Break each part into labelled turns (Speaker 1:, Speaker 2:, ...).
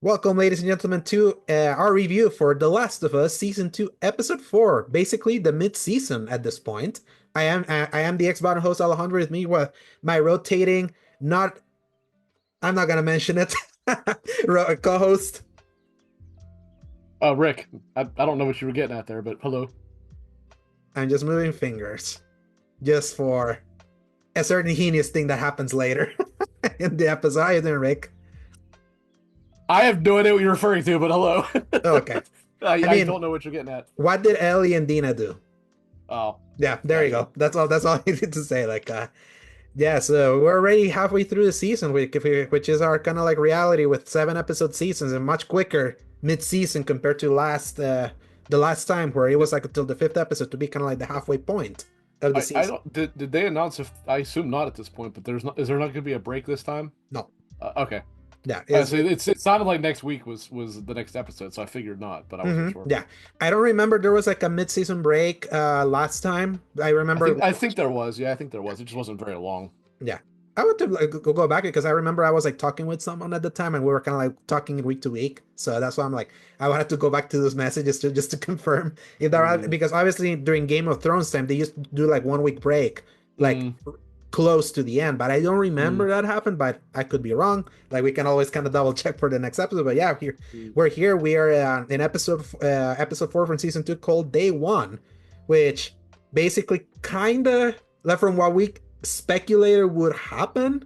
Speaker 1: Welcome, ladies and gentlemen, to our review for The Last of Us Season 2, Episode 4, basically the mid-season at this point. I am the X-Bottom host, Alejandro, with me, with my rotating, not, I'm not gonna mention it, co-host.
Speaker 2: Rick, I don't know what you were getting at there, but hello.
Speaker 1: I'm just moving fingers, just for a certain heinous thing that happens later in the episode. How you doing, Rick?
Speaker 2: I have no idea what you're referring to, but hello.
Speaker 1: Okay. I
Speaker 2: I
Speaker 1: mean,
Speaker 2: don't know what you're getting at.
Speaker 1: what did Ellie and Dina do?
Speaker 2: Oh,
Speaker 1: Yeah, there you
Speaker 2: gotcha.
Speaker 1: go. That's all I needed to say. Yeah, so we're already halfway through the season, which is our kind of like reality with 7 episode seasons and much quicker mid-season compared to the last time where it was like until the fifth episode to be kind of like the halfway point of the
Speaker 2: I
Speaker 1: season.
Speaker 2: don't did they announce if I assume not at this point, but is there not going to be a break this time?
Speaker 1: No,
Speaker 2: Okay.
Speaker 1: yeah,
Speaker 2: So it sounded like next week was the next episode, so I figured not, but I wasn't sure.
Speaker 1: yeah. I don't remember there was like a mid-season break last time. I remember,
Speaker 2: I think there was. Yeah, I think there was. It just wasn't very long.
Speaker 1: yeah. I want to like go back because I remember I was like talking with someone at the time and we were kind of like talking week to week. So that's why I'm like I wanted to go back to those messages to just to confirm if there are,
Speaker 2: Mm,
Speaker 1: because obviously during Game of Thrones time they used to do like 1 week break, like
Speaker 2: mm,
Speaker 1: close to the end. But I don't
Speaker 2: mm,
Speaker 1: remember that happened. But I could be wrong. Like we can always kind of double check for the next episode. But yeah,
Speaker 2: mm.
Speaker 1: we're here. We are in episode 4 from season 2 called Day One, which basically kind of like from what we speculated would happen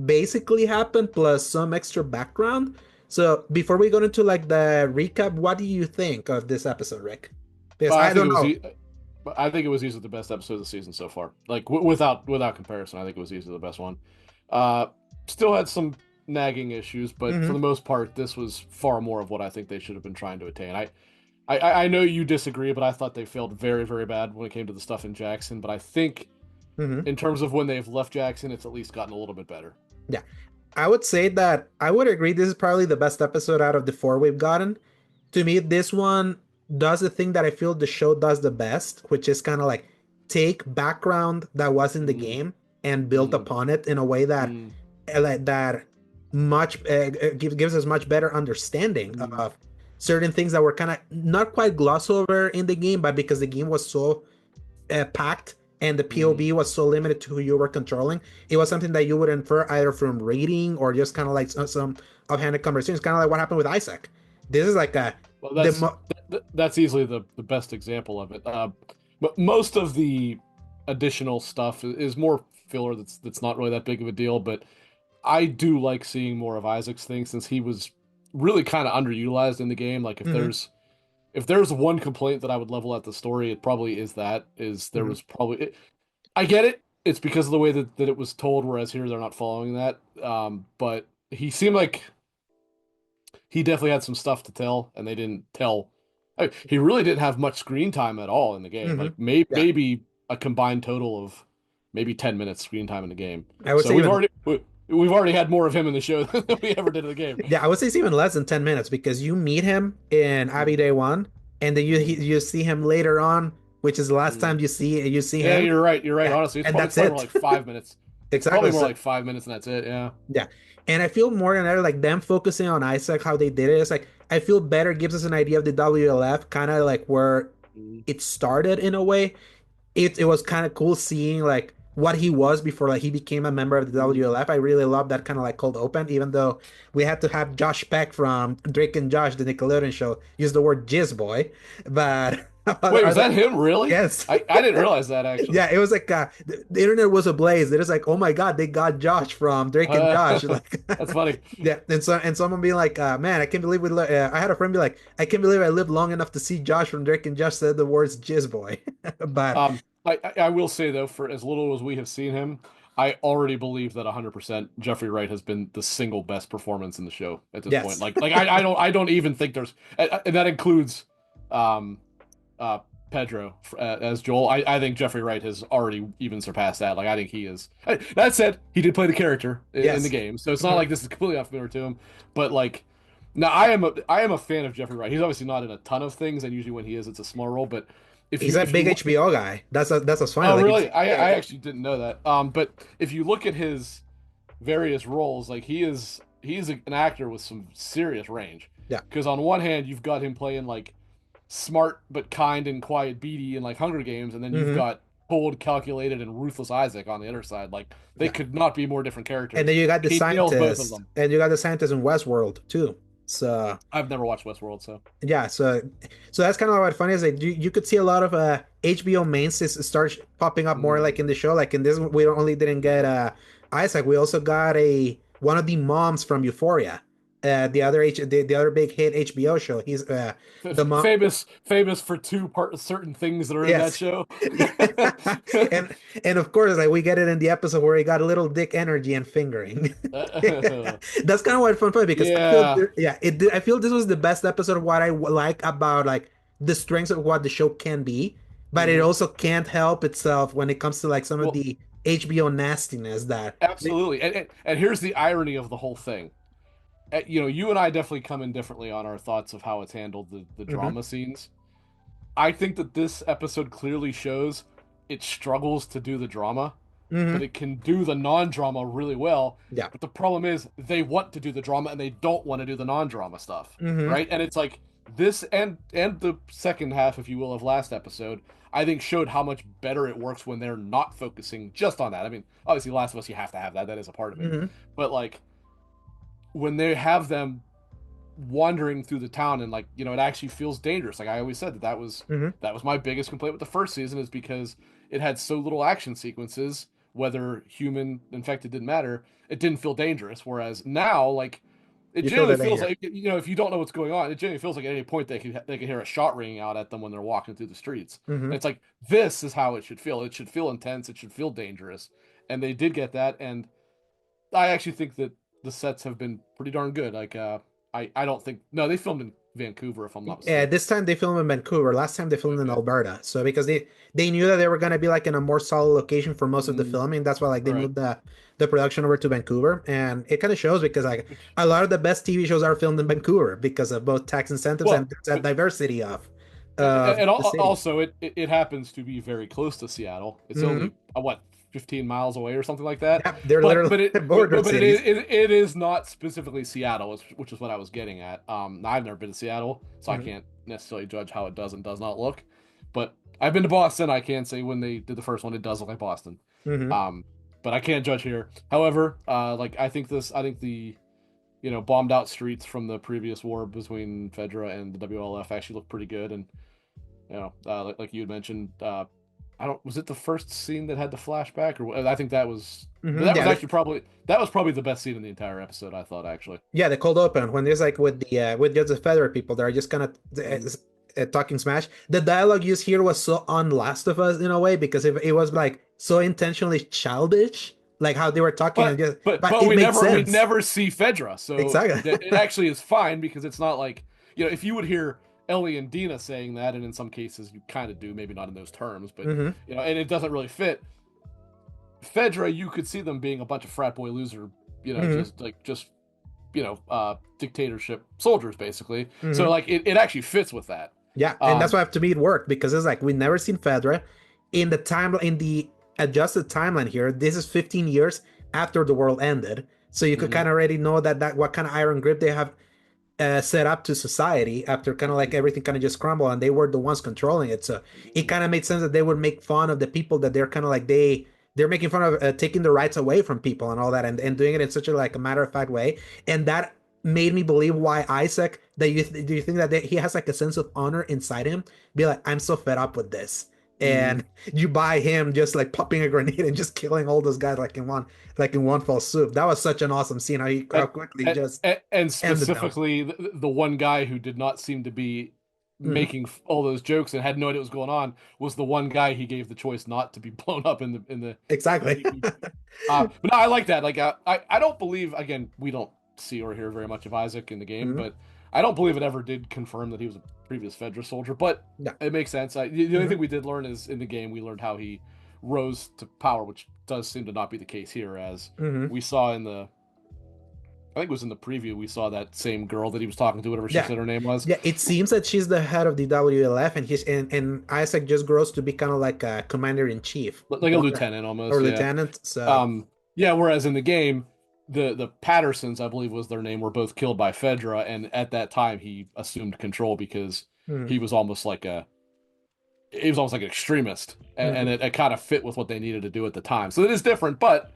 Speaker 1: basically happened plus some extra background. So before we go into like the recap, what do you think of this episode, Rick? Because
Speaker 2: I
Speaker 1: I
Speaker 2: think
Speaker 1: don't
Speaker 2: it was.
Speaker 1: know.
Speaker 2: I think it was easily the best episode of the season so far. Like without comparison, I think it was easily the best one. Uh, Still had some nagging issues, but for
Speaker 1: Hmm.
Speaker 2: the most part, this was far more of what I think they should have been trying to attain. I know you disagree, but I thought they failed very, very bad when it came to the stuff in Jackson. But I think
Speaker 1: Hmm.
Speaker 2: in terms of when they've left Jackson, it's at least gotten a little bit better.
Speaker 1: Yeah, I would say that I would agree. This is probably the best episode out of the four we've gotten. To me, this one does the thing that I feel the show does the best, which is kind of like take background that was in the
Speaker 2: Mm,
Speaker 1: game and build
Speaker 2: mm,
Speaker 1: upon it in a way that
Speaker 2: mm,
Speaker 1: that gives us much better understanding
Speaker 2: mm,
Speaker 1: of certain things that were kind of not quite glossed over in the game, but because the game was so packed and the
Speaker 2: mm,
Speaker 1: POV was so limited to who you were controlling, it was something that you would infer either from reading or just kind of like some offhanded conversations, kind of like what happened with Isaac. This is like a
Speaker 2: Well,
Speaker 1: the
Speaker 2: that's easily the best example of it. But most of the additional stuff is more filler. That's not really that big of a deal. But I do like seeing more of Isaac's thing since he was really kind of underutilized in the game. Like
Speaker 1: Mhm,
Speaker 2: if there's one complaint that I would level at the story, it probably is that is there
Speaker 1: mhm.
Speaker 2: was probably I get it. It's because of the way that it was told, whereas here they're not following that. But he seemed like he definitely had some stuff to tell, and they didn't tell. He really didn't have much screen time at all in the game.
Speaker 1: Mhm.
Speaker 2: Like
Speaker 1: Yeah,
Speaker 2: maybe a combined total of maybe 10 minutes screen time in the game.
Speaker 1: I would
Speaker 2: So
Speaker 1: say even
Speaker 2: we've already had more of him in the show than we ever did in the game.
Speaker 1: yeah, I would say it's even less than 10 minutes because you meet him in Abbey
Speaker 2: Mm,
Speaker 1: Day One, and then
Speaker 2: mm,
Speaker 1: you see him later on, which is the last
Speaker 2: mm.
Speaker 1: time you see
Speaker 2: Yeah,
Speaker 1: him.
Speaker 2: you're right. You're right.
Speaker 1: Yeah,
Speaker 2: Honestly,
Speaker 1: and
Speaker 2: it's
Speaker 1: that's
Speaker 2: probably more
Speaker 1: it.
Speaker 2: like 5 minutes. It's probably
Speaker 1: Exactly.
Speaker 2: more
Speaker 1: So
Speaker 2: like 5 minutes, and that's it. Yeah.
Speaker 1: yeah. And I feel more than ever like them focusing on Isaac, how they did it. It's like I feel better, gives us an idea of the WLF, kind of like where
Speaker 2: Mm,
Speaker 1: it started in a way. It was kind of cool seeing like what he was before like he became a member of the
Speaker 2: mm.
Speaker 1: WLF. I really love that kind of like cold open, even though we had to have Josh Peck from Drake and Josh, the Nickelodeon show, use the word jizz boy. But
Speaker 2: Wait, was that him? Really?
Speaker 1: yes.
Speaker 2: I didn't realize that actually.
Speaker 1: Yeah, it was like the internet was ablaze. It was like, oh my God, they got Josh from Drake and Josh. Like,
Speaker 2: That's funny.
Speaker 1: yeah, and someone being like, man, I can't believe I had a friend be like, I can't believe I lived long enough to see Josh from Drake and Josh said the words jizz boy. But
Speaker 2: I will say though, for as little as we have seen him, I already believe that 100% Jeffrey Wright has been the single best performance in the show at this point.
Speaker 1: yes,
Speaker 2: Like I don't even think there's and that includes um uh Pedro as Joel. I think Jeffrey Wright has already even surpassed that. Like I think he is. That said, he did play the character in the
Speaker 1: yes.
Speaker 2: game, so it's not
Speaker 1: Mhm.
Speaker 2: like this is completely unfamiliar to him. But like, now I am a fan of Jeffrey Wright. He's obviously not in a ton of things, and usually when he is, it's a small role. But
Speaker 1: He's a
Speaker 2: if you
Speaker 1: big
Speaker 2: look
Speaker 1: HBO guy. That's what's funny.
Speaker 2: Oh,
Speaker 1: Like it's
Speaker 2: really?
Speaker 1: yeah,
Speaker 2: I actually didn't know that. But if you look at his various roles, like he is an actor with some serious range.
Speaker 1: Yeah.
Speaker 2: Because on one hand, you've got him playing like smart but kind and quiet Beatty in like Hunger Games, and then you've
Speaker 1: Hmm.
Speaker 2: got cold, calculated, and ruthless Isaac on the other side. Like they
Speaker 1: Yeah.
Speaker 2: could not be more different
Speaker 1: And
Speaker 2: characters,
Speaker 1: then you got the
Speaker 2: and he nails both of
Speaker 1: scientist,
Speaker 2: them.
Speaker 1: and you got the scientist in Westworld too. So
Speaker 2: I've never watched Westworld, so
Speaker 1: yeah, so that's kind of what funny is that you could see a lot of HBO mains start popping up more like
Speaker 2: mm.
Speaker 1: in the show. Like in this, we don't only didn't get Isaac, we also got a one of the moms from Euphoria, the other big hit HBO show. He's the mom.
Speaker 2: Famous for certain things that are in that
Speaker 1: Yes.
Speaker 2: show.
Speaker 1: and and of course, like we get it in the episode where he got a little dick energy and fingering. That's kind of what fun because I feel
Speaker 2: Yeah.
Speaker 1: yeah, I feel this was the best episode of what I like about like the strengths of what the show can be, but it
Speaker 2: hmm
Speaker 1: also can't help itself when it comes to like some of
Speaker 2: Well,
Speaker 1: the HBO nastiness that
Speaker 2: absolutely. And here's the irony of the whole thing. You and I definitely come in differently on our thoughts of how it's handled the
Speaker 1: Mhm.
Speaker 2: drama scenes. I think that this episode clearly shows it struggles to do the drama, but
Speaker 1: Mhm.
Speaker 2: it can do the non-drama really well.
Speaker 1: Yeah.
Speaker 2: But the problem is they want to do the drama and they don't want to do the non-drama stuff,
Speaker 1: Mhm.
Speaker 2: right? And it's like this and the second half, if you will, of last episode, I think showed how much better it works when they're not focusing just on that. I mean, obviously, Last of Us, you have to have that. That is a part of it.
Speaker 1: Mhm.
Speaker 2: But like when they have them wandering through the town and like it actually feels dangerous. Like I always said
Speaker 1: Mhm.
Speaker 2: that was my biggest complaint with the first season is because it had so little action sequences, whether human infected didn't matter. It didn't feel dangerous. Whereas now, like it
Speaker 1: You feel
Speaker 2: genuinely
Speaker 1: the
Speaker 2: feels
Speaker 1: danger.
Speaker 2: like if you don't know what's going on, it genuinely feels like at any point they could hear a shot ringing out at them when they're walking through the streets. And
Speaker 1: Mhm.
Speaker 2: it's like this is how it should feel. It should feel intense. It should feel dangerous. And they did get that. And I actually think that the sets have been pretty darn good. Like, I don't think no, they filmed in Vancouver if I'm not
Speaker 1: Yeah,
Speaker 2: mistaken.
Speaker 1: this time they filmed in Vancouver. Last time they filmed in
Speaker 2: Okay.
Speaker 1: Alberta. So because they knew that they were gonna be like in a more solid location for most of the
Speaker 2: Mm,
Speaker 1: filming. That's why like they
Speaker 2: right.
Speaker 1: moved the production over to Vancouver. And it kind of shows because like
Speaker 2: Which,
Speaker 1: a lot of the best TV shows are filmed in Vancouver because of both tax incentives and
Speaker 2: well,
Speaker 1: there's that
Speaker 2: but
Speaker 1: diversity of
Speaker 2: and
Speaker 1: the city.
Speaker 2: also it happens to be very close to Seattle. It's
Speaker 1: Hmm.
Speaker 2: only what 15 miles away or something like that.
Speaker 1: Yeah, they're
Speaker 2: But
Speaker 1: literally
Speaker 2: but it
Speaker 1: border
Speaker 2: but
Speaker 1: cities.
Speaker 2: it is not specifically Seattle, which is what I was getting at. I've never been to Seattle, so I
Speaker 1: Hmm.
Speaker 2: can't necessarily judge how it does and does not look. But I've been to Boston. I can say when they did the first one, it does look like Boston.
Speaker 1: Hmm.
Speaker 2: Um, but I can't judge here. However, like I think the bombed out streets from the previous war between Fedra and the WLF actually look pretty good. And like you had mentioned, I don't was it the first scene that had the flashback, or I think
Speaker 1: Hmm.
Speaker 2: that was actually probably the best scene in the entire episode. I thought actually.
Speaker 1: Yeah, the cold open when there's like with just the feather people that are just kind of
Speaker 2: Mhm.
Speaker 1: talking smash. The dialogue used here was so on Last of Us in a way because it was like so intentionally childish, like how they were talking and
Speaker 2: But
Speaker 1: just,
Speaker 2: but
Speaker 1: but
Speaker 2: but
Speaker 1: it
Speaker 2: we
Speaker 1: makes
Speaker 2: never we
Speaker 1: sense.
Speaker 2: never see Fedra, so
Speaker 1: Exactly.
Speaker 2: it actually is fine because it's not like if you would hear Ellie and Dina saying that, and in some cases you kind of do, maybe not in those terms, but
Speaker 1: Hmm.
Speaker 2: and it doesn't really fit. Fedra, you could see them being a bunch of frat boy loser,
Speaker 1: Hmm.
Speaker 2: just dictatorship soldiers basically. So
Speaker 1: Hmm.
Speaker 2: like it actually fits with that.
Speaker 1: Yeah, and that's
Speaker 2: Um,
Speaker 1: why to me it worked because it's like we never seen Fedra in the adjusted timeline here. This is 15 years after the world ended, so you could
Speaker 2: mhm.
Speaker 1: kind of already know that what kind of iron grip they have set up to society after kind of like everything kind of just crumbled and they were the ones controlling it. So it kind of made sense that they would make fun of the people that they're kind of like they're making fun of taking the rights away from people and all that and doing it in such a matter of fact way. And that made me believe why Isaac that do you think that he has like a sense of honor inside him? Be like, I'm so fed up with this.
Speaker 2: Mhm.
Speaker 1: And you buy him just like popping a grenade and just killing all those guys like in one fell swoop. That was such an awesome scene how
Speaker 2: and,
Speaker 1: quickly
Speaker 2: and
Speaker 1: just
Speaker 2: and
Speaker 1: ended them.
Speaker 2: specifically the one guy who did not seem to be
Speaker 1: Mhm.
Speaker 2: making all those jokes and had no idea what was going on was the one guy he gave the choice not to be blown up in the
Speaker 1: Exactly.
Speaker 2: but no, I like that. Like I don't believe again we don't see or hear very much of Isaac in the game,
Speaker 1: Mhm.
Speaker 2: but I don't believe it ever did confirm that he was a previous Fedra soldier. But
Speaker 1: Yeah.
Speaker 2: it makes sense. The only
Speaker 1: Mhm.
Speaker 2: thing we did learn is in the game we learned how he rose to power, which does seem to not be the case here, as
Speaker 1: Mhm.
Speaker 2: we saw in the I think it was in the preview we saw that same girl that he was talking to, whatever she
Speaker 1: Yeah.
Speaker 2: said her name was.
Speaker 1: Yeah, it seems that she's the head of the WLF and and Isaac just grows to be kind of like a commander in chief
Speaker 2: Like a lieutenant
Speaker 1: or
Speaker 2: almost, yeah.
Speaker 1: lieutenant. So
Speaker 2: Um, yeah, whereas in the game, the Pattersons, I believe was their name, were both killed by Fedra, and at that time he assumed control because
Speaker 1: Mhm.
Speaker 2: he was almost like a he was almost like an extremist, and
Speaker 1: Mhm.
Speaker 2: it kind of fit with what they needed to do at the time. So it is different, but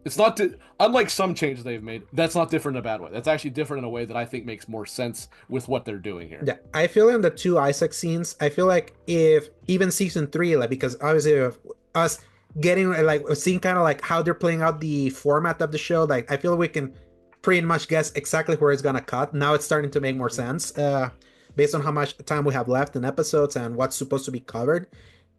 Speaker 2: it's not unlike some changes they've made. That's not different in a bad way. That's actually different in a way that I think makes more sense with what they're doing here.
Speaker 1: Yeah, I feel in the two Isaac scenes, I feel like if even season three, like because obviously of us getting like seeing kind of like how they're playing out the format of the show, like I feel we can pretty much guess exactly where it's gonna cut. Now it's starting to make more sense, based on how much time we have left in episodes and what's supposed to be covered.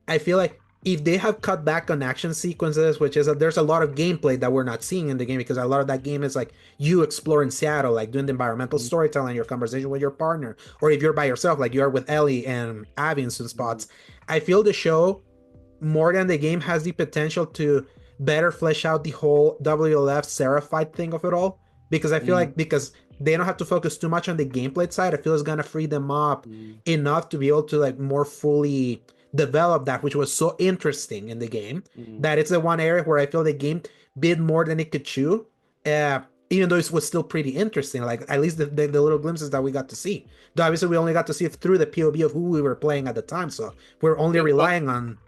Speaker 1: I feel like if they have cut back on action sequences, which is there's a lot of gameplay that we're not seeing in the game because a lot of that game is like you exploring Seattle, like doing the environmental
Speaker 2: Mhm.
Speaker 1: storytelling, your conversation with your partner, or if you're by yourself, like you're with Ellie and Abby in some
Speaker 2: Mhm.
Speaker 1: spots. I feel the show more than the game has the potential to better flesh out the whole WLF Seraphite thing of it all because I feel
Speaker 2: Mhm.
Speaker 1: like because they don't have to focus too much on the gameplay side, I feel it's gonna free them up
Speaker 2: Mhm.
Speaker 1: enough to be able to like more fully develop that, which was so interesting in the game.
Speaker 2: Mhm.
Speaker 1: That it's the one area where I feel the game bit more than it could chew. Even though it was still pretty interesting, like at least the little glimpses that we got to see. Though obviously we only got to see it through the POV of who we were playing at the time, so we're only
Speaker 2: But
Speaker 1: relying on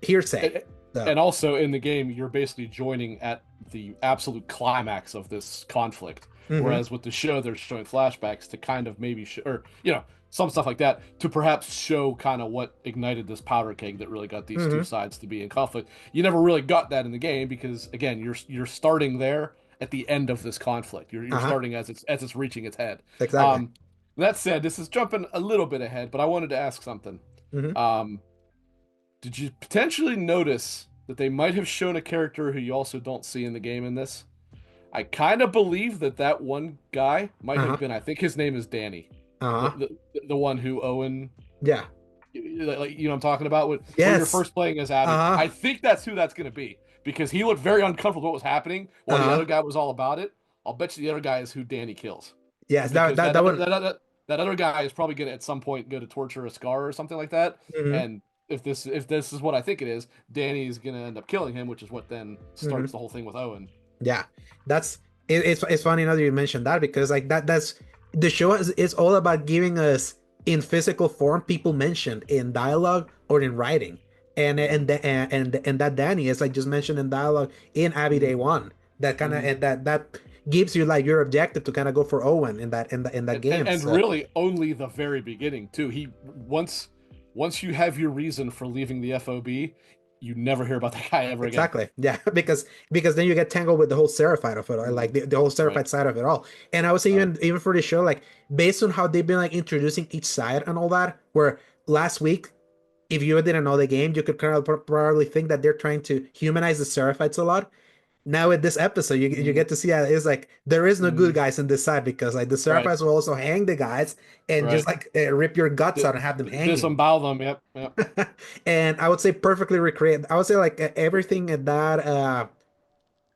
Speaker 1: hearsay.
Speaker 2: and
Speaker 1: So,
Speaker 2: and also in the game, you're basically joining at the absolute climax of this conflict.
Speaker 1: mm-hmm,
Speaker 2: Whereas with the show, they're showing flashbacks to kind of maybe show, or some stuff like that to perhaps show kind of what ignited this powder keg that really got these two
Speaker 1: mm-hmm,
Speaker 2: sides to be in conflict. You never really got that in the game because again, you're starting there at the end of this conflict. You're
Speaker 1: uh-huh,
Speaker 2: starting as it's reaching its head.
Speaker 1: exactly.
Speaker 2: Um, that said, this is jumping a little bit ahead, but I wanted to ask something.
Speaker 1: Mm-hmm,
Speaker 2: Um, did you potentially notice that they might have shown a character who you also don't see in the game in this? I kind of believe that that one guy might have
Speaker 1: uh-huh,
Speaker 2: been, I think his name is Danny, the
Speaker 1: uh-huh,
Speaker 2: the one who Owen,
Speaker 1: yeah,
Speaker 2: like what I'm talking about, where you're
Speaker 1: yes,
Speaker 2: first playing as Abby.
Speaker 1: uh-huh,
Speaker 2: I think that's who that's going to be because he looked very uncomfortable with what was happening while the
Speaker 1: uh-huh,
Speaker 2: other guy was all about it. I'll bet you the other guy is who Danny kills
Speaker 1: yes, that
Speaker 2: because
Speaker 1: that that one.
Speaker 2: that other guy is probably going to at some point go to torture a Scar or something like that.
Speaker 1: Mm-hmm,
Speaker 2: And if this is what I think it is, Danny is going to end up killing him, which is what then
Speaker 1: mm-hmm.
Speaker 2: starts the whole thing with Owen.
Speaker 1: Yeah, that's it's funny enough you mentioned that because like that's the show is all about giving us in physical form people mentioned in dialogue or in writing,
Speaker 2: Mm-hmm.
Speaker 1: and that Danny is like just mentioned in dialogue in Abby Day One. That kind of
Speaker 2: Mm-hmm.
Speaker 1: and that gives you like your objective to kind of go for Owen in that game.
Speaker 2: And
Speaker 1: So
Speaker 2: really only the very beginning too. He once you have your reason for leaving the FOB, you never hear about that guy ever again.
Speaker 1: exactly. Yeah, because then you get tangled with the whole Seraphite of it, or
Speaker 2: Mm,
Speaker 1: like the whole
Speaker 2: right,
Speaker 1: Seraphite side of it all. And I would say
Speaker 2: right.
Speaker 1: even for the show, like based on how they've been like introducing each side and all that, where last week, if you didn't know the game, you could kind of probably think that they're trying to humanize the Seraphites a lot. Now with this episode, you
Speaker 2: Mm,
Speaker 1: get to see that it's like there is no good
Speaker 2: mm,
Speaker 1: guys in this side because like the
Speaker 2: right,
Speaker 1: Seraphites will also hang the guys and just
Speaker 2: right.
Speaker 1: like rip your guts
Speaker 2: D
Speaker 1: out and have them hanging.
Speaker 2: disembowel them. Yep, yep.
Speaker 1: And I would say perfectly recreate. I would say like everything at that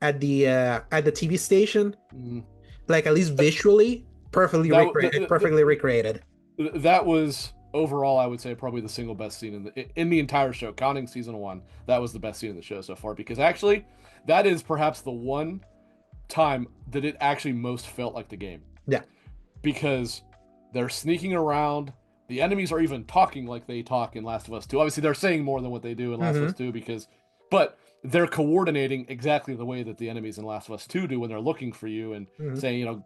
Speaker 1: at the TV station,
Speaker 2: Mm.
Speaker 1: like at least visually,
Speaker 2: That
Speaker 1: perfectly recreated.
Speaker 2: that was overall, I would say, probably the single best scene in the entire show, counting season one. That was the best scene in the show so far because actually, that is perhaps the one time that it actually most felt like the game
Speaker 1: Yeah.
Speaker 2: because they're sneaking around. The enemies are even talking like they talk in Last of Us 2. Obviously, they're saying more than what they do in Last of Us
Speaker 1: Mm-hmm.
Speaker 2: 2 but they're coordinating exactly the way that the enemies in Last of Us 2 do when they're looking for you and
Speaker 1: Mm-hmm.
Speaker 2: saying,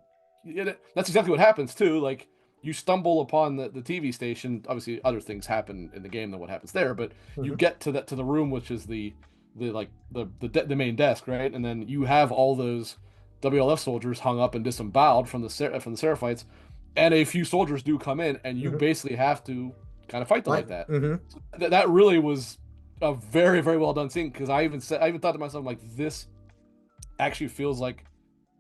Speaker 2: that's exactly what happens too. Like, you stumble upon the TV station. Obviously, other things happen in the game than what happens there, but you
Speaker 1: Mm-hmm.
Speaker 2: get to the room, which is the main desk, right? And then you have all those WLF soldiers hung up and disemboweled from the Seraphites, and a few soldiers do come in, and you
Speaker 1: Mm-hmm.
Speaker 2: basically have to kind of fight them
Speaker 1: Like.
Speaker 2: like that.
Speaker 1: Mm-hmm.
Speaker 2: So that really was a very very well done scene because I even thought to myself like this actually feels like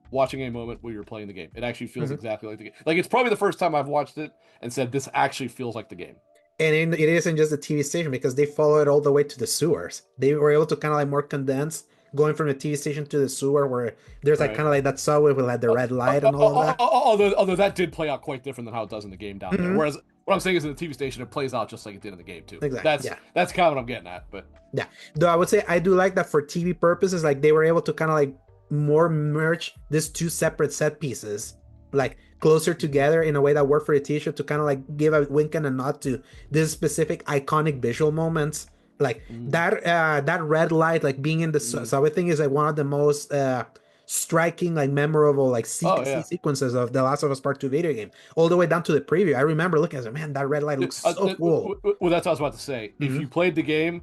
Speaker 2: watching a moment where you're playing the game. It actually feels
Speaker 1: Mm-hmm.
Speaker 2: exactly like the game. Like it's probably the first time I've watched it and said this actually feels like the game.
Speaker 1: And it isn't just the TV station because they follow it all the way to the sewers. They were able to kind of like more condense going from the TV station to the sewer where there's like
Speaker 2: Right.
Speaker 1: kind of like that subway with like the red light and all of that.
Speaker 2: Although that did play out quite different than how it does in the game down there.
Speaker 1: Mm-hmm.
Speaker 2: Whereas what I'm saying is in the TV station it plays out just like it did in the game too.
Speaker 1: Exactly. Yeah.
Speaker 2: That's kind of what I'm getting at. But
Speaker 1: Yeah. Though I would say I do like that for TV purposes, like they were able to kind of like more merge these two separate set pieces like closer together in a way that worked for the t-shirt to kind of like give a wink and a nod to this specific iconic visual moments like
Speaker 2: Mm,
Speaker 1: that red light like being in the
Speaker 2: mm.
Speaker 1: subway thing is like one of the most striking like memorable like
Speaker 2: Oh yeah.
Speaker 1: sequences of the Last of Us Part 2 video game all the way down to the preview. I remember looking at it, man, that red light
Speaker 2: Yeah,
Speaker 1: looks so cool.
Speaker 2: well, that's what I was about to say. If
Speaker 1: Hmm.
Speaker 2: you played the game,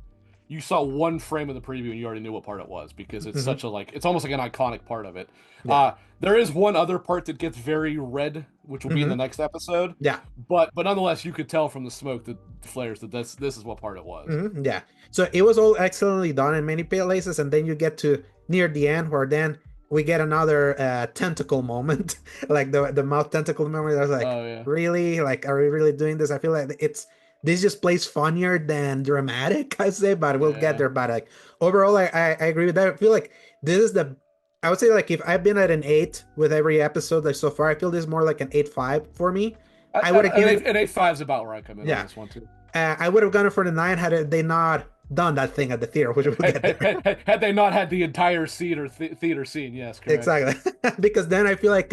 Speaker 2: you saw one frame of the preview and you already knew what part it was because it's
Speaker 1: Hmm.
Speaker 2: such a like it's almost like an iconic part of it.
Speaker 1: Yeah.
Speaker 2: There is one other part that gets very red, which will be in the
Speaker 1: Hmm.
Speaker 2: next episode,
Speaker 1: Yeah.
Speaker 2: but nonetheless, you could tell from the smoke that the flares that this is what part it was.
Speaker 1: Yeah. So it was all excellently done in many places, and then you get to near the end where then we get another tentacle moment, like the mouth tentacle moment. I was like,
Speaker 2: Oh yeah,
Speaker 1: really? Like, are we really doing this? I feel like it's this just plays funnier than dramatic, I say, but we'll get
Speaker 2: yeah.
Speaker 1: there. But like overall, I agree with that. I feel like this is the I would say like if I've been at an 8 with every episode like so far, I feel this is more like an 8.5 for me. I would have given
Speaker 2: An 8.5 is about where I come in on
Speaker 1: yeah.
Speaker 2: this one too.
Speaker 1: I would have gone for the 9 had they not done that thing at the theater, which we'll get there.
Speaker 2: Had they not had the entire theater scene, yes, correct.
Speaker 1: Exactly. Because then I feel like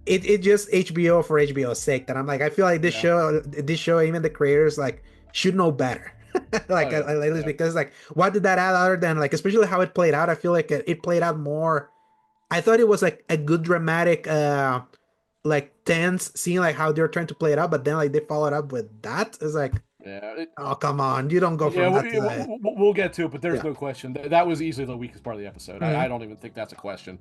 Speaker 1: it just HBO for HBO's sake that I'm like I feel like
Speaker 2: Yeah.
Speaker 1: this show even the creators like should know better.
Speaker 2: Oh
Speaker 1: Like
Speaker 2: yeah.
Speaker 1: at least
Speaker 2: Yeah.
Speaker 1: because like what did that add other than like especially how it played out? I feel like it played out more. I thought it was like a good dramatic like tense seeing like how they're trying to play it out, but then like they followed up with that. It's like,
Speaker 2: Yeah.
Speaker 1: oh come on, you don't go
Speaker 2: Yeah,
Speaker 1: from that to that.
Speaker 2: we'll get to it, but there's
Speaker 1: Yeah.
Speaker 2: no question that was easily the weakest part of the episode. I
Speaker 1: Mhm.
Speaker 2: don't even think that's a question.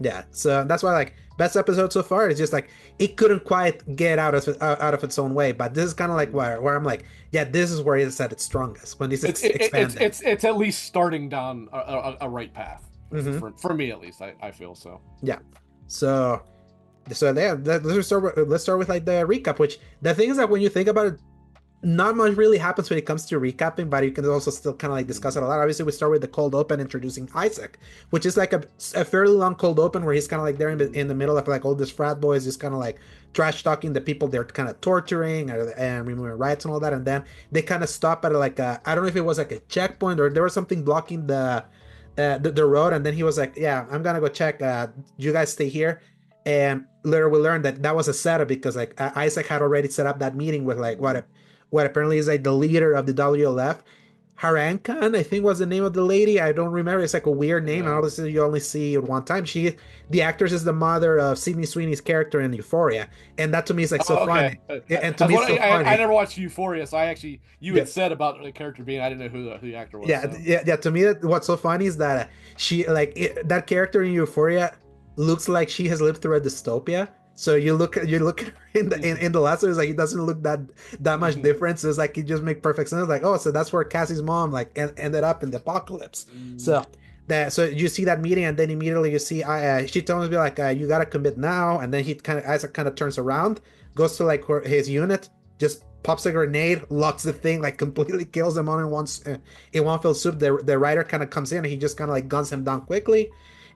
Speaker 1: Yeah, so that's why like best episode so far is just like it couldn't quite get out of its own way, but this is kind of like where I'm like, yeah, this is where it's at its strongest when it's expanding.
Speaker 2: It's at least starting down a right path
Speaker 1: Hmm.
Speaker 2: for me at least. I feel so.
Speaker 1: Yeah, so yeah, let's start with like the recap. Which the thing is that when you think about it, not much really happens when it comes to recapping, but you can also still kind of like discuss it a lot. Obviously, we start with the cold open introducing Isaac, which is like a fairly long cold open where he's kind of like there in the middle of like all these frat boys, just kind of like trash talking the people they're kind of torturing and removing rights and all that. And then they kind of stop at like I don't know if it was like a checkpoint or there was something blocking the road. And then he was like, yeah, I'm gonna go check. You guys stay here. And later we learned that that was a setup because like Isaac had already set up that meeting with like what apparently is like the leader of the WLF. Harankan, I think was the name of the lady. I don't remember. It's like a weird name, and
Speaker 2: Yeah.
Speaker 1: obviously you only see it one time. The actress, is the mother of Sydney Sweeney's character in Euphoria, and that to me is like so
Speaker 2: Oh, okay.
Speaker 1: funny. And to me, it's so
Speaker 2: I
Speaker 1: funny.
Speaker 2: never watched Euphoria, so I actually you had
Speaker 1: Yes,
Speaker 2: said about the character being I didn't know who the actor was.
Speaker 1: yeah,
Speaker 2: So
Speaker 1: yeah. To me, what's so funny is that she like that character in Euphoria looks like she has lived through a dystopia. So you look at her in the last one, it's like it doesn't look that much difference. So it's like it just make perfect sense. Like, oh, so that's where Cassie's mom like ended up in the apocalypse. So that so you see that meeting, and then immediately you see she tells me like you gotta commit now, and then he kind of Isaac kind of turns around, goes to like his unit, just pops a grenade, locks the thing, like completely kills them all in one fell swoop. The writer kind of comes in and he just kind of like guns him down quickly.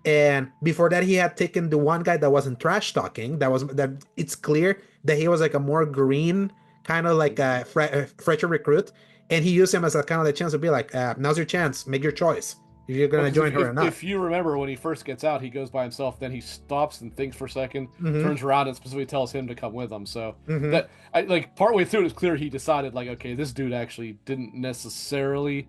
Speaker 1: And before that, he had taken the one guy that wasn't trash talking. That it's clear that he was like a more green kind of like a fresher recruit, and he used him as a kind of the chance to be like, now's your chance, make your choice if you're
Speaker 2: well,
Speaker 1: gonna
Speaker 2: because
Speaker 1: join her or not.
Speaker 2: if you remember when he first gets out, he goes by himself. Then he stops and thinks for a second,
Speaker 1: Mm-hmm.
Speaker 2: turns around, and specifically tells him to come with him. So
Speaker 1: Mm-hmm.
Speaker 2: that I like partway through, it's clear he decided like, okay, this dude actually didn't necessarily,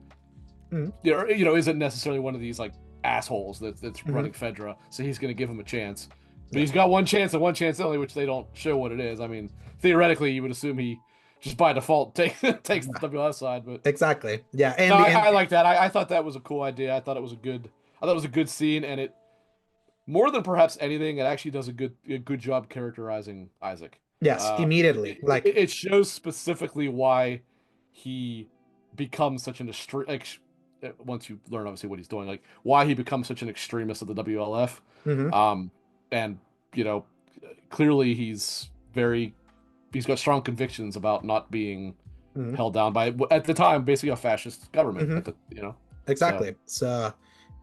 Speaker 1: Mm-hmm.
Speaker 2: isn't necessarily one of these like assholes that's
Speaker 1: Mm-hmm.
Speaker 2: running Fedra. So he's gonna give him a chance. But he's got one chance and one chance only, which they don't show what it is. I mean, theoretically, you would assume he just by default takes the WS side, but
Speaker 1: Exactly. Yeah,
Speaker 2: no,
Speaker 1: and the
Speaker 2: I like that. I thought that was a cool idea. I thought it was a good scene, and it more than perhaps anything, it actually does a good job characterizing Isaac.
Speaker 1: yes, immediately. Like
Speaker 2: It shows specifically why he becomes such an extreme. Once you learn obviously what he's doing, like why he becomes such an extremist of the WLF.
Speaker 1: mhm,
Speaker 2: Um, and you know, clearly he's got strong convictions about not being
Speaker 1: mhm,
Speaker 2: held down by at the time basically a fascist government
Speaker 1: mhm.
Speaker 2: at the. So
Speaker 1: Exactly. So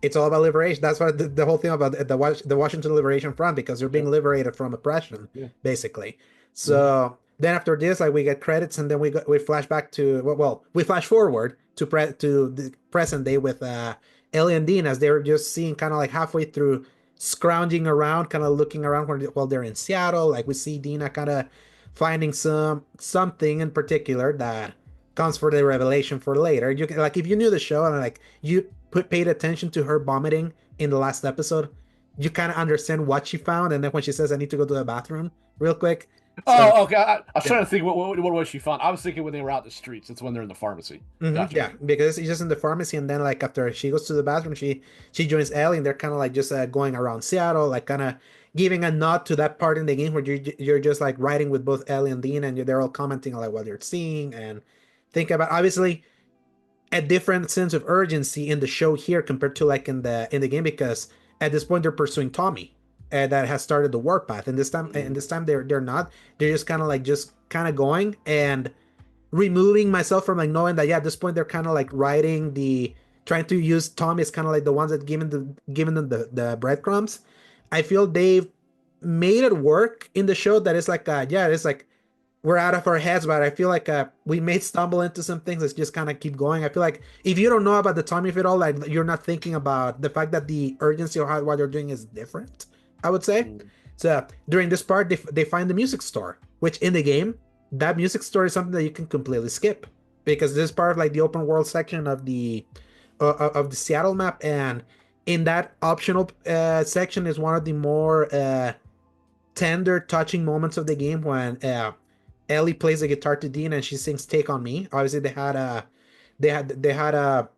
Speaker 1: it's all about liberation. That's what the whole thing about the Washington Liberation Front, because they're
Speaker 2: yeah,
Speaker 1: being liberated from oppression,
Speaker 2: yeah.
Speaker 1: basically.
Speaker 2: Hmm.
Speaker 1: So then after this, like we get credits, and then we flash back to we flash forward to the present day with Ellie and Dean as they're just seeing kind of like halfway through, scrounging around, kind of looking around while they're in Seattle. Like we see Dina kind of finding something in particular that comes for the revelation for later. You can, like if you knew the show and like you paid attention to her vomiting in the last episode, you kind of understand what she found, and then when she says, "I need to go to the bathroom real quick," so
Speaker 2: Oh, okay. I was
Speaker 1: yeah.
Speaker 2: trying to think what was she found. I was thinking when they were out in the streets. It's when they're in the pharmacy. Gotcha.
Speaker 1: Yeah, because it's just in the pharmacy, and then like after she goes to the bathroom, she joins Ellie, and they're kind of like just going around Seattle, like kind of giving a nod to that part in the game where you're just like riding with both Ellie and Dean, and they're all commenting on like what they're seeing and think about obviously a different sense of urgency in the show here compared to like in the game because at this point they're pursuing Tommy. That has started the warpath, and
Speaker 2: Mhm.
Speaker 1: this time they're not. They're just kind of like just kind of going and removing myself from like knowing that yeah at this point they're kind of like writing the trying to use Tommy as kind of like the ones that giving them the breadcrumbs. I feel they've made it work in the show that it's like yeah it's like we're out of our heads, but I feel like we may stumble into some things. Let's just kind of keep going. I feel like if you don't know about the Tommy fit all, like you're not thinking about the fact that the urgency of how what they're doing is different. I would say.
Speaker 2: Mhm.
Speaker 1: So during this part, they find the music store, which in the game, that music store is something that you can completely skip because this is part of like the open world section of the Seattle map, and in that optional section is one of the more tender, touching moments of the game when Ellie plays the guitar to Dean and she sings "Take on Me." Obviously, they had they had a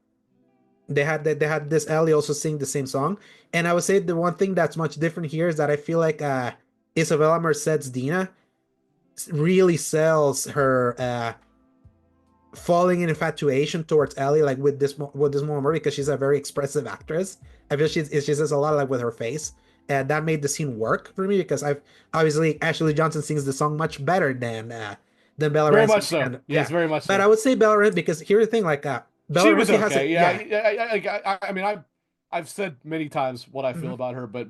Speaker 1: they had this Ellie also sing the same song, and I would say the one thing that's much different here is that I feel like Isabella Merced's Dina really sells her falling in infatuation towards Ellie, like with this moment because she's a very expressive actress. I feel she says a lot like with her face, and that made the scene work for me because I've obviously Ashley Johnson sings the song much better than Bella
Speaker 2: Very much
Speaker 1: Ramsey,
Speaker 2: so.
Speaker 1: and
Speaker 2: Yes,
Speaker 1: yeah,
Speaker 2: very much
Speaker 1: but
Speaker 2: so.
Speaker 1: I would say Bella Ramsey because here's the thing, like Bella
Speaker 2: She was
Speaker 1: Ramsey has a
Speaker 2: okay. Yeah.
Speaker 1: yeah.
Speaker 2: I mean, I've said many times what I feel
Speaker 1: Mhm.
Speaker 2: about her, but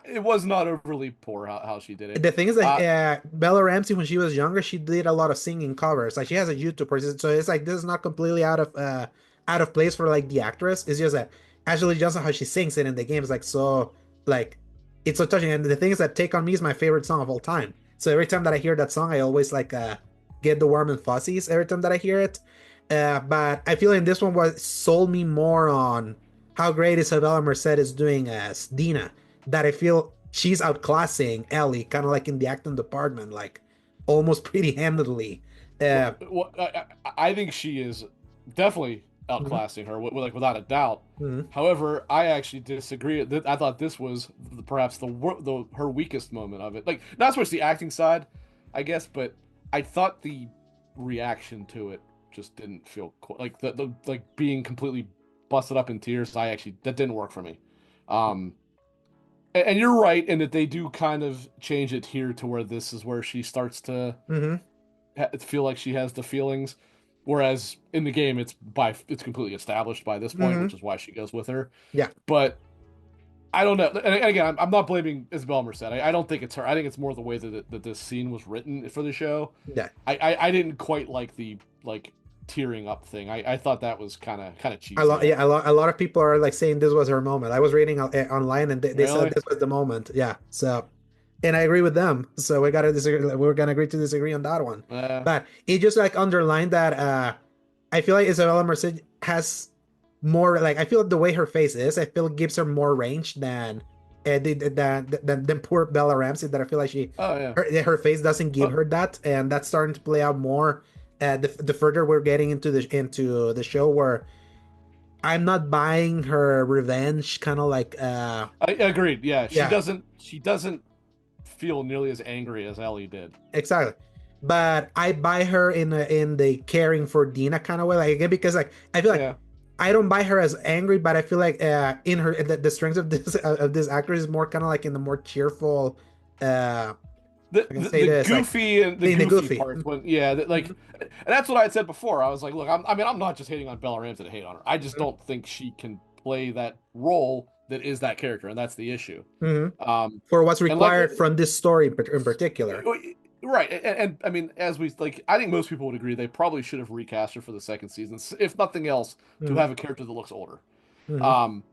Speaker 2: it was not overly poor how she did it.
Speaker 1: The thing is that
Speaker 2: Uh,
Speaker 1: Bella Ramsey, when she was younger, she did a lot of singing covers. Like she has a YouTube, so it's like this is not completely out of place for like the actress. It's just that Ashley Johnson, how she sings it in the game is like so like it's so touching. And the thing is that "Take on Me" is my favorite song of all time. So every time that I hear that song, I always like get the warm and fuzzies every time that I hear it. But I feel in this one was sold me more on how great Isabella Merced is doing as Dina that I feel she's outclassing Ellie, kind of like in the acting department, like almost pretty handedly. Uh,
Speaker 2: I think she is definitely
Speaker 1: mhm,
Speaker 2: outclassing her, like without a doubt.
Speaker 1: mhm,
Speaker 2: However, I actually disagree. I thought this was perhaps the her weakest moment of it. Like not so much the acting side, I guess, but I thought the reaction to it just didn't feel like the like being completely busted up in tears. I actually that didn't work for me. Um, and you're right in that they do kind of change it here to where this is where she starts to
Speaker 1: mhm,
Speaker 2: feel like she has the feelings, whereas in the game it's completely established by this point,
Speaker 1: mhm.
Speaker 2: which is why she goes with her.
Speaker 1: Yeah,
Speaker 2: But I don't know. And again, I'm not blaming Isabel Merced. I don't think it's her. I think it's more the way that this scene was written for the show.
Speaker 1: yeah.
Speaker 2: I didn't quite like the like tearing up thing. I thought that was kind of
Speaker 1: A
Speaker 2: cheesy.
Speaker 1: lot, yeah, a lot of people are like saying this was her moment. I was reading online and they said
Speaker 2: Really?
Speaker 1: this was the moment. Yeah, so and I agree with them. So we gotta disagree. We're gonna agree to disagree on that one.
Speaker 2: Uh,
Speaker 1: But it just like underlined that I feel like Isabella Merced has more like I feel like the way her face is, I feel it gives her more range than poor Bella Ramsey. That I feel like
Speaker 2: oh yeah.
Speaker 1: her face doesn't give
Speaker 2: Uh,
Speaker 1: her that, and that's starting to play out more. The further we're getting into the show, where I'm not buying her revenge, kind of like
Speaker 2: I agreed. Yeah,
Speaker 1: yeah,
Speaker 2: she doesn't feel nearly as angry as Ellie did.
Speaker 1: exactly. But I buy her in the caring for Dina kind of way, like again because like I feel like
Speaker 2: Yeah.
Speaker 1: I don't buy her as angry, but I feel like in her the strength of this actress is more kind of like in the more cheerful. I can say
Speaker 2: The
Speaker 1: this like
Speaker 2: goofy and the
Speaker 1: the
Speaker 2: goofy
Speaker 1: goofy.
Speaker 2: parts when yeah like and that's what I had said before. I was like, look, I mean I'm not just hating on Bella Ramsey to hate on her. I just don't think she can play that role that is that character, and that's the issue.
Speaker 1: Hmm.
Speaker 2: Um,
Speaker 1: For what's
Speaker 2: and like
Speaker 1: required from this story in particular.
Speaker 2: right, and I mean as we like, I think most people would agree they probably should have recast her for the second season, if nothing else, to
Speaker 1: Hmm.
Speaker 2: have a character that looks older.
Speaker 1: Hmm.
Speaker 2: Um,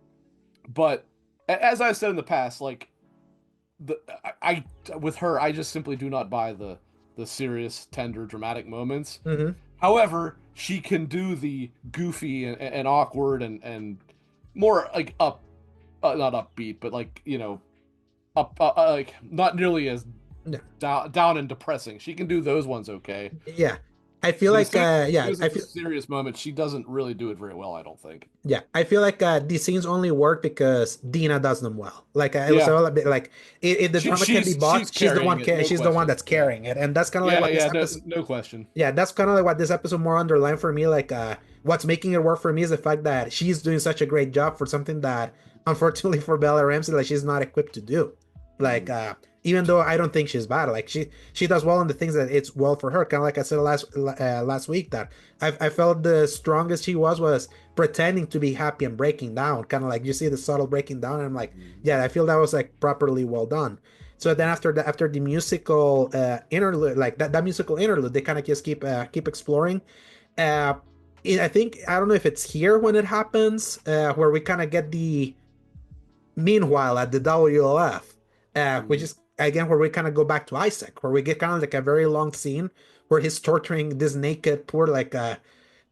Speaker 2: but as I've said in the past, like the with her, I just simply do not buy the serious, tender, dramatic moments.
Speaker 1: Hmm.
Speaker 2: However, she can do the goofy and awkward and more like not upbeat, but like like not nearly as
Speaker 1: Yeah.
Speaker 2: down and depressing. She can do those ones okay.
Speaker 1: Yeah. I feel
Speaker 2: But as
Speaker 1: like
Speaker 2: soon as,
Speaker 1: yeah,
Speaker 2: soon as
Speaker 1: I
Speaker 2: it's a
Speaker 1: feel
Speaker 2: serious moment, she doesn't really do it very well, I don't think.
Speaker 1: yeah, I feel like these scenes only work because Dina does them well. Like it was
Speaker 2: Yeah,
Speaker 1: all a bit like if the drama can be
Speaker 2: she's
Speaker 1: bought,
Speaker 2: carrying it, no
Speaker 1: she's the one
Speaker 2: question.
Speaker 1: that's
Speaker 2: Yeah,
Speaker 1: carrying it, and that's kind of like
Speaker 2: yeah,
Speaker 1: what this
Speaker 2: yeah, no,
Speaker 1: episode.
Speaker 2: no question.
Speaker 1: Yeah, that's kind of like what this episode more underlined for me. Like, what's making it work for me is the fact that she's doing such a great job for something that, unfortunately for Bella Ramsey, like she's not equipped to do. Like,
Speaker 2: Mm.
Speaker 1: even though I don't think she's bad, like she does well in the things that it's well for her. Kind of like I said last week that I felt the strongest she was pretending to be happy and breaking down. Kind of like you see the subtle breaking down, and I'm like,
Speaker 2: Mm.
Speaker 1: yeah, I feel that was like properly well done. So then after the musical interlude, like that musical interlude, they kind of just keep exploring. Uh, I think I don't know if it's here when it happens, where we kind of get the meanwhile at the WLF, which
Speaker 2: Mm.
Speaker 1: is again where we kind of go back to Isaac, where we get kind of like a very long scene where he's torturing this naked poor like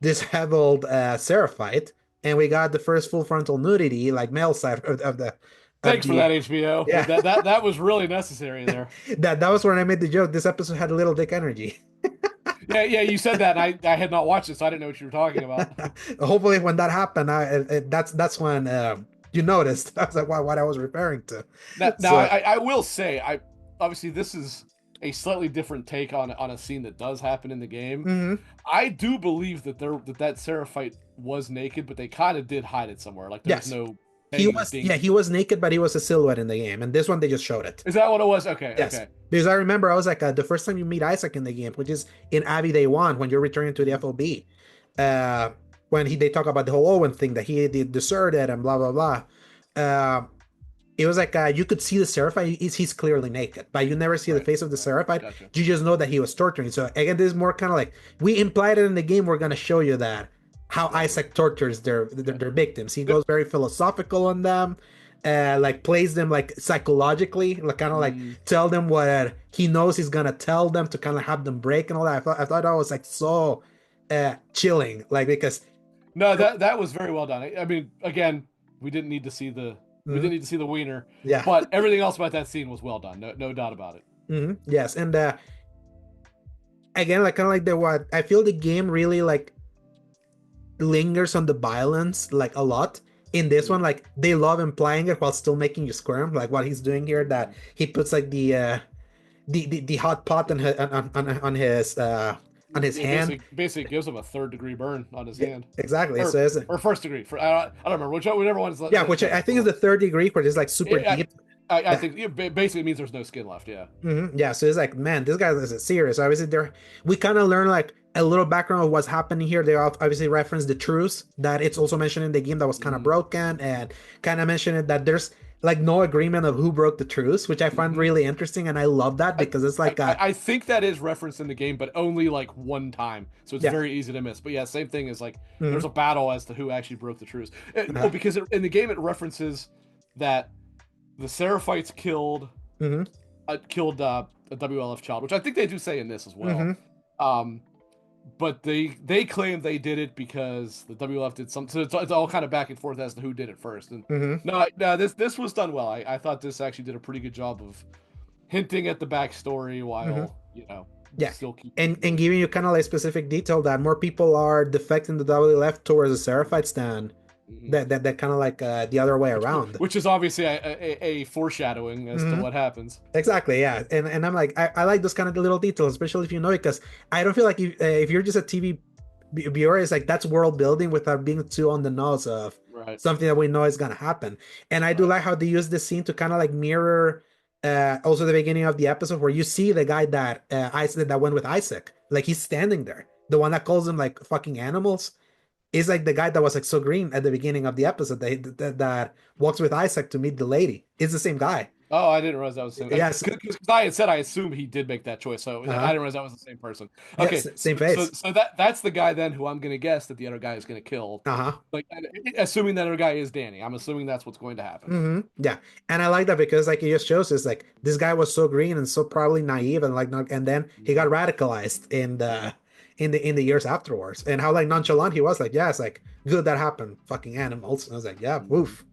Speaker 1: disheveled Seraphite, and we got the first full frontal nudity, like male side of
Speaker 2: Thanks for
Speaker 1: the
Speaker 2: that, HBO.
Speaker 1: yeah.
Speaker 2: That was really necessary there.
Speaker 1: That was when I made the joke. This episode had a little dick energy.
Speaker 2: Yeah, yeah, you said that, and I had not watched it, so I didn't know what you were talking about.
Speaker 1: Hopefully, when that happened, that's when you noticed. That's like what I was referring to.
Speaker 2: Now
Speaker 1: So,
Speaker 2: I will say, I obviously this is a slightly different take on a scene that does happen in the game.
Speaker 1: mhm.
Speaker 2: I do believe that Seraphite was naked, but they kind of did hide it somewhere. Like there was
Speaker 1: Yes,
Speaker 2: no begging
Speaker 1: yeah,
Speaker 2: ding.
Speaker 1: he was naked, but he was a silhouette in the game, and this one they just showed it.
Speaker 2: Is that what it was? Okay,
Speaker 1: Yes,
Speaker 2: okay.
Speaker 1: because I remember I was like the first time you meet Isaac in the game, which is in Abbey Day One when you're returning to the
Speaker 2: Mhm.
Speaker 1: FOB, uh, when they talk about the whole Owen thing that he did deserted and blah blah blah. Uh, it was like you could see the Seraphite. He's clearly naked, but you never see the
Speaker 2: Right,
Speaker 1: face of the
Speaker 2: right.
Speaker 1: Seraphite.
Speaker 2: Gotcha.
Speaker 1: You just know that he was torturing. So again, this is more kind of like we implied it in the game. We're gonna show you that how
Speaker 2: Right.
Speaker 1: Isaac tortures
Speaker 2: Okay.
Speaker 1: their victims. He
Speaker 2: Th-
Speaker 1: goes very philosophical on them, like plays them like psychologically, like kind of like
Speaker 2: mm,
Speaker 1: tell them what he knows he's gonna tell them to kind of have them break and all that. I thought that was like so chilling, like because.
Speaker 2: no, that was very well done. I mean, again, we didn't need to see the we
Speaker 1: Mhm.
Speaker 2: didn't need to see the wiener,
Speaker 1: Yeah.
Speaker 2: but everything else about that scene was well done. No doubt about it.
Speaker 1: Yes, and again, like kind of like the what I feel the game really like lingers on the violence like a lot. In this one,
Speaker 2: Mm,
Speaker 1: like they love implying it while still making you squirm. Like what he's doing here, that
Speaker 2: mm.
Speaker 1: he puts like the hot pot on his
Speaker 2: Yeah,
Speaker 1: hand.
Speaker 2: basically gives him a third degree burn on his
Speaker 1: Yeah,
Speaker 2: hand,
Speaker 1: exactly. So it's
Speaker 2: or first degree. For I don't remember whichever one is
Speaker 1: yeah, which I think is the third degree, where it's like super
Speaker 2: I,
Speaker 1: deep.
Speaker 2: I
Speaker 1: Yeah.
Speaker 2: think it basically means there's no skin left. Yeah.
Speaker 1: Yeah, so it's like, man, this guy is serious. Obviously, there we kind of learn like a little background of what's happening here. They obviously reference the truce that it's also mentioned in the game that was kind of
Speaker 2: Mm-hmm.
Speaker 1: broken, and kind of mentioned that there's like no agreement of who broke the truce, which I find
Speaker 2: Mm-hmm.
Speaker 1: really interesting, and I love that
Speaker 2: I,
Speaker 1: because it's like,
Speaker 2: I think that is referenced in the game, but only like one time, so it's
Speaker 1: yeah,
Speaker 2: very easy to miss. But yeah, same thing is like
Speaker 1: mhm,
Speaker 2: there's a battle as to who actually broke the truce. Well,
Speaker 1: uh,
Speaker 2: because in the game it references that the Seraphites
Speaker 1: mhm,
Speaker 2: killed a WLF child, which I think they do say in this as well.
Speaker 1: mhm,
Speaker 2: Um, but they claim they did it because the WLF did something. So it's all kind of back and forth as to who did it first. And
Speaker 1: mhm,
Speaker 2: no, this was done well. I thought this actually did a pretty good job of hinting at the backstory
Speaker 1: mhm.
Speaker 2: while
Speaker 1: Yeah,
Speaker 2: still keeping
Speaker 1: and
Speaker 2: it good.
Speaker 1: giving you kind of like specific detail that more people are defecting the W left towards the Seraphite stand.
Speaker 2: Mhm.
Speaker 1: That kind of like the other way around.
Speaker 2: Which is obviously a foreshadowing as to
Speaker 1: Mhm.
Speaker 2: what happens.
Speaker 1: Exactly, yeah, and I'm like I like those kind of little details, especially if you know it, because I don't feel like if you're just a TV viewer, it's like that's world building without being too on the nose of
Speaker 2: Right,
Speaker 1: something that we know is gonna happen. And I do
Speaker 2: right.
Speaker 1: like how they use this scene to kind of like mirror also the beginning of the episode where you see the guy that Isaac that went with Isaac, like he's standing there, the one that calls them like fucking animals. Is like the guy that was like so green at the beginning of the episode that walks with Isaac to meet the lady. It's the same guy.
Speaker 2: Oh, I didn't realize that was the same.
Speaker 1: Yes.
Speaker 2: Because I had said I assumed he did make that choice, so I
Speaker 1: Uh-huh.
Speaker 2: didn't realize that was the same person.
Speaker 1: Yes,
Speaker 2: Okay,
Speaker 1: same
Speaker 2: so
Speaker 1: face.
Speaker 2: so that's the guy then who I'm gonna guess that the other guy is gonna kill.
Speaker 1: Uh-huh.
Speaker 2: Like, assuming that other guy is Danny, I'm assuming that's what's going to happen.
Speaker 1: Yeah, and I like that because like it just shows us like this guy was so green and so probably naive and like not, and then he got
Speaker 2: Mhm.
Speaker 1: radicalized in the years afterwards, and how like nonchalant he was. Like, yeah, it's like good that happened, fucking animals. And I was like, yeah,
Speaker 2: Mhm.
Speaker 1: woof,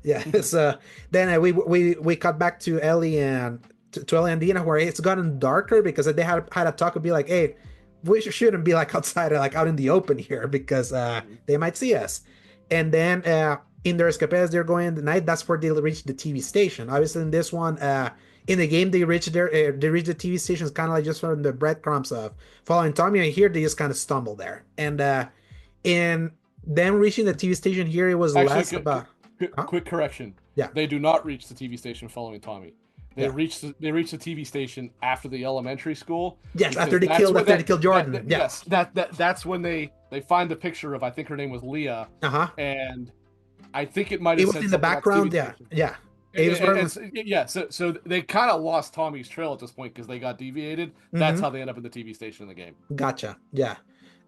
Speaker 1: yeah. So then we cut back to Ellie and to Ellie and Dina, where it's gotten darker because they had a talk and be like, hey, we shouldn't be like outside or like out in the open here because
Speaker 2: Mhm.
Speaker 1: they might see us, and then in their escapades they're going in the night. That's where they reach the TV station. Obviously in this one, in the game they reach the TV station. It's kind of like just from the breadcrumbs of following Tommy, and here they just kind of stumble there, and in them reaching the TV station here it was
Speaker 2: Actually,
Speaker 1: less about huh?
Speaker 2: quick correction.
Speaker 1: Yeah,
Speaker 2: They do not reach the TV station following Tommy.
Speaker 1: yeah,
Speaker 2: They reach the TV station after the elementary school
Speaker 1: yes,
Speaker 2: because that's when
Speaker 1: after they killed Jordan, yeah,
Speaker 2: yes, that's when they find the picture of, I think her name was Leah,
Speaker 1: uh-huh,
Speaker 2: and I think it might
Speaker 1: it
Speaker 2: have
Speaker 1: was
Speaker 2: said
Speaker 1: in the
Speaker 2: something about the TV
Speaker 1: background, yeah,
Speaker 2: station.
Speaker 1: yeah, it was where
Speaker 2: Yeah, so they kind of lost Tommy's trail at this point because they got deviated. That's
Speaker 1: mm-hmm.
Speaker 2: how they end up in the TV station in the game.
Speaker 1: Gotcha. Yeah.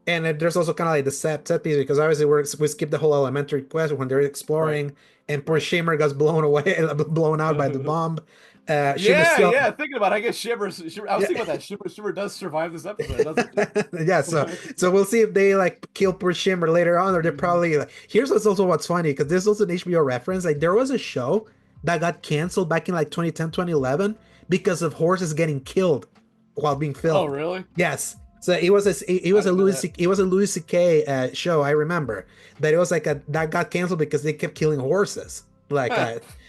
Speaker 1: And there's also kind of like the set piece because obviously we skip the whole elementary quest when they're
Speaker 2: Right,
Speaker 1: exploring and poor
Speaker 2: right.
Speaker 1: Shimmer gets blown away, blown out by the bomb. Shimmer
Speaker 2: Yeah,
Speaker 1: still,
Speaker 2: yeah. Thinking about it, I guess Shimmer. I was
Speaker 1: yeah,
Speaker 2: thinking about that. Shimmer does survive this episode, doesn't she?
Speaker 1: yeah. So we'll see if they like kill poor Shimmer later on, or they're
Speaker 2: Mhm.
Speaker 1: probably like. Here's what's funny because this is also an HBO reference. Like there was a show that got canceled back in like 2010, 2011 because of horses getting killed while being
Speaker 2: Oh,
Speaker 1: filmed.
Speaker 2: really?
Speaker 1: Yes. So it
Speaker 2: I
Speaker 1: was a
Speaker 2: didn't know that.
Speaker 1: It was a Louis C.K. Show. I remember that it was like a that got canceled because they kept killing horses. Like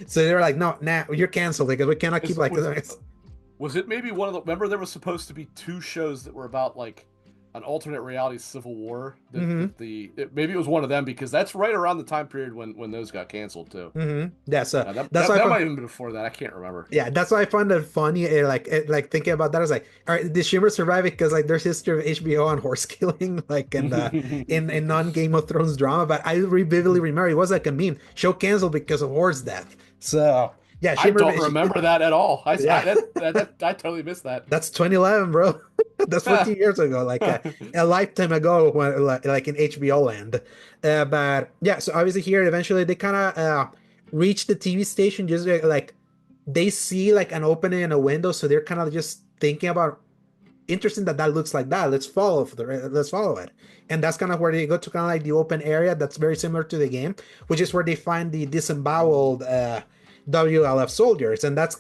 Speaker 1: so they were like, no, nah, you're canceled because we cannot keep
Speaker 2: Is
Speaker 1: like
Speaker 2: was it maybe one of the? Remember, there was supposed to be two shows that were about like an alternate reality civil war.
Speaker 1: hmm
Speaker 2: Maybe it was one of them because that's right around the time period when those got canceled too.
Speaker 1: Yeah, so that's
Speaker 2: That
Speaker 1: why I
Speaker 2: that
Speaker 1: found,
Speaker 2: might even be before that. I can't remember.
Speaker 1: yeah, that's why I found it funny. Like thinking about that, I was like, all right, did Shimmer survive it? Because like there's history of HBO on horse killing, like in non Game of Thrones drama. But I vividly remember it was like a meme. Show canceled because of horse death. So yeah,
Speaker 2: I
Speaker 1: Shimmer.
Speaker 2: don't remember that at all.
Speaker 1: Yeah,
Speaker 2: I totally missed that.
Speaker 1: that's 2011, bro. That's 14 years ago, like a lifetime ago, when like in HBO land. But yeah, so obviously here, eventually they kind of reach the TV station. Just like they see like an opening in a window, so they're kind of just thinking about interesting that looks like that. Let's follow it, and that's kind of where they go to kind of like the open area that's very similar to the game, which is where they find the disemboweled WLF soldiers, and that's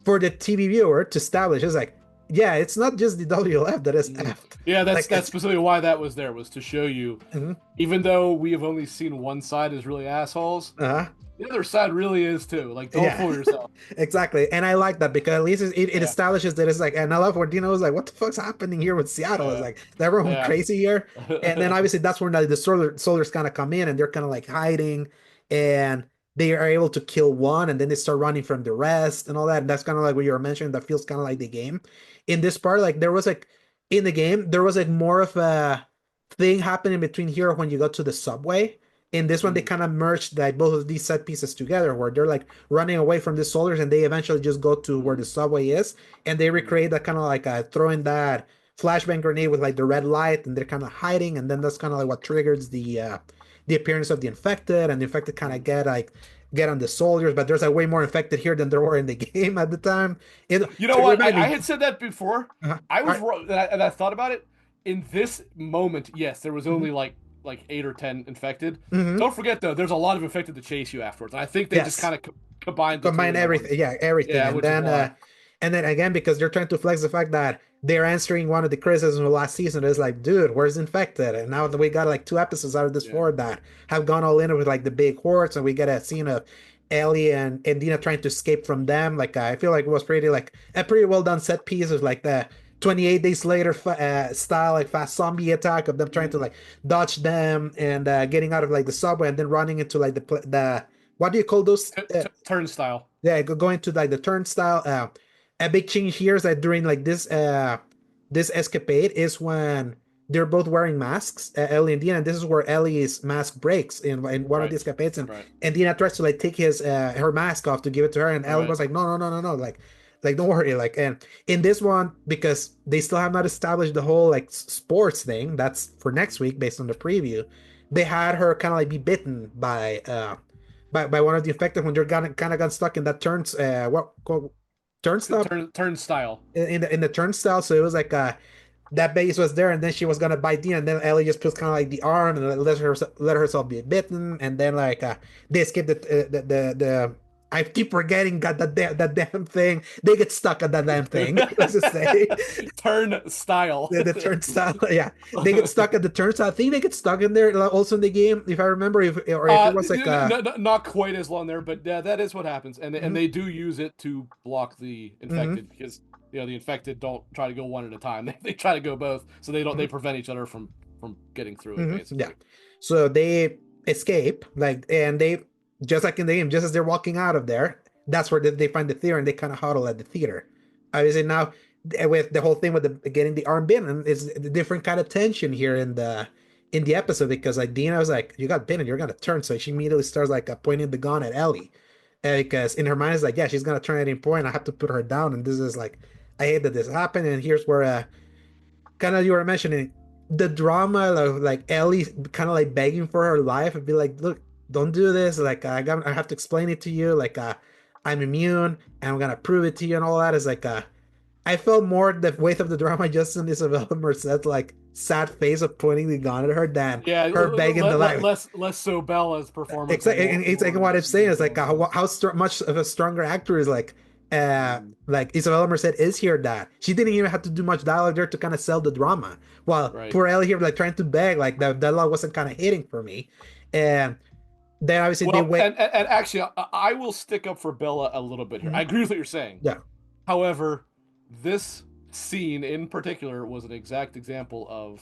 Speaker 1: for the TV viewer to establish. It's like, yeah, it's not just the WLF that is
Speaker 2: Mhm.
Speaker 1: effed.
Speaker 2: Yeah,
Speaker 1: Like
Speaker 2: that's
Speaker 1: it's
Speaker 2: specifically why that was there, was to show you,
Speaker 1: mhm,
Speaker 2: even though we have only seen one side as really assholes,
Speaker 1: uh-huh.
Speaker 2: the other side really is too. Like, don't
Speaker 1: Yeah,
Speaker 2: fool yourself.
Speaker 1: exactly. And I like that because at least it
Speaker 2: Yeah,
Speaker 1: establishes that it's like, and I love where Dino was like, what the fuck's happening here with Seattle? It's
Speaker 2: yeah,
Speaker 1: like, is everyone
Speaker 2: yeah.
Speaker 1: crazy here? And then obviously that's when the soldiers kind of come in and they're kind of like hiding and they are able to kill one and then they start running from the rest and all that. And that's kind of like what you were mentioning. That feels kind of like the game. In this part, like there was like, in the game, there was like more of a thing happening between here when you go to the subway. In this one, they
Speaker 2: Mhm,
Speaker 1: kind of merged like both of these set pieces together where they're like running away from the soldiers and they eventually just go to where the
Speaker 2: mhm,
Speaker 1: subway is and they
Speaker 2: mhm,
Speaker 1: recreate that kind of like throwing that flashbang grenade with like the red light and they're kind of hiding and then that's kind of like what triggers the appearance of the infected and the infected kind of
Speaker 2: mhm.
Speaker 1: get on the soldiers, but there's like way more infected here than there were in the game at the time.
Speaker 2: You know
Speaker 1: So
Speaker 2: what?
Speaker 1: remind
Speaker 2: I
Speaker 1: me.
Speaker 2: had said that before.
Speaker 1: Uh-huh.
Speaker 2: I
Speaker 1: All
Speaker 2: was
Speaker 1: right.
Speaker 2: wrong, and I thought about it. In this moment, yes, there was
Speaker 1: Mhm.
Speaker 2: only like 8 or 10 infected.
Speaker 1: Mhm.
Speaker 2: Don't forget though, there's a lot of infected to chase you afterwards, and I think they just
Speaker 1: Yes.
Speaker 2: kind of combined the two
Speaker 1: Combine
Speaker 2: into one.
Speaker 1: everything, yeah, everything,
Speaker 2: Yeah, which is why.
Speaker 1: and then again because they're trying to flex the fact that they're answering one of the criticisms of last season. It's like, dude, where's infected? And now that we got like two episodes out of this
Speaker 2: Yeah.
Speaker 1: four that have gone all in with like the big hordes, and we get a scene of Ellie and Dina trying to escape from them. Like I feel like it was pretty like a pretty well done set piece of like the 28 days later style like fast zombie attack of them trying to
Speaker 2: Mhm.
Speaker 1: like dodge them and getting out of like the subway and then running into like the what do you call those
Speaker 2: Turnstile.
Speaker 1: yeah, going to like the turnstile. A big change here is that during like this escapade is when they're both wearing masks, Ellie and Dina, and this is where Ellie's mask breaks in one of
Speaker 2: Right.
Speaker 1: these campaigns,
Speaker 2: Right.
Speaker 1: and Dina tries to like take his her mask off to give it to her, and Ellie
Speaker 2: Right.
Speaker 1: was like, no, no, no, no, no, like don't worry, like, and in this one, because they still have not established the whole like sports thing, that's for next week based on the preview, they had her kind of like be bitten by one of the infected when they're kind of got stuck in that what called turnstile
Speaker 2: Turnstile.
Speaker 1: in the turnstile, so it was like that base was there, and then she was gonna bite Dina, and then Ellie just puts kind of like the arm and let herself be bitten, and then like they escape the I keep forgetting that damn thing. They get stuck at that damn thing. Let's just say
Speaker 2: Turnstile.
Speaker 1: the turnstile. Yeah, they get stuck at the turnstile. I think they get stuck in there also in the game, if I remember, if it was like
Speaker 2: Not quite as long there, but yeah, that is what happens, and
Speaker 1: mhm,
Speaker 2: they do use it to block the
Speaker 1: mhm,
Speaker 2: infected because the infected don't try to go one at a time. They try to go both, so they don't
Speaker 1: mhm,
Speaker 2: they prevent each other from getting through it
Speaker 1: yeah.
Speaker 2: basically.
Speaker 1: So they escape, like, and they just like in the game, just as they're walking out of there, that's where they find the theater and they kind of huddle at the theater. Obviously, now with the whole thing with the getting the arm bitten, is a different kind of tension here in the episode because like Dina was like, "You got bitten, you're gonna turn," so she immediately starts like pointing the gun at Ellie, because in her mind is like, "Yeah, she's gonna turn at any point. I have to put her down," and this is like, I hate that this happened, and here's where kind of you were mentioning the drama of like Ellie kind of like begging for her life and be like, look, don't do this. Like I have to explain it to you. Like I'm immune and I'm gonna prove it to you and all that is like I felt more the weight of the drama just in Isabella Merced's like sad face of pointing the gun at her than
Speaker 2: Yeah,
Speaker 1: her begging the life.
Speaker 2: less so Bella's performance and
Speaker 1: Exactly, and it's like what I'm saying is like
Speaker 2: more.
Speaker 1: much of a stronger actor is
Speaker 2: Mm,
Speaker 1: like Isabella Merced is here that she didn't even have to do much dialogue there to kind of sell the drama. While
Speaker 2: right.
Speaker 1: poor Ellie here like trying to beg like the dialogue wasn't kind of hitting for me, and then obviously they
Speaker 2: Well,
Speaker 1: wait.
Speaker 2: and actually, I will stick up for Bella a little bit here. I
Speaker 1: Mhm.
Speaker 2: agree with what you're saying.
Speaker 1: Yeah.
Speaker 2: However, this scene in particular was an exact example of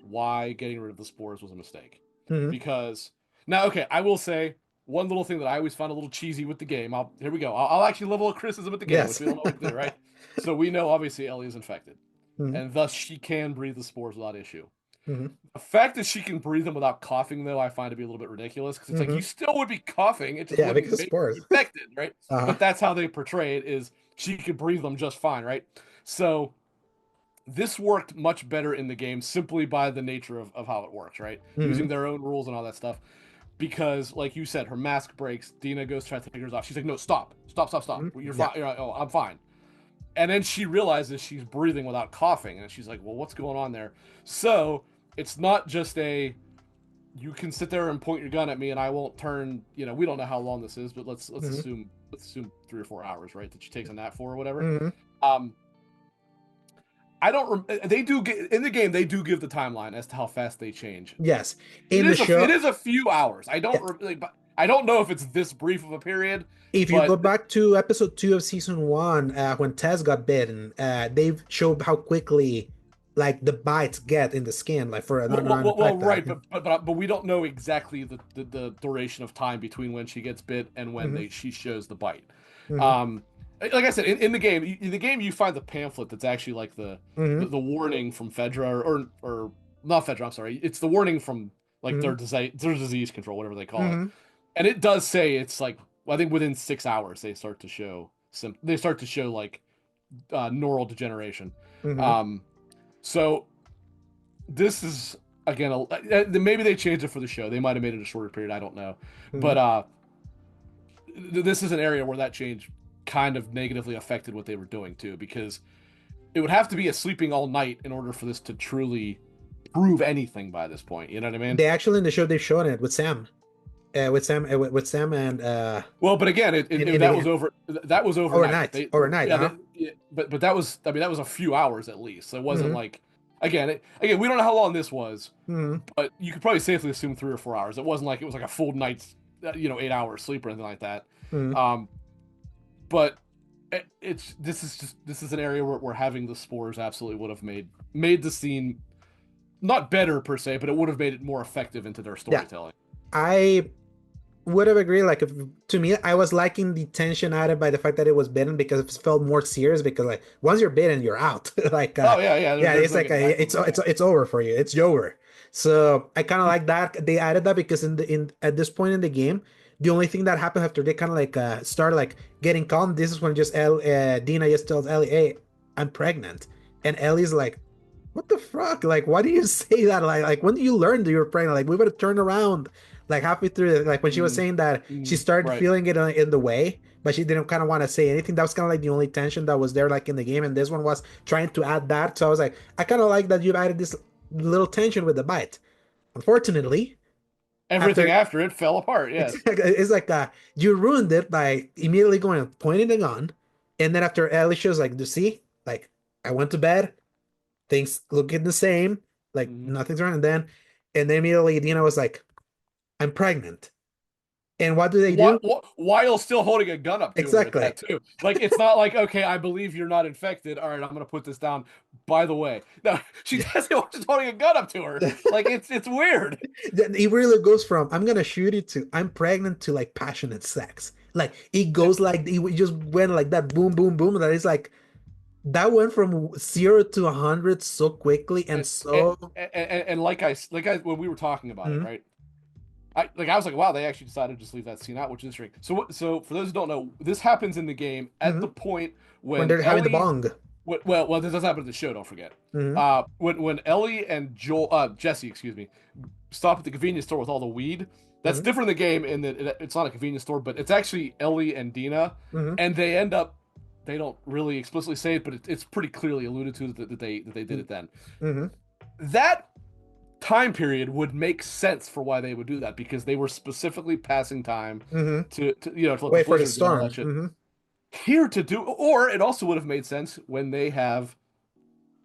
Speaker 2: why getting rid of the spores was a mistake.
Speaker 1: Hmm.
Speaker 2: Because now, okay, I will say one little thing that I always found a little cheesy with the game. Here we go. I'll actually level a criticism at the game, which
Speaker 1: Yes.
Speaker 2: we don't know what to do, right? So we know obviously Ellie is infected,
Speaker 1: Hmm.
Speaker 2: and thus she can breathe the spores without issue.
Speaker 1: Hmm.
Speaker 2: The fact that she can breathe them without coughing, though, I find to be a little bit ridiculous because it's like
Speaker 1: Hmm.
Speaker 2: you still would be coughing, it just
Speaker 1: Yeah,
Speaker 2: wouldn't
Speaker 1: because
Speaker 2: make you
Speaker 1: spores.
Speaker 2: infected, right?
Speaker 1: Uh-huh.
Speaker 2: But that's how they portray it: is she could breathe them just fine, right? So this worked much better in the game simply by the nature of how it works, right? Using
Speaker 1: Hmm.
Speaker 2: their own rules and all that stuff. Because, like you said, her mask breaks. Dina goes to try to take hers off. She's like, "No, stop, stop, stop, stop.
Speaker 1: Hmm.
Speaker 2: You're
Speaker 1: Yeah.
Speaker 2: fine. Oh, I'm fine." And then she realizes she's breathing without coughing, and she's like, "Well, what's going on there?" So it's not just a you can sit there and point your gun at me, and I won't turn. We don't know how long this is, but
Speaker 1: Hmm.
Speaker 2: let's assume 3 or 4 hours, right? That she takes a nap for or whatever.
Speaker 1: Hmm.
Speaker 2: Um, I don't. They do get in the game. They do give the timeline as to how fast they change.
Speaker 1: Yes.
Speaker 2: It
Speaker 1: In the
Speaker 2: is it
Speaker 1: show,
Speaker 2: is a few hours.
Speaker 1: yeah,
Speaker 2: I don't know if it's this brief of a period,
Speaker 1: if you go
Speaker 2: but
Speaker 1: back to episode 2 of season 1, when Tess got bitten, they've showed how quickly like the bites get in the skin, like for an
Speaker 2: right,
Speaker 1: uninfected.
Speaker 2: but we don't know exactly the duration of time between when she gets bit and when
Speaker 1: Hmm.
Speaker 2: she shows the bite.
Speaker 1: Hmm.
Speaker 2: Um, like I said, in the game you find the pamphlet that's actually like
Speaker 1: Hmm.
Speaker 2: the warning from Fedra or not Fedra. I'm sorry, it's the warning from like
Speaker 1: Hmm.
Speaker 2: their disease control, whatever they call it,
Speaker 1: Hmm.
Speaker 2: and it does say it's like I think within 6 hours they start to show like neural degeneration.
Speaker 1: Hmm.
Speaker 2: Um, so this is again maybe they changed it for the show. They might have made it a shorter period. I don't know,
Speaker 1: Hmm.
Speaker 2: but this is an area where that change kind of negatively affected what they were doing too, because it would have to be a sleeping all night in order for this to truly prove anything by this point. You know what I mean?
Speaker 1: They actually in the show they've shown it with Sam
Speaker 2: Well, but again,
Speaker 1: in the beginning.
Speaker 2: that was overnight.
Speaker 1: Overnight, uh-huh.
Speaker 2: But that was that was a few hours at least. So it wasn't
Speaker 1: Hmm.
Speaker 2: like again we don't know how long this was,
Speaker 1: Hmm.
Speaker 2: but you could probably safely assume 3 or 4 hours. It wasn't like it was like a full night's 8 hours sleep or anything like that.
Speaker 1: Hmm.
Speaker 2: Um, but this is an area where having the spores absolutely would have made the scene not better per se, but it would have made it more effective into their
Speaker 1: Yeah.
Speaker 2: storytelling.
Speaker 1: I would have agreed. Like, if, to me, I was liking the tension added by the fact that it was bitten because it felt more serious. Because like once you're bitten, you're out. Like,
Speaker 2: Oh yeah, yeah.
Speaker 1: yeah,
Speaker 2: There's
Speaker 1: it's
Speaker 2: no
Speaker 1: like
Speaker 2: getting back from it.
Speaker 1: it's over for you. It's over. So I kind of like that they added that because in at this point in the game, the only thing that happened after they kind of like started like getting calm. This is when just Dina just tells Ellie, "Hey, I'm pregnant," and Ellie's like, what the fuck? Like, why do you say that? Like when do you learn that you're pregnant? Like, we would have turned around like halfway through. Like when she was
Speaker 2: Mm,
Speaker 1: saying that she started
Speaker 2: right.
Speaker 1: feeling it in the way, but she didn't kind of want to say anything. That was kind of like the only tension that was there, like in the game. And this one was trying to add that. So I was like, I kind of like that you've added this little tension with the bite. Unfortunately,
Speaker 2: Everything
Speaker 1: after
Speaker 2: after it fell apart. Yes.
Speaker 1: it's like you ruined it by immediately going and pointing the gun, and then after Ellie shows like, "Do you see? Like, I went to bed." Things looking the same, like
Speaker 2: Mm-hmm.
Speaker 1: nothing's wrong. And then immediately Dina was like, "I'm pregnant." And what do they do?
Speaker 2: While still holding a gun up to her at
Speaker 1: Exactly.
Speaker 2: that too. Like it's not like, okay, I believe you're not infected. All right, I'm gonna put this down. By the way, no, she doesn't. Just holding a gun up to her. Like it's weird.
Speaker 1: Then it really goes from "I'm gonna shoot you" to "I'm pregnant" to like passionate sex. Like it
Speaker 2: And,
Speaker 1: goes like it just went like that, boom, boom, boom. That is like that went from 0 to 100 so quickly and
Speaker 2: and,
Speaker 1: so.
Speaker 2: and like I when we were talking about it,
Speaker 1: Mhm,
Speaker 2: right? I was like, wow, they actually decided to just leave that scene out, which is interesting. So for those who don't know, this happens in the game at the
Speaker 1: mhm.
Speaker 2: point
Speaker 1: When
Speaker 2: when
Speaker 1: they're having the
Speaker 2: Ellie
Speaker 1: bong.
Speaker 2: well, this does happen in the show. Don't forget.
Speaker 1: Hmm.
Speaker 2: When Ellie and Jesse, excuse me, stop at the convenience store with all the weed. That's
Speaker 1: Hmm.
Speaker 2: different in the game in that it's not a convenience store, but it's actually Ellie and Dina,
Speaker 1: Hmm.
Speaker 2: and they end up. They don't really explicitly say it, but it's pretty clearly alluded to that they did it then.
Speaker 1: Hmm.
Speaker 2: That time period would make sense for why they would do that because they were specifically passing time
Speaker 1: Hmm.
Speaker 2: to to let the
Speaker 1: Wait for the
Speaker 2: blizzard and all
Speaker 1: storm.
Speaker 2: that shit.
Speaker 1: Hmm.
Speaker 2: Here to do, or it also would have made sense when they have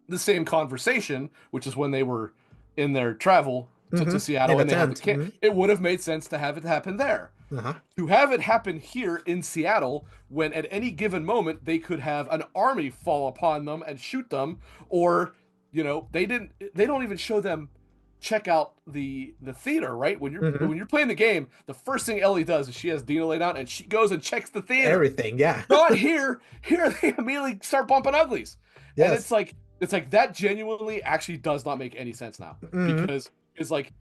Speaker 2: the same conversation, which is when they were in their travel
Speaker 1: Hmm.
Speaker 2: to
Speaker 1: In
Speaker 2: Seattle
Speaker 1: the
Speaker 2: and they have the
Speaker 1: tent.
Speaker 2: kid. It would have made sense to have it happen there.
Speaker 1: Uh-huh.
Speaker 2: To have it happen here in Seattle, when at any given moment they could have an army fall upon them and shoot them, or they don't even show them check out the theater, right?
Speaker 1: Hmm.
Speaker 2: When you're playing the game, the first thing Ellie does is she has Dina laid out and she goes and checks the theater.
Speaker 1: Everything, yeah.
Speaker 2: Not here. Here they immediately start bumping uglies. And
Speaker 1: Yes.
Speaker 2: it's like that genuinely actually does not make any sense now.
Speaker 1: Hmm.
Speaker 2: Because it's like,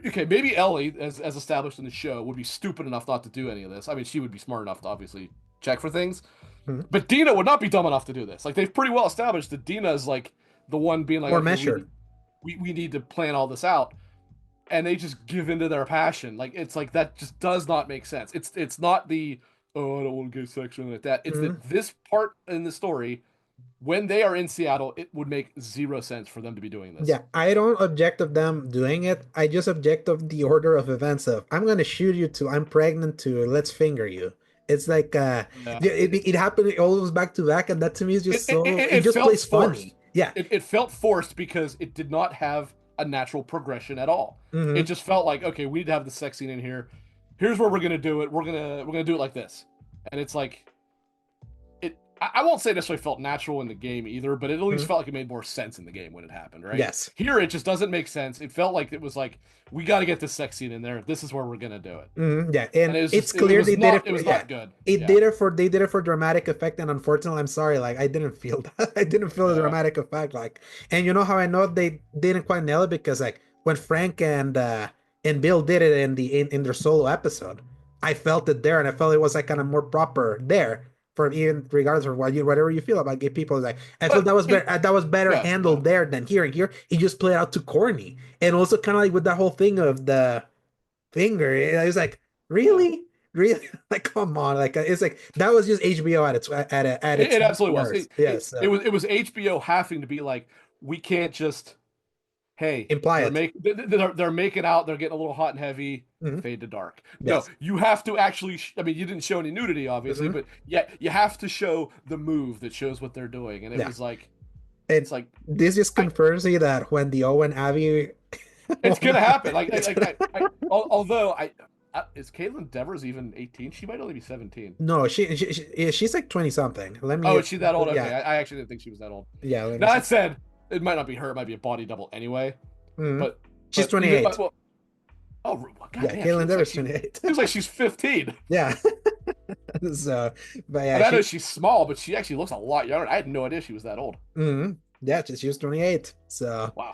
Speaker 2: okay, maybe Ellie, as established in the show, would be stupid enough not to do any of this. I mean, she would be smart enough to obviously check for things.
Speaker 1: Hmm.
Speaker 2: But Dina would not be dumb enough to do this. Like they've pretty well established that Dina is like the one being like,
Speaker 1: More
Speaker 2: okay,
Speaker 1: measured.
Speaker 2: we need to plan all this out. And they just give into their passion. Like it's like that just does not make sense. It's not the, oh, I don't want to get sexual like that. It's
Speaker 1: Hmm.
Speaker 2: that this part in the story, when they are in Seattle, it would make zero sense for them to be doing this.
Speaker 1: Yeah, I don't object of them doing it. I just object of the order of events of "I'm gonna shoot you" to "I'm pregnant" to "let's finger you." It's like
Speaker 2: Yeah.
Speaker 1: it happened almost back to back, and that to me is just so it
Speaker 2: It
Speaker 1: just
Speaker 2: felt
Speaker 1: plays
Speaker 2: forced.
Speaker 1: funny. Yeah.
Speaker 2: It felt forced because it did not have a natural progression at all. It
Speaker 1: Hmm.
Speaker 2: just felt like, okay, we need to have the sex scene in here. Here's where we're gonna do it. We're gonna do it like this. And it's like I won't say it necessarily felt natural in the game either, but it at least
Speaker 1: Hmm.
Speaker 2: felt like it made more sense in the game when it happened, right?
Speaker 1: Yes.
Speaker 2: Here it just doesn't make sense. It felt like it was like, we got to get this sex scene in there. This is where we're gonna do it.
Speaker 1: Yeah,
Speaker 2: And
Speaker 1: and
Speaker 2: it was
Speaker 1: it's
Speaker 2: just
Speaker 1: clear they did it
Speaker 2: it
Speaker 1: for,
Speaker 2: was
Speaker 1: yeah.
Speaker 2: not good.
Speaker 1: It
Speaker 2: Yeah.
Speaker 1: did it for they did it for dramatic effect, and unfortunately, I'm sorry, like I didn't feel that. I didn't feel the
Speaker 2: Yeah.
Speaker 1: dramatic effect, like, and you know how I know they didn't quite nail it because like when Frank and Bill did it in their solo episode, I felt it there, and I felt it was like kind of more proper there. For even regardless of whatever you feel about gay people, like I felt
Speaker 2: But
Speaker 1: that was
Speaker 2: it,
Speaker 1: better. That was better
Speaker 2: yeah, yeah,
Speaker 1: handled there than here. And here, he just played out too corny, and also kind of like with that whole thing of the finger. I was like,
Speaker 2: yeah.
Speaker 1: really, really, like, come on, like it's like that was just HBO at its
Speaker 2: It absolutely was.
Speaker 1: worst. Yes,
Speaker 2: It was HBO having to be like, we can't just, hey,
Speaker 1: imply it.
Speaker 2: they're making out, they're getting a little hot and heavy,
Speaker 1: Hmm.
Speaker 2: fade to dark. No,
Speaker 1: Yes.
Speaker 2: you have to actually. I mean, you didn't show any nudity, obviously,
Speaker 1: Hmm.
Speaker 2: but yeah, you have to show the move that shows what they're doing, and it
Speaker 1: Yeah,
Speaker 2: was like,
Speaker 1: and
Speaker 2: it's like,
Speaker 1: this just
Speaker 2: I,
Speaker 1: confirms me that when the Owen Abby
Speaker 2: it's gonna
Speaker 1: moment,
Speaker 2: happen.
Speaker 1: it's gonna
Speaker 2: Although is Caitlin Devers even 18? She might only be 17.
Speaker 1: no, yeah, she's like 20 something. Let
Speaker 2: Oh,
Speaker 1: me,
Speaker 2: is she that old? Okay,
Speaker 1: yeah,
Speaker 2: I actually didn't think she was that old.
Speaker 1: yeah, let me
Speaker 2: Now
Speaker 1: see.
Speaker 2: that said, it might not be her. It might be a body double anyway.
Speaker 1: Hmm.
Speaker 2: But
Speaker 1: She's
Speaker 2: even
Speaker 1: 28.
Speaker 2: well, Oh, well,
Speaker 1: Yeah,
Speaker 2: goddamn, she
Speaker 1: Caitlin
Speaker 2: looks like
Speaker 1: Dever's 28.
Speaker 2: looks like she's 15.
Speaker 1: Yeah. So, but yeah,
Speaker 2: And I know
Speaker 1: she.
Speaker 2: she's small, but she actually looks a lot younger. I had no idea she was that old.
Speaker 1: Yeah, she was 28. So,
Speaker 2: Wow.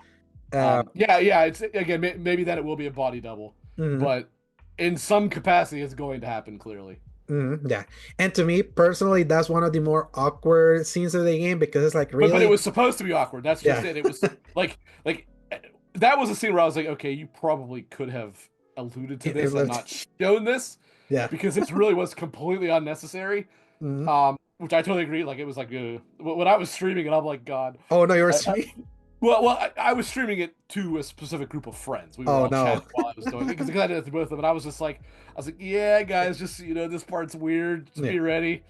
Speaker 1: uh,
Speaker 2: Yeah. It's again maybe then it will be a body double,
Speaker 1: mhm,
Speaker 2: but in some capacity, it's going to happen clearly.
Speaker 1: yeah. And to me personally, that's one of the more awkward scenes of the game because it's like
Speaker 2: But it
Speaker 1: really,
Speaker 2: was supposed to be awkward. That's just
Speaker 1: yeah,
Speaker 2: it. It was like that was a scene where I was like, okay, you probably could have alluded to
Speaker 1: it
Speaker 2: this and
Speaker 1: lived.
Speaker 2: not shown this
Speaker 1: Yeah.
Speaker 2: because this really was completely unnecessary.
Speaker 1: Mhm.
Speaker 2: Which I totally agree. Like it was like when I was streaming it, I'm like, God.
Speaker 1: Oh no, yours
Speaker 2: I,
Speaker 1: me.
Speaker 2: well, I was streaming it to a specific group of friends. We were
Speaker 1: Oh
Speaker 2: all
Speaker 1: no.
Speaker 2: chatting while I was doing it because I did it to both of them, and I was like, yeah, guys, just this part's weird. Just
Speaker 1: Yeah.
Speaker 2: be ready.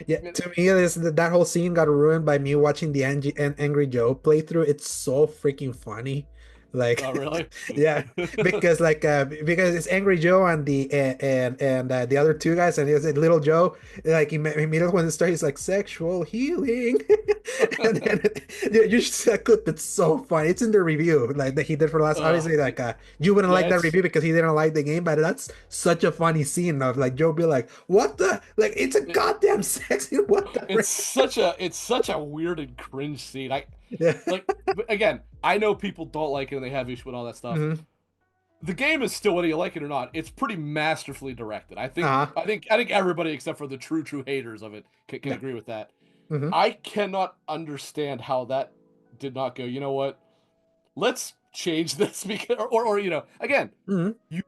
Speaker 1: Yeah, to me, that whole scene got ruined by me watching the Angry Joe playthrough. It's so freaking funny.
Speaker 2: Oh,
Speaker 1: Like,
Speaker 2: really?
Speaker 1: yeah, because because it's Angry Joe and the other two guys, and it's Little Joe. Like immediately when it starts, he's like sexual healing, and then you just that clip. It's so funny. It's in the review like that he did for last.
Speaker 2: Uh,
Speaker 1: Obviously, like you wouldn't
Speaker 2: yeah,
Speaker 1: like that review because he didn't like the game, but that's such a funny scene of like Joe be like, "What the like? It's a
Speaker 2: it,
Speaker 1: goddamn sexy what the frick?"
Speaker 2: it's such a weird and cringe scene. I
Speaker 1: Yeah.
Speaker 2: like again, I know people don't like it and they have issue with all that stuff.
Speaker 1: Hmm.
Speaker 2: The game is still, whether you like it or not, it's pretty masterfully directed.
Speaker 1: Uh-huh.
Speaker 2: I think everybody except for the true haters of it can
Speaker 1: Yeah.
Speaker 2: agree with that.
Speaker 1: Hmm.
Speaker 2: I cannot understand how that did not go. You know what? Let's change this because, or again,
Speaker 1: Hmm.
Speaker 2: you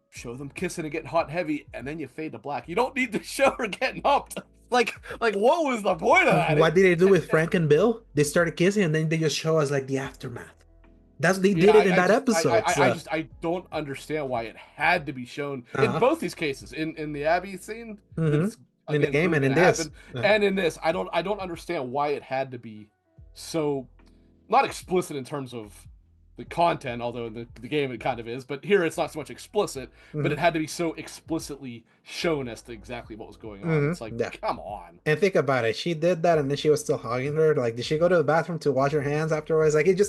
Speaker 2: show them kissing and getting hot and heavy, and then you fade to black. You don't need to show her getting humped. Like what was the point of that?
Speaker 1: What did they do with Frank and Bill? They started kissing and then they just show us like the aftermath. That's they
Speaker 2: Yeah,
Speaker 1: did it in that episode.
Speaker 2: I
Speaker 1: So,
Speaker 2: just I don't understand why it had to be shown in
Speaker 1: uh-huh.
Speaker 2: both these cases. In the Abby scene,
Speaker 1: Hmm.
Speaker 2: that's
Speaker 1: In the
Speaker 2: again
Speaker 1: game
Speaker 2: clearly
Speaker 1: and in
Speaker 2: going to
Speaker 1: this.
Speaker 2: happen, and in this, I don't understand why it had to be so not explicit in terms of the content, although in the game it kind of is, but here it's not so much explicit, but it
Speaker 1: Hmm.
Speaker 2: had to be so explicitly shown as to exactly what was going on.
Speaker 1: Hmm.
Speaker 2: It's like,
Speaker 1: Yeah.
Speaker 2: come on.
Speaker 1: And think about it. She did that and then she was still hugging her. Like, did she go to the bathroom to wash her hands afterwards? Like, it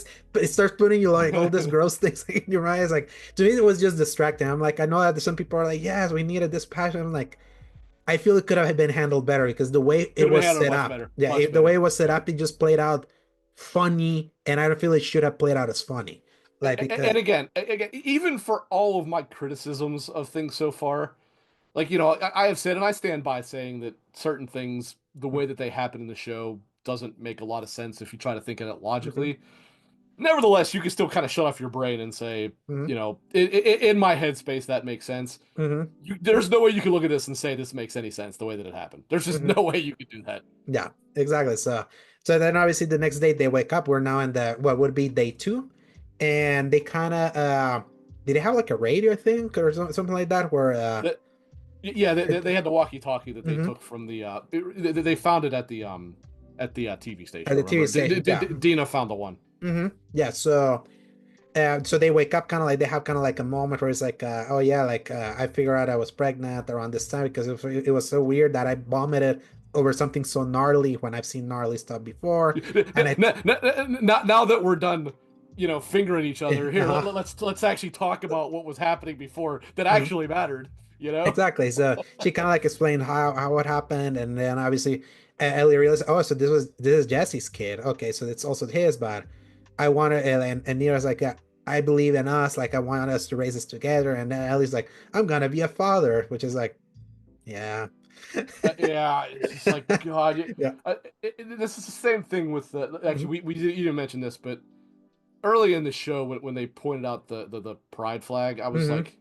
Speaker 1: starts putting you like all this gross things in your eyes. Like, to me, it was just distracting. I'm like, I know that some people are like, yes, we needed this passion. I'm like, I feel it could have been handled better because the way
Speaker 2: Could
Speaker 1: it
Speaker 2: have been
Speaker 1: was
Speaker 2: handled
Speaker 1: set
Speaker 2: much
Speaker 1: up,
Speaker 2: better,
Speaker 1: yeah,
Speaker 2: much
Speaker 1: the way
Speaker 2: better.
Speaker 1: it was set up, it just played out funny, and I don't feel it should have played out as funny, like because.
Speaker 2: And again, even for all of my criticisms of things so far, like I have said, and I stand by saying that certain things, the way that they happen in the show, doesn't make a lot of sense if you try to think of it
Speaker 1: Hmm.
Speaker 2: logically. Nevertheless, you can still kind of shut off your brain and say,
Speaker 1: Hmm.
Speaker 2: in my headspace, that makes sense.
Speaker 1: Hmm.
Speaker 2: There's no way you can look at this and say this makes any sense the way that it happened. There's just
Speaker 1: Hmm.
Speaker 2: no way you could do that.
Speaker 1: Yeah, exactly. So then obviously the next day they wake up. We're now in the what would be day two, and they kind of did they have like a radio thing or something like that where
Speaker 2: That, yeah,
Speaker 1: it,
Speaker 2: they had the walkie-talkie that they
Speaker 1: hmm
Speaker 2: took from the they found it at the TV
Speaker 1: at
Speaker 2: station.
Speaker 1: the TV
Speaker 2: Remember,
Speaker 1: station. Yeah.
Speaker 2: Dina found the one.
Speaker 1: Yeah. So they wake up kind of like they have kind of like a moment where it's like, oh yeah, like I figured out I was pregnant around this time because it was so weird that I vomited over something so gnarly when I've seen gnarly stuff before, and I
Speaker 2: Now that we're done, fingering each other, here
Speaker 1: uh,
Speaker 2: let's actually talk about what was happening before that actually mattered. You know?
Speaker 1: exactly. So she kind of like explained how what happened, and then obviously Ellie realized, oh, so this is Jesse's kid. Okay, so it's also his, but I want to, and Nira's like, yeah, I believe in us. Like I want us to raise this together, and then Ellie's like, I'm gonna be a father, which is like, yeah,
Speaker 2: Yeah, it's just like God.
Speaker 1: yeah.
Speaker 2: This is the same thing with actually
Speaker 1: Mhm.
Speaker 2: you didn't mention this, but early in the show when they pointed out the pride flag, I was
Speaker 1: Mhm.
Speaker 2: like,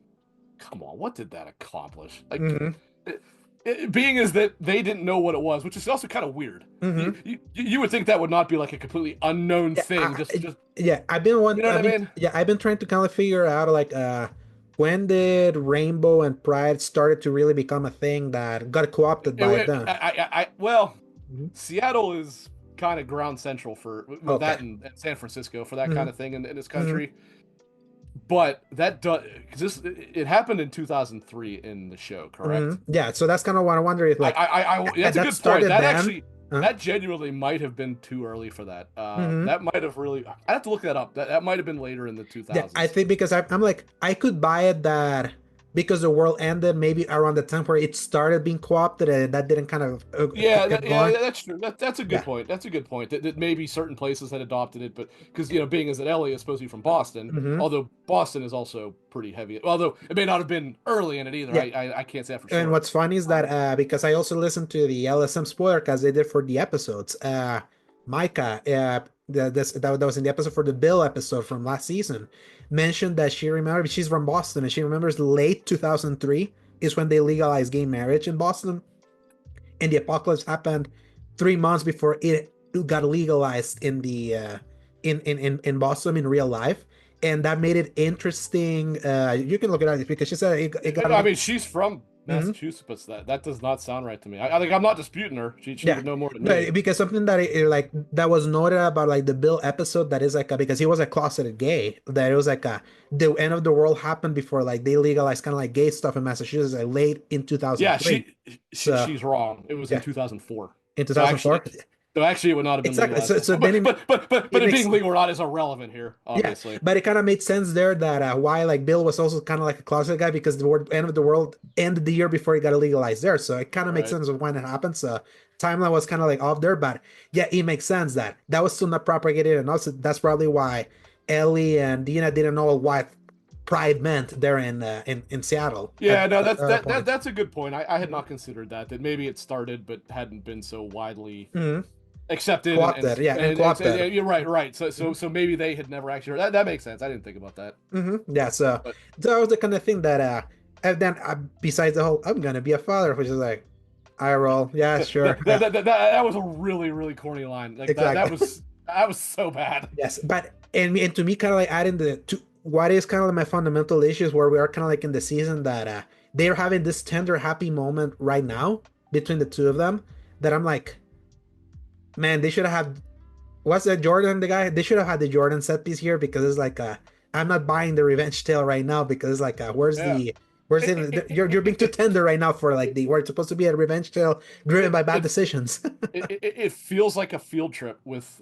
Speaker 2: come on, what did that accomplish? Like,
Speaker 1: Mhm.
Speaker 2: being is that they didn't know what it was, which is also kind of weird.
Speaker 1: Mhm.
Speaker 2: You would think that would not be like a completely unknown
Speaker 1: Yeah,
Speaker 2: thing. Just
Speaker 1: yeah. I've been one.
Speaker 2: you know what I mean?
Speaker 1: Yeah, I've been trying to kind of figure out like when did Rainbow and Pride started to really become a thing that got co-opted by them?
Speaker 2: Well,
Speaker 1: Mhm.
Speaker 2: Seattle is kind of ground central for with
Speaker 1: Okay.
Speaker 2: that and San Francisco for that kind
Speaker 1: Hmm.
Speaker 2: of thing in this
Speaker 1: Hmm.
Speaker 2: country. But that does because this it happened in 2003 in the show,
Speaker 1: Hmm.
Speaker 2: correct?
Speaker 1: Yeah, so that's kind of what I wonder if like
Speaker 2: That's a
Speaker 1: that
Speaker 2: good point.
Speaker 1: started
Speaker 2: That
Speaker 1: then.
Speaker 2: actually
Speaker 1: Uh,
Speaker 2: that genuinely might have been too early for that.
Speaker 1: mhm.
Speaker 2: That might have really. I have to look that up. That might have been later in the
Speaker 1: Yeah, I
Speaker 2: 2000s.
Speaker 1: think because I'm like I could buy it that because the world ended maybe around the time where it started being co-opted and that didn't kind of kept
Speaker 2: Yeah,
Speaker 1: going.
Speaker 2: that's true. That's a good
Speaker 1: Yeah.
Speaker 2: point. That's a good point. That maybe certain places had adopted it, but because being as that Ellie is supposed to be from Boston,
Speaker 1: Hmm.
Speaker 2: although Boston is also pretty heavy. Although it may not have been early in it either.
Speaker 1: Yeah.
Speaker 2: I can't say that for
Speaker 1: And
Speaker 2: sure.
Speaker 1: what's funny is that because I also listened to the LSM spoiler cast they did for the episodes. Micah, that was in the episode for the Bill episode from last season, mentioned that she remembers she's from Boston and she remembers late 2003 is when they legalized gay marriage in Boston, and the apocalypse happened 3 months before it got legalized in the in Boston in real life, and that made it interesting. You can look it up because she said it got
Speaker 2: I
Speaker 1: like.
Speaker 2: mean, she's from
Speaker 1: Mhm.
Speaker 2: Massachusetts, but that does not sound right to me. I think I'm not disputing her. She
Speaker 1: Yeah,
Speaker 2: would know more than me.
Speaker 1: but because something that like that was noted about like the Bill episode that is like because he was a closeted gay, that it was like the end of the world happened before like they legalized kind of like gay stuff in Massachusetts like late in
Speaker 2: Yeah,
Speaker 1: 2003. So
Speaker 2: she's wrong. It was in
Speaker 1: yeah,
Speaker 2: 2004.
Speaker 1: in
Speaker 2: So actually,
Speaker 1: 2004.
Speaker 2: it would not have been
Speaker 1: Exactly.
Speaker 2: legalized
Speaker 1: So
Speaker 2: before.
Speaker 1: then
Speaker 2: But
Speaker 1: it
Speaker 2: it
Speaker 1: makes
Speaker 2: being legal or not is irrelevant here,
Speaker 1: yeah,
Speaker 2: obviously.
Speaker 1: but it kind of made sense there that why like Bill was also kind of like a closet guy because the end of the world ended the year before it got legalized there, so it kind of makes
Speaker 2: Right.
Speaker 1: sense of when it happened. So timeline was kind of like off there, but yeah, it makes sense that that was still not propagated, and also that's probably why Ellie and Dina didn't know what pride meant there in Seattle
Speaker 2: Yeah,
Speaker 1: at
Speaker 2: no,
Speaker 1: that point.
Speaker 2: that's a good point. I had
Speaker 1: Mhm.
Speaker 2: not considered that maybe it started but hadn't been so widely
Speaker 1: Mhm.
Speaker 2: accepted
Speaker 1: Co-opted, yeah, and
Speaker 2: and
Speaker 1: co-opted.
Speaker 2: you're right. So
Speaker 1: Mhm.
Speaker 2: maybe they had never actually heard that. That makes sense. I didn't think about that.
Speaker 1: Yeah, so
Speaker 2: But
Speaker 1: that was the kind of thing that and then besides the whole I'm gonna be a father, which is like I roll. Yeah, sure. Yeah,
Speaker 2: that was a really corny line. Like
Speaker 1: exactly.
Speaker 2: that was so bad.
Speaker 1: Yes, but and to me, kind of like adding the to what is kind of like my fundamental issues where we are kind of like in the season that they're having this tender, happy moment right now between the two of them. That I'm like, man, they should have had what's that Jordan the guy? They should have had the Jordan set piece here because it's like I'm not buying the revenge tale right now because it's like
Speaker 2: Yeah.
Speaker 1: where's
Speaker 2: It,
Speaker 1: the
Speaker 2: it,
Speaker 1: you're being too
Speaker 2: it,
Speaker 1: tender right now for like the where it's supposed to be a revenge tale driven
Speaker 2: it,
Speaker 1: by bad
Speaker 2: it,
Speaker 1: decisions.
Speaker 2: it feels like a field trip with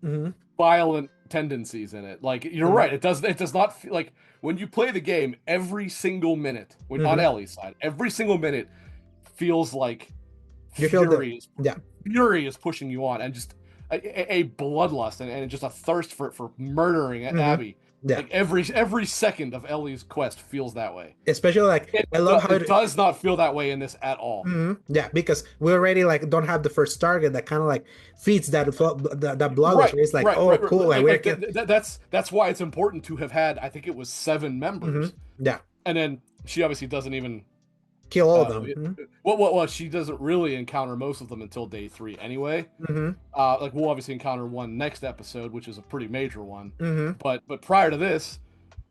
Speaker 1: Hmm.
Speaker 2: violent tendencies in it. Like you're
Speaker 1: Hmm.
Speaker 2: right. It does not feel like when you play the game every single minute when on
Speaker 1: Hmm.
Speaker 2: Ellie's side, every single minute feels like
Speaker 1: You feel the
Speaker 2: fury is
Speaker 1: yeah.
Speaker 2: fury is pushing you on and just a bloodlust and just a thirst for murdering
Speaker 1: Hmm.
Speaker 2: Abby.
Speaker 1: Yeah.
Speaker 2: Like every second of Ellie's quest feels that way.
Speaker 1: Especially like I love how
Speaker 2: It does not feel that way in this at all.
Speaker 1: yeah, because we already like don't have the first target that kind of like feeds that bloodlust
Speaker 2: Right,
Speaker 1: where it's like oh cool like we can
Speaker 2: that's why it's important to have had. I think it was seven members,
Speaker 1: yeah
Speaker 2: and then she obviously doesn't even.
Speaker 1: kill all of
Speaker 2: Uh,
Speaker 1: them.
Speaker 2: well, she doesn't really encounter most of them until day three anyway.
Speaker 1: Hmm.
Speaker 2: Like we'll obviously encounter one next episode, which is a pretty major one.
Speaker 1: Hmm.
Speaker 2: But prior to this,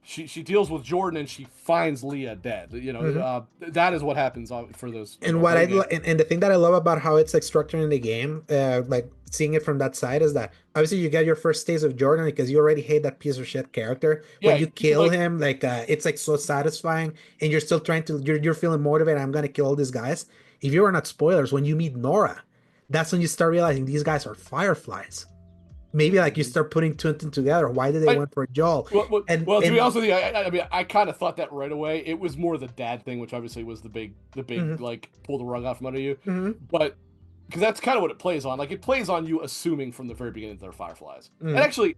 Speaker 2: she deals with Jordan and she finds Leah dead.
Speaker 1: Hmm.
Speaker 2: That is what happens for those
Speaker 1: And what
Speaker 2: whole
Speaker 1: I
Speaker 2: game.
Speaker 1: and the thing that I love about how it's like structured in the game, like seeing it from that side, is that obviously you get your first taste of Jordan because you already hate that piece of shit character. When
Speaker 2: Yeah,
Speaker 1: you kill
Speaker 2: like
Speaker 1: him, like it's like so satisfying, and you're still trying to you're feeling motivated. I'm gonna kill all these guys. If you are not spoilers, when you meet Nora, that's when you start realizing these guys are fireflies. Maybe like you start putting two and two together. Why did they
Speaker 2: I,
Speaker 1: went for Joel?
Speaker 2: to be
Speaker 1: And
Speaker 2: honest with you, I mean, I kind of thought that right away. It was more the dad thing, which obviously was the big
Speaker 1: mhm,
Speaker 2: like pull the rug out from under you.
Speaker 1: mhm,
Speaker 2: But because that's kind of what it plays on. Like it plays on you assuming from the very beginning that they're fireflies. And
Speaker 1: mhm.
Speaker 2: actually,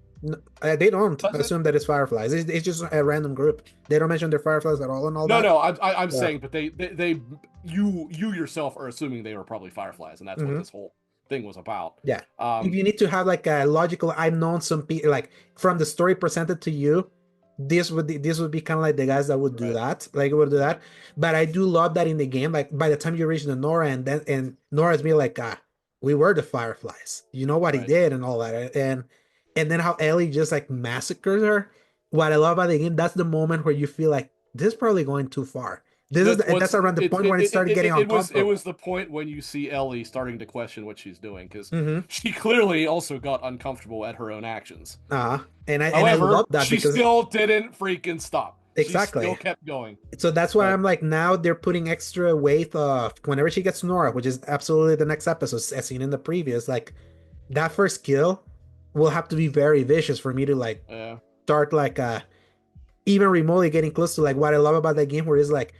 Speaker 1: They don't
Speaker 2: does it?
Speaker 1: assume that it's fireflies. It's just a random group. They don't mention they're fireflies at all and all
Speaker 2: No,
Speaker 1: that.
Speaker 2: no. I'm
Speaker 1: Yeah.
Speaker 2: saying, but you yourself are assuming they were probably fireflies, and that's what
Speaker 1: Hmm.
Speaker 2: this whole thing was about.
Speaker 1: Yeah. If
Speaker 2: Um,
Speaker 1: you need to have like a logical, I've known some people like from the story presented to you, this would be kind of like the guys that would do
Speaker 2: right,
Speaker 1: that, like would do that. But I do love that in the game. Like by the time you reach the Nora and Nora's me like, we were the Fireflies. You know what he
Speaker 2: right.
Speaker 1: did and all that, and then how Ellie just like massacres her. What I love about the game, that's the moment where you feel like this is probably going too far. That's
Speaker 2: What's
Speaker 1: around the point when it started getting
Speaker 2: it
Speaker 1: uncomfortable.
Speaker 2: was the point when you see Ellie starting to question what she's doing because
Speaker 1: Hmm.
Speaker 2: she clearly also got uncomfortable at her own actions.
Speaker 1: And I
Speaker 2: However,
Speaker 1: love that
Speaker 2: she
Speaker 1: because
Speaker 2: still didn't freaking stop. She still
Speaker 1: exactly.
Speaker 2: kept going.
Speaker 1: So that's why
Speaker 2: But
Speaker 1: I'm like, now they're putting extra weight of whenever she gets Nora, which is absolutely the next episode, as seen in the previous. Like that first kill will have to be very vicious for me to like
Speaker 2: yeah,
Speaker 1: start like even remotely getting close to like what I love about that game, where it's like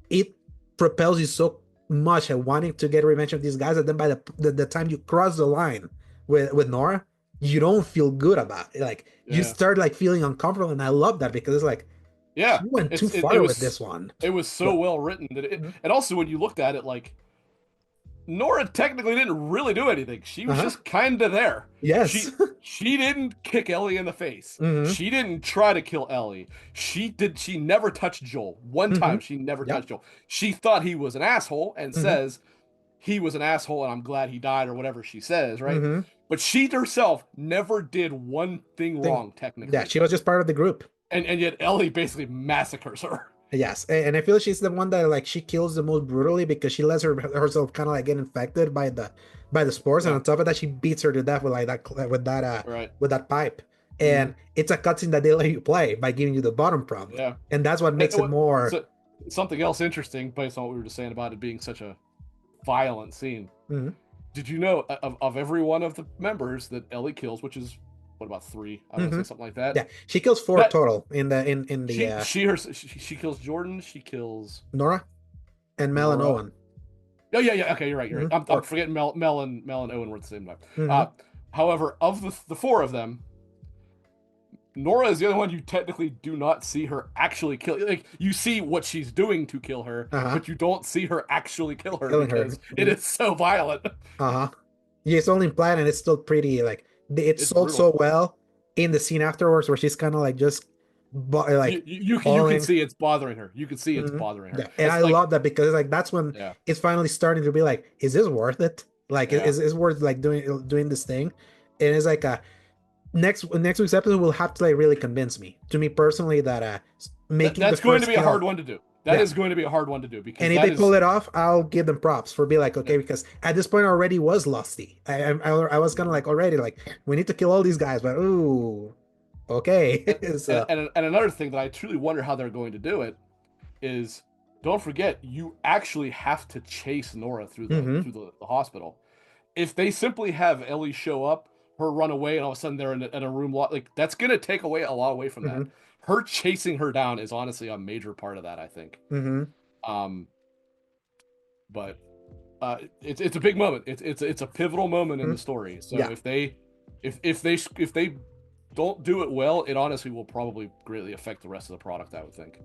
Speaker 1: it propels you so much at wanting to get revenge of these guys, and then by the time you cross the line with Nora, you don't feel good about it. Like you
Speaker 2: yeah,
Speaker 1: start like feeling uncomfortable, and I love that because it's like
Speaker 2: yeah.
Speaker 1: she went too
Speaker 2: It
Speaker 1: far with this
Speaker 2: was
Speaker 1: one.
Speaker 2: so
Speaker 1: But
Speaker 2: well written that
Speaker 1: mhm.
Speaker 2: and also when you looked at it, like Nora technically didn't really do anything. She was
Speaker 1: Uh-huh.
Speaker 2: just kind of there.
Speaker 1: Yes.
Speaker 2: She didn't kick Ellie in the face.
Speaker 1: hmm
Speaker 2: She didn't try to kill Ellie. She never touched Joel. One
Speaker 1: hmm
Speaker 2: time she never
Speaker 1: Yeah.
Speaker 2: touched Joel. She thought he was an asshole and
Speaker 1: hmm
Speaker 2: says he was an asshole and I'm glad he died or whatever she says, right?
Speaker 1: hmm
Speaker 2: But she herself never did one thing
Speaker 1: Thing.
Speaker 2: wrong
Speaker 1: Yeah,
Speaker 2: technically.
Speaker 1: she was just part of the group.
Speaker 2: And yet Ellie basically massacres her.
Speaker 1: Yes, and I feel she's the one that like she kills the most brutally because she lets herself kind of like get infected by the spores, and
Speaker 2: Yeah,
Speaker 1: on top of that, she beats her to death with like that
Speaker 2: right.
Speaker 1: with that pipe.
Speaker 2: Hmm.
Speaker 1: And it's a cutscene that they let you play by giving you the bottom prompt,
Speaker 2: Yeah.
Speaker 1: and that's what makes it more.
Speaker 2: So something else interesting based on what we were just saying about it being such a violent scene.
Speaker 1: Mhm.
Speaker 2: Did you know of every one of the members that Ellie kills, which is what about three? I want to say
Speaker 1: Mhm.
Speaker 2: something like that.
Speaker 1: Yeah, she kills four
Speaker 2: That
Speaker 1: total in the
Speaker 2: she kills Jordan. She kills
Speaker 1: Nora and Mel and
Speaker 2: Nora.
Speaker 1: Owen.
Speaker 2: Oh yeah, yeah. Okay, you're right. You're right.
Speaker 1: Mhm.
Speaker 2: I'm
Speaker 1: Or
Speaker 2: forgetting Mel and Owen were at the same time.
Speaker 1: mhm.
Speaker 2: However, of the four of them, Nora is the only one you technically do not see her actually kill. Like you see what she's doing to kill her,
Speaker 1: Uh-huh.
Speaker 2: but you don't see her actually kill her
Speaker 1: Killing her.
Speaker 2: because it is so violent.
Speaker 1: Uh-huh. Yeah, it's only implied and it's still pretty like it's
Speaker 2: It's
Speaker 1: sold so
Speaker 2: brutal.
Speaker 1: well in the scene afterwards where she's kind of like just like
Speaker 2: You can
Speaker 1: falling.
Speaker 2: see it's bothering her. You can see it's
Speaker 1: Mhm.
Speaker 2: bothering her.
Speaker 1: Yeah, and
Speaker 2: It's
Speaker 1: I
Speaker 2: like
Speaker 1: love that because like that's when
Speaker 2: yeah,
Speaker 1: it's finally starting to be like, is this worth it? Like,
Speaker 2: yeah.
Speaker 1: is worth like doing this thing? And it's like next week's episode will have to like really convince me, to me personally, that making the
Speaker 2: That's going to
Speaker 1: first
Speaker 2: be a hard
Speaker 1: kill.
Speaker 2: one to do. That
Speaker 1: Yeah,
Speaker 2: is going to be a hard one to do
Speaker 1: and
Speaker 2: because
Speaker 1: if
Speaker 2: that
Speaker 1: they pull
Speaker 2: is
Speaker 1: it off, I'll give them props for be like,
Speaker 2: yeah.
Speaker 1: okay, because at this point I already was lusty. I was kind of
Speaker 2: Mhm.
Speaker 1: like already like we need to kill all these guys, but ooh, okay. So
Speaker 2: And another thing that I truly wonder how they're going to do it is don't forget you actually have to chase Nora
Speaker 1: hmm
Speaker 2: through the hospital. If they simply have Ellie show up, her run away, and all of a sudden they're in a room like that's gonna take away a lot away from that.
Speaker 1: hmm
Speaker 2: Her chasing her down is honestly a major part of that, I think.
Speaker 1: hmm
Speaker 2: Um, but it's a big moment. It's a pivotal moment in
Speaker 1: hmm
Speaker 2: the story. So
Speaker 1: yeah.
Speaker 2: if they don't do it well, it honestly will probably greatly affect the rest of the product, I would think.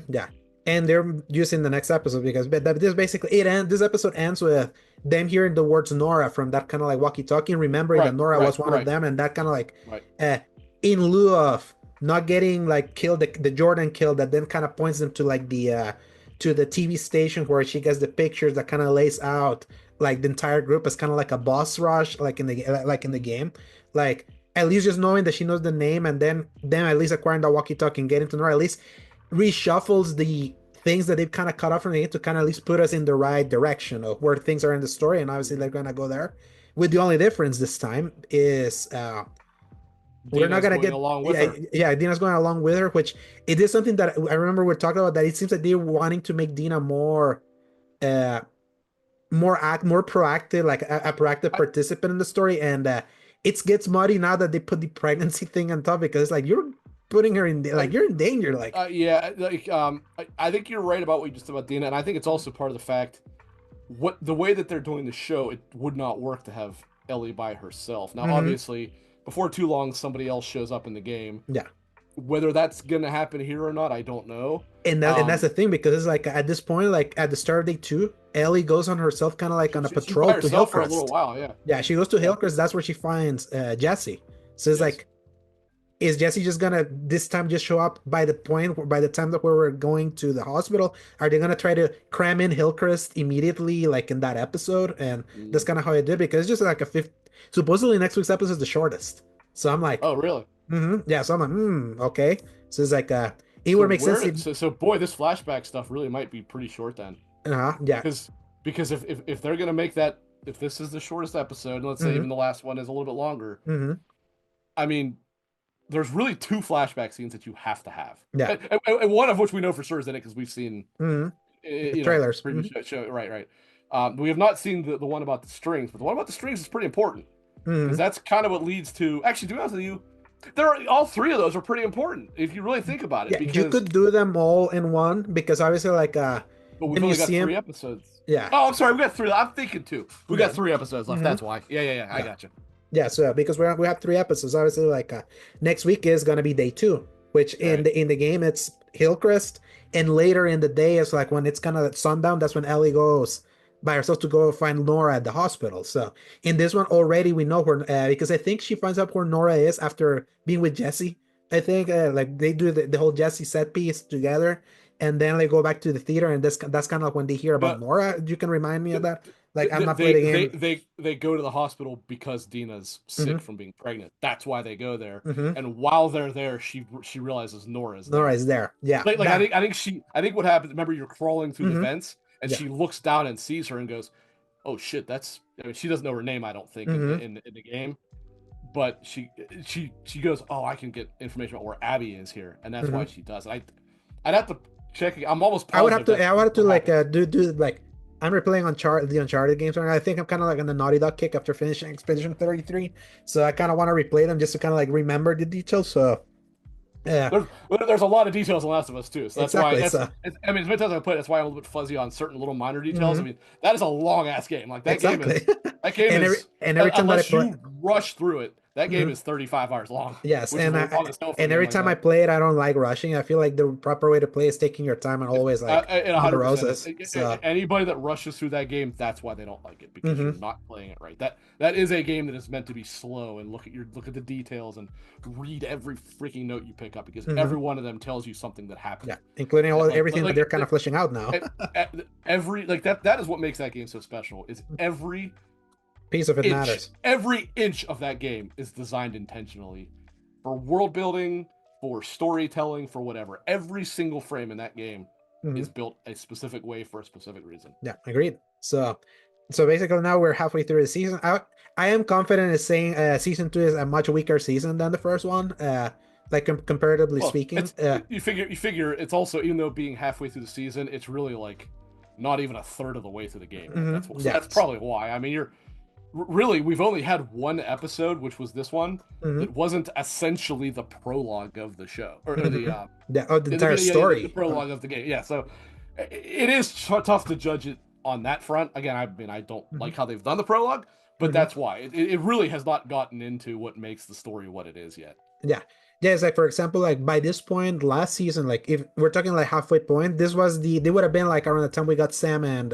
Speaker 1: Yeah. And they're using the next episode because this basically this episode ends with them hearing the words Nora from that kind of like walkie-talkie, remembering that
Speaker 2: Right,
Speaker 1: Nora
Speaker 2: right,
Speaker 1: was one of
Speaker 2: right,
Speaker 1: them, and that kind of like
Speaker 2: right.
Speaker 1: uh in lieu of not getting like killed, the Jordan killed, that then kind of points them to like the to the TV station where she gets the pictures that kind of lays out like the entire group as kind of like a boss rush, like in the game. Like at least just knowing that she knows the name, and then at least acquiring the walkie-talkie and getting to Nora, at least reshuffles the things that they've kind of cut off from the game to kind of at least put us in the right direction of where things are in the story. And obviously they're gonna go there. With the only difference this time is we're not
Speaker 2: Dina's
Speaker 1: gonna
Speaker 2: going
Speaker 1: get,
Speaker 2: along with
Speaker 1: yeah,
Speaker 2: her.
Speaker 1: yeah, Dina's going along with her, which it is something that I remember we talked about, that it seems like they're wanting to make Dina uh more proactive, like a proactive
Speaker 2: I,
Speaker 1: participant in the story. And it gets muddy now that they put the pregnancy thing on top, because it's like you're putting her in like
Speaker 2: I
Speaker 1: you're in danger, like
Speaker 2: yeah, like I think you're right about what you just said about Dina, and I think it's also part of the fact what the way that they're doing the show, it would not work to have Ellie by herself. Now,
Speaker 1: hmm
Speaker 2: obviously, before too long, somebody else shows up in the game.
Speaker 1: yeah.
Speaker 2: Whether that's gonna happen here or not, I don't know.
Speaker 1: And that's the thing, because it's like at this point, like at the start of day two, Ellie goes on herself, kind of like on a
Speaker 2: She's by
Speaker 1: patrol to
Speaker 2: herself for a little
Speaker 1: Hillcrest.
Speaker 2: while. Yeah,
Speaker 1: Yeah, she goes to
Speaker 2: yeah,
Speaker 1: Hillcrest. That's where she finds Jesse. So it's
Speaker 2: yes.
Speaker 1: like, is Jesse just gonna this time just show up by the time that we were going to the hospital? Are they gonna try to cram in Hillcrest immediately, like in that episode? And that's
Speaker 2: Mm.
Speaker 1: kind of how I did, because it's just like a fifth. Supposedly next week's episode is the shortest. So I'm like,
Speaker 2: Oh, really?
Speaker 1: yeah. So I'm like, okay. So it's like, it would make sense if,
Speaker 2: So boy, this flashback stuff really might be pretty short then,
Speaker 1: yeah.
Speaker 2: because if they're gonna make that, if this is the shortest episode, and let's say
Speaker 1: hmm
Speaker 2: even the last one is a little bit longer,
Speaker 1: hmm
Speaker 2: I mean, there's really two flashback scenes that you have to have,
Speaker 1: Yeah.
Speaker 2: and one of which we know for sure is in it because we've seen,
Speaker 1: Hmm. The
Speaker 2: you know,
Speaker 1: trailers.
Speaker 2: previous show. Right, right. We have not seen the one about the strings, but the one about the strings is pretty important because
Speaker 1: Hmm.
Speaker 2: that's kind of what leads to. Actually, to be honest with you, there are all three of those are pretty important if you really think about it
Speaker 1: Yeah, you
Speaker 2: because.
Speaker 1: could do them all in one because obviously, like
Speaker 2: But
Speaker 1: the
Speaker 2: we've only got
Speaker 1: museum.
Speaker 2: three episodes.
Speaker 1: Yeah.
Speaker 2: Oh, I'm sorry, we got three. I'm thinking two. We got
Speaker 1: Yeah.
Speaker 2: three episodes left.
Speaker 1: Hmm.
Speaker 2: That's why. Yeah, yeah, yeah. I
Speaker 1: Yeah.
Speaker 2: got you.
Speaker 1: Yeah, so because we have 3 episodes, obviously, like next week is gonna be day 2, which
Speaker 2: Right.
Speaker 1: in the game it's Hillcrest, and later in the day is like when it's kind of sundown. That's when Ellie goes by herself to go find Nora at the hospital. So in this one already we know where because I think she finds out where Nora is after being with Jesse. I think like they do the whole Jesse set piece together, and then they go back to the theater, and that's kind of when they hear about
Speaker 2: No,
Speaker 1: Nora. You can remind me of
Speaker 2: th-
Speaker 1: that. Like I'm not playing the game.
Speaker 2: they go to the hospital because Dina's sick
Speaker 1: Hmm.
Speaker 2: from being pregnant. That's why they go there.
Speaker 1: Hmm.
Speaker 2: And while they're there, she realizes Nora's
Speaker 1: Nora
Speaker 2: there.
Speaker 1: is there. Yeah,
Speaker 2: Like
Speaker 1: that.
Speaker 2: I think what happens. Remember, you're crawling through the
Speaker 1: Hmm.
Speaker 2: vents, and
Speaker 1: Yeah.
Speaker 2: she looks down and sees her and goes, "Oh shit, that's." I mean, she doesn't know her name. I don't think in
Speaker 1: Hmm.
Speaker 2: the game, but she goes, "Oh, I can get information about where Abby is here," and that's why
Speaker 1: Hmm.
Speaker 2: she does. I'd have to check. I'm almost positive that's
Speaker 1: I would have to
Speaker 2: what
Speaker 1: like
Speaker 2: happened.
Speaker 1: do like I'm replaying the Uncharted games right now. I think I'm kind of like on the Naughty Dog kick after finishing Expedition 33. So I kind of want to replay them just to kind of like remember the details. So yeah,
Speaker 2: There's a lot of details in Last of Us too, so that's why
Speaker 1: exactly. So
Speaker 2: I mean, as many times I play it, that's why I'm a little bit fuzzy on certain little minor details. I
Speaker 1: mhm,
Speaker 2: mean, that is a long ass game. Like
Speaker 1: exactly.
Speaker 2: that game is
Speaker 1: And every time that I
Speaker 2: unless
Speaker 1: play,
Speaker 2: you rush through it, that game
Speaker 1: mhm,
Speaker 2: is 35 hours long,
Speaker 1: yes,
Speaker 2: which is
Speaker 1: and
Speaker 2: long as hell for a
Speaker 1: and
Speaker 2: game
Speaker 1: every
Speaker 2: like
Speaker 1: time I
Speaker 2: that.
Speaker 1: play it, I don't like rushing. I feel like the proper way to play is taking your time and always like
Speaker 2: And
Speaker 1: on the
Speaker 2: 100%.
Speaker 1: roses. So
Speaker 2: Anybody that rushes through that game, that's why they don't like it because you're
Speaker 1: mhm,
Speaker 2: not playing it right. That is a game that is meant to be slow and look at the details and read every freaking note you pick up because every
Speaker 1: mhm,
Speaker 2: one of them tells you something that happened.
Speaker 1: yeah, including all
Speaker 2: And
Speaker 1: everything that they're kind of fleshing out now.
Speaker 2: every like that is what makes that game so special. Is
Speaker 1: Piece of it matters.
Speaker 2: every inch of that game is designed intentionally for world building, for storytelling, for whatever. Every single frame in that game is
Speaker 1: Mhm.
Speaker 2: built a specific way for a specific reason.
Speaker 1: Yeah, agreed. So basically now we're halfway through the season. I am confident in saying season 2 is a much weaker season than the first one. Like comparatively
Speaker 2: Well,
Speaker 1: speaking.
Speaker 2: it's you figure it's also, even though being halfway through the season, it's really like not even a third of the way through the game yet.
Speaker 1: Mhm,
Speaker 2: So
Speaker 1: yeah.
Speaker 2: that's probably why. I mean, you're really, we've only had one episode, which was this one,
Speaker 1: Mhm,
Speaker 2: that wasn't essentially the prologue of the show or the
Speaker 1: mhm. Yeah, oh, the entire
Speaker 2: the
Speaker 1: story.
Speaker 2: prologue of the game. Yeah, so it is tough to judge it on that front. Again, I mean, I don't
Speaker 1: Mhm,
Speaker 2: like how they've done the prologue, but
Speaker 1: mhm.
Speaker 2: that's why it really has not gotten into what makes the story what it is yet.
Speaker 1: Yeah. Yeah, it's like for example, like by this point last season, like if we're talking like halfway point, this was they would have been like around the time we got Sam and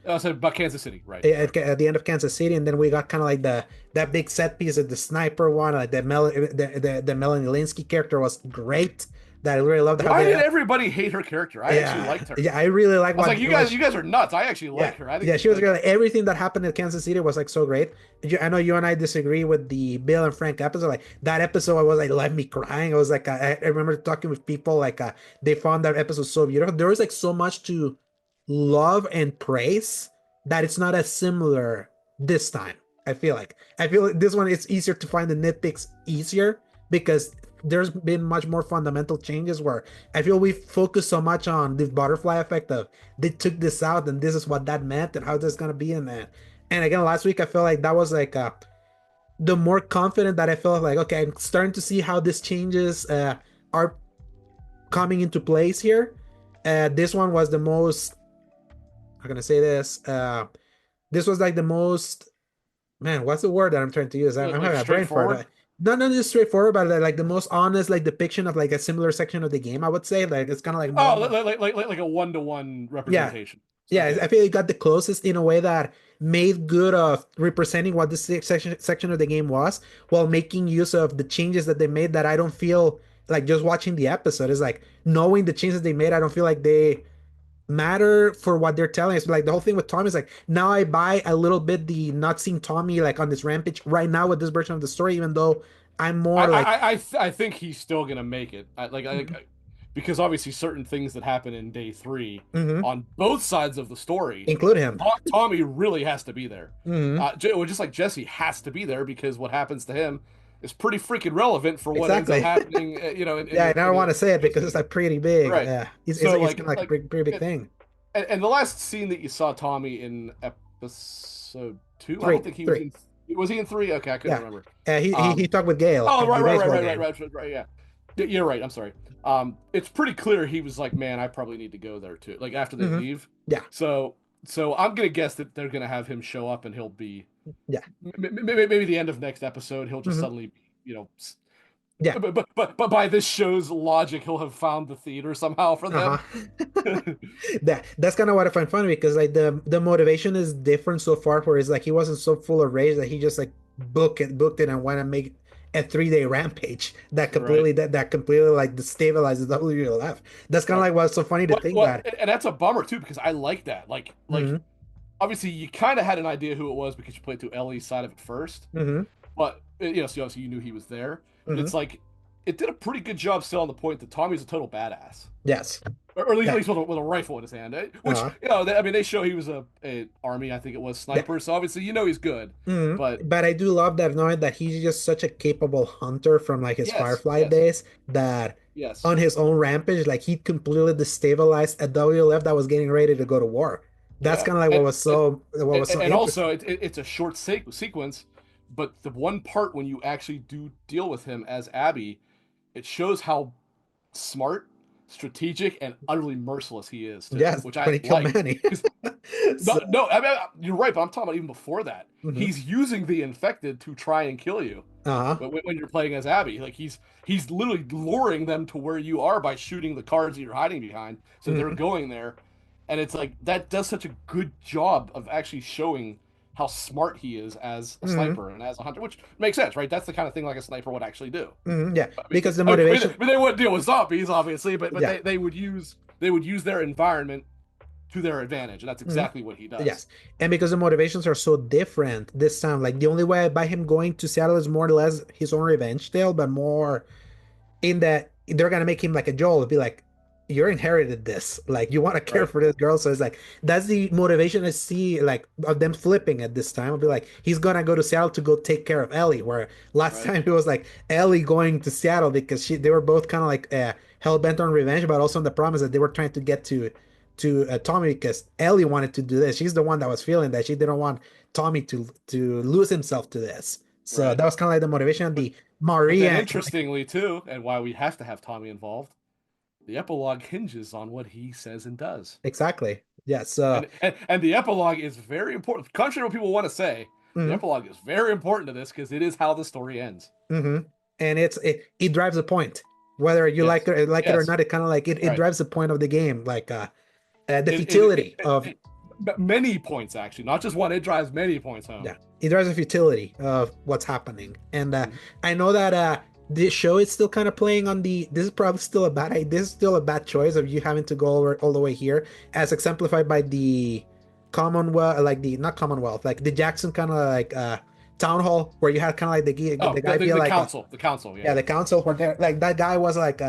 Speaker 2: I said about Kansas City, right? Right.
Speaker 1: at the end of Kansas City, and then we got kind of like the that big set piece of the sniper one, like the Melanie Linsky character was great. That I really loved how
Speaker 2: Why did
Speaker 1: they
Speaker 2: everybody hate her character? I actually
Speaker 1: yeah,
Speaker 2: liked her.
Speaker 1: yeah, I really like
Speaker 2: I was like,
Speaker 1: what
Speaker 2: you guys are nuts. I actually
Speaker 1: yeah,
Speaker 2: like her. I think
Speaker 1: yeah,
Speaker 2: she's
Speaker 1: she was
Speaker 2: like,
Speaker 1: great. Like, everything that happened in Kansas City was like so great. I know you and I disagree with the Bill and Frank episode. Like that episode, I was like left me crying. I was like, I remember talking with people like they found that episode so beautiful. There was like so much to love and praise that it's not as similar this time. I feel like this one it's easier to find the nitpicks easier because there's been much more fundamental changes where I feel we focus so much on the butterfly effect of they took this out and this is what that meant and how this is gonna be in that. And again, last week I felt like that was like the more confident that I felt like okay, I'm starting to see how these changes are coming into place here. This one was the most. How can I say this? This was like the most man, what's the word that I'm trying to use? I'm
Speaker 2: like
Speaker 1: having a brain fart.
Speaker 2: straightforward.
Speaker 1: Not just straightforward, but like the most honest, like depiction of like a similar section of the game. I would say like it's kind of like
Speaker 2: Oh,
Speaker 1: more.
Speaker 2: like a one-to-one
Speaker 1: Yeah,
Speaker 2: representation.
Speaker 1: yeah.
Speaker 2: Okay.
Speaker 1: I feel it got the closest in a way that made good of representing what this section of the game was, while making use of the changes that they made. That I don't feel like just watching the episode is like knowing the changes they made. I don't feel like they matter for what they're telling us. Like the whole thing with Tommy is like now I buy a little bit the not seeing Tommy like on this rampage right now with this version of the story, even though I'm more like
Speaker 2: I think he's still gonna make it. Because obviously certain things that happen in day 3
Speaker 1: mhm,
Speaker 2: on both sides of the story,
Speaker 1: include him.
Speaker 2: Tommy really has to be there.
Speaker 1: Hmm.
Speaker 2: Just like Jesse has to be there because what happens to him is pretty freaking relevant for what ends up
Speaker 1: Exactly.
Speaker 2: happening,
Speaker 1: Yeah, and I don't
Speaker 2: in
Speaker 1: want to say it
Speaker 2: the
Speaker 1: because it's
Speaker 2: city.
Speaker 1: like pretty big.
Speaker 2: Right.
Speaker 1: Yeah,
Speaker 2: So
Speaker 1: it's kind of like a pretty big
Speaker 2: it,
Speaker 1: thing.
Speaker 2: and the last scene that you saw Tommy in episode two, I don't
Speaker 1: Three,
Speaker 2: think he was
Speaker 1: three.
Speaker 2: in. Was he in three? Okay, I couldn't
Speaker 1: Yeah,
Speaker 2: remember.
Speaker 1: he
Speaker 2: Um,
Speaker 1: talked with Gail
Speaker 2: oh,
Speaker 1: at
Speaker 2: right,
Speaker 1: the
Speaker 2: right, right,
Speaker 1: baseball
Speaker 2: right, right,
Speaker 1: game.
Speaker 2: right, right, yeah. You're right. I'm sorry. It's pretty clear he was like, man, I probably need to go there too. Like after they
Speaker 1: Hmm.
Speaker 2: leave.
Speaker 1: Yeah,
Speaker 2: So, so I'm gonna guess that they're gonna have him show up, and he'll be
Speaker 1: yeah.
Speaker 2: maybe the end of next episode. He'll just
Speaker 1: Hmm.
Speaker 2: suddenly,
Speaker 1: Yeah.
Speaker 2: but by this show's logic, he'll have found the theater somehow for
Speaker 1: Uh-huh.
Speaker 2: them.
Speaker 1: That's kind of what I find funny because like the motivation is different so far where it's like he wasn't so full of rage that he just like booked it and went and make a 3-day rampage
Speaker 2: Right.
Speaker 1: that completely like destabilizes WLF. That's kind of
Speaker 2: Right.
Speaker 1: like what's so funny to think
Speaker 2: What,
Speaker 1: that.
Speaker 2: and that's a bummer too because I like that. Like
Speaker 1: Hmm.
Speaker 2: obviously you kind of had an idea who it was because you played through Ellie's side of it first,
Speaker 1: Hmm.
Speaker 2: but so obviously you knew he was there. But
Speaker 1: Hmm.
Speaker 2: it's like it did a pretty good job still on the point that Tommy's a total badass.
Speaker 1: Yes.
Speaker 2: Or at
Speaker 1: Yeah.
Speaker 2: least with a rifle in his hand, which
Speaker 1: Uh-huh.
Speaker 2: I mean, they show he was a army, I think it was
Speaker 1: Yeah.
Speaker 2: sniper, so obviously he's good.
Speaker 1: Hmm.
Speaker 2: But
Speaker 1: But I do love that knowing that he's just such a capable hunter from like his
Speaker 2: yes,
Speaker 1: Firefly
Speaker 2: yes,
Speaker 1: days that
Speaker 2: yes,
Speaker 1: on his own rampage, like he completely destabilized a WLF that was getting ready to go to war. That's
Speaker 2: yeah,
Speaker 1: kind of like what was so
Speaker 2: and also
Speaker 1: interesting.
Speaker 2: it's a short sequence, but the one part when you actually do deal with him as Abby, it shows how smart, strategic, and utterly merciless he is too,
Speaker 1: Yes,
Speaker 2: which I
Speaker 1: when he killed
Speaker 2: like.
Speaker 1: Manny.
Speaker 2: Because
Speaker 1: So,
Speaker 2: no, I mean, you're right, but I'm talking about even before that.
Speaker 1: mhm.
Speaker 2: He's using the infected to try and kill you.
Speaker 1: Uh-huh.
Speaker 2: When you're playing as Abby, like he's literally luring them to where you are by shooting the cards that you're hiding behind. So they're
Speaker 1: Mhm.
Speaker 2: going there, and it's like that does such a good job of actually showing how smart he is as a
Speaker 1: Mhm.
Speaker 2: sniper and as a hunter, which makes sense, right? That's the kind of thing like a sniper would actually do.
Speaker 1: Mhm. Yeah,
Speaker 2: I mean,
Speaker 1: because the motivation,
Speaker 2: they wouldn't deal with zombies, obviously, but
Speaker 1: yeah.
Speaker 2: they would use their environment to their advantage, and that's
Speaker 1: Mhm.
Speaker 2: exactly what he does.
Speaker 1: Yes. And because the motivations are so different this time, like the only way by him going to Seattle is more or less his own revenge tale, but more in that they're gonna make him like a Joel, be like, you're inherited this, like you want to care
Speaker 2: Right,
Speaker 1: for this girl. So it's like that's the motivation I see, like of them flipping at this time. I'll be like, he's gonna go to Seattle to go take care of Ellie, where last
Speaker 2: right,
Speaker 1: time it was like Ellie going to Seattle because they were both kind of like hell bent on revenge, but also on the promise that they were trying to get to Tommy because Ellie wanted to do this. She's the one that was feeling that she didn't want Tommy to lose himself to this. So
Speaker 2: right.
Speaker 1: that was kind of like the motivation.
Speaker 2: But
Speaker 1: The
Speaker 2: but then
Speaker 1: Maria,
Speaker 2: interestingly too, and why we have to have Tommy involved, the epilogue hinges on what he says and does.
Speaker 1: exactly. Yeah. So.
Speaker 2: And the epilogue is very important. Contrary to what people want to say, the
Speaker 1: Mhm.
Speaker 2: epilogue is very important to this because it is how the story ends.
Speaker 1: Hmm. And it drives the point, whether you
Speaker 2: Yes.
Speaker 1: like it or
Speaker 2: Yes.
Speaker 1: not. It kind of like it
Speaker 2: Right.
Speaker 1: drives the point of the game, like the
Speaker 2: It, it, it,
Speaker 1: futility of
Speaker 2: it, Many points actually, not just one. It drives many points home.
Speaker 1: yeah, it drives the futility of what's happening. And
Speaker 2: Mhm.
Speaker 1: I know that this show is still kind of playing on the. This is probably still a this is still a bad choice of you having to go over all the way here, as exemplified by the Commonwealth, like the not Commonwealth, like the Jackson kind of like town hall where you had kind of like
Speaker 2: Oh,
Speaker 1: the guy feel
Speaker 2: the
Speaker 1: like
Speaker 2: council, the council,
Speaker 1: yeah,
Speaker 2: yeah.
Speaker 1: the council where they're like that guy was like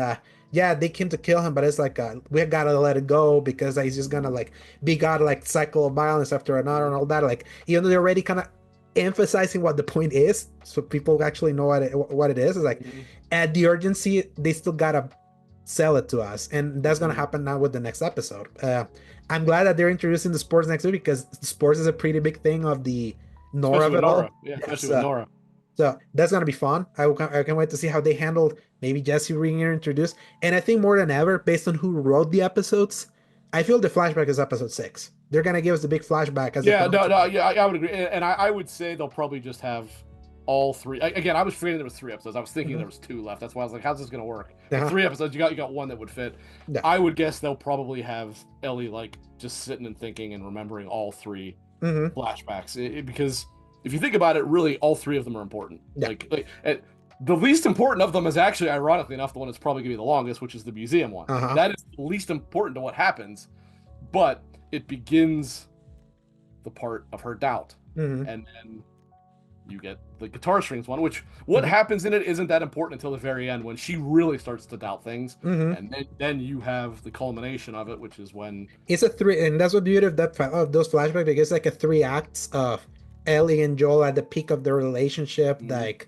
Speaker 1: yeah, they came to kill him, but it's like we gotta let it go because he's just gonna like be god like cycle of violence after another and all that. Like even though they're already kind of emphasizing what the point is, so people actually know what it is. It's like
Speaker 2: Mhm.
Speaker 1: at the urgency, they still gotta sell it to us, and that's gonna
Speaker 2: Mhm.
Speaker 1: happen now with the next episode. I'm glad that they're introducing the sports next week because sports is a pretty big thing of the Nora
Speaker 2: Especially
Speaker 1: of
Speaker 2: with
Speaker 1: it all.
Speaker 2: Nora, yeah, especially
Speaker 1: Yes,
Speaker 2: with Nora.
Speaker 1: so that's gonna be fun. I can't wait to see how they handled maybe Jesse being introduced. And I think more than ever, based on who wrote the episodes, I feel the flashback is episode 6. They're gonna give us the big flashback as the
Speaker 2: Yeah, no, no,
Speaker 1: penultimate.
Speaker 2: yeah, I would agree, and I would say they'll probably just have all three. Again, I was forgetting there was 3 episodes. I was thinking
Speaker 1: Hmm.
Speaker 2: there was two left. That's why I was like, "How's this gonna work?" But
Speaker 1: Uh-huh.
Speaker 2: 3 episodes, you got one that would fit.
Speaker 1: Yeah.
Speaker 2: I would guess they'll probably have Ellie like just sitting and thinking and remembering all three
Speaker 1: Hmm.
Speaker 2: flashbacks because if you think about it, really all three of them are important.
Speaker 1: Yeah.
Speaker 2: The least important of them is actually, ironically enough, the one that's probably gonna be the longest, which is the museum one.
Speaker 1: Uh-huh.
Speaker 2: That is the least important to what happens, but it begins the part of her doubt,
Speaker 1: Hmm.
Speaker 2: and then you get the guitar strings one, which what
Speaker 1: Hmm.
Speaker 2: happens in it isn't that important until the very end when she really starts to doubt things,
Speaker 1: Hmm.
Speaker 2: and then you have the culmination of it, which is when
Speaker 1: It's a three, and that's what the beauty of of those flashbacks because it's like a 3 acts of Ellie and Joel at the peak of their relationship,
Speaker 2: Mhm.
Speaker 1: like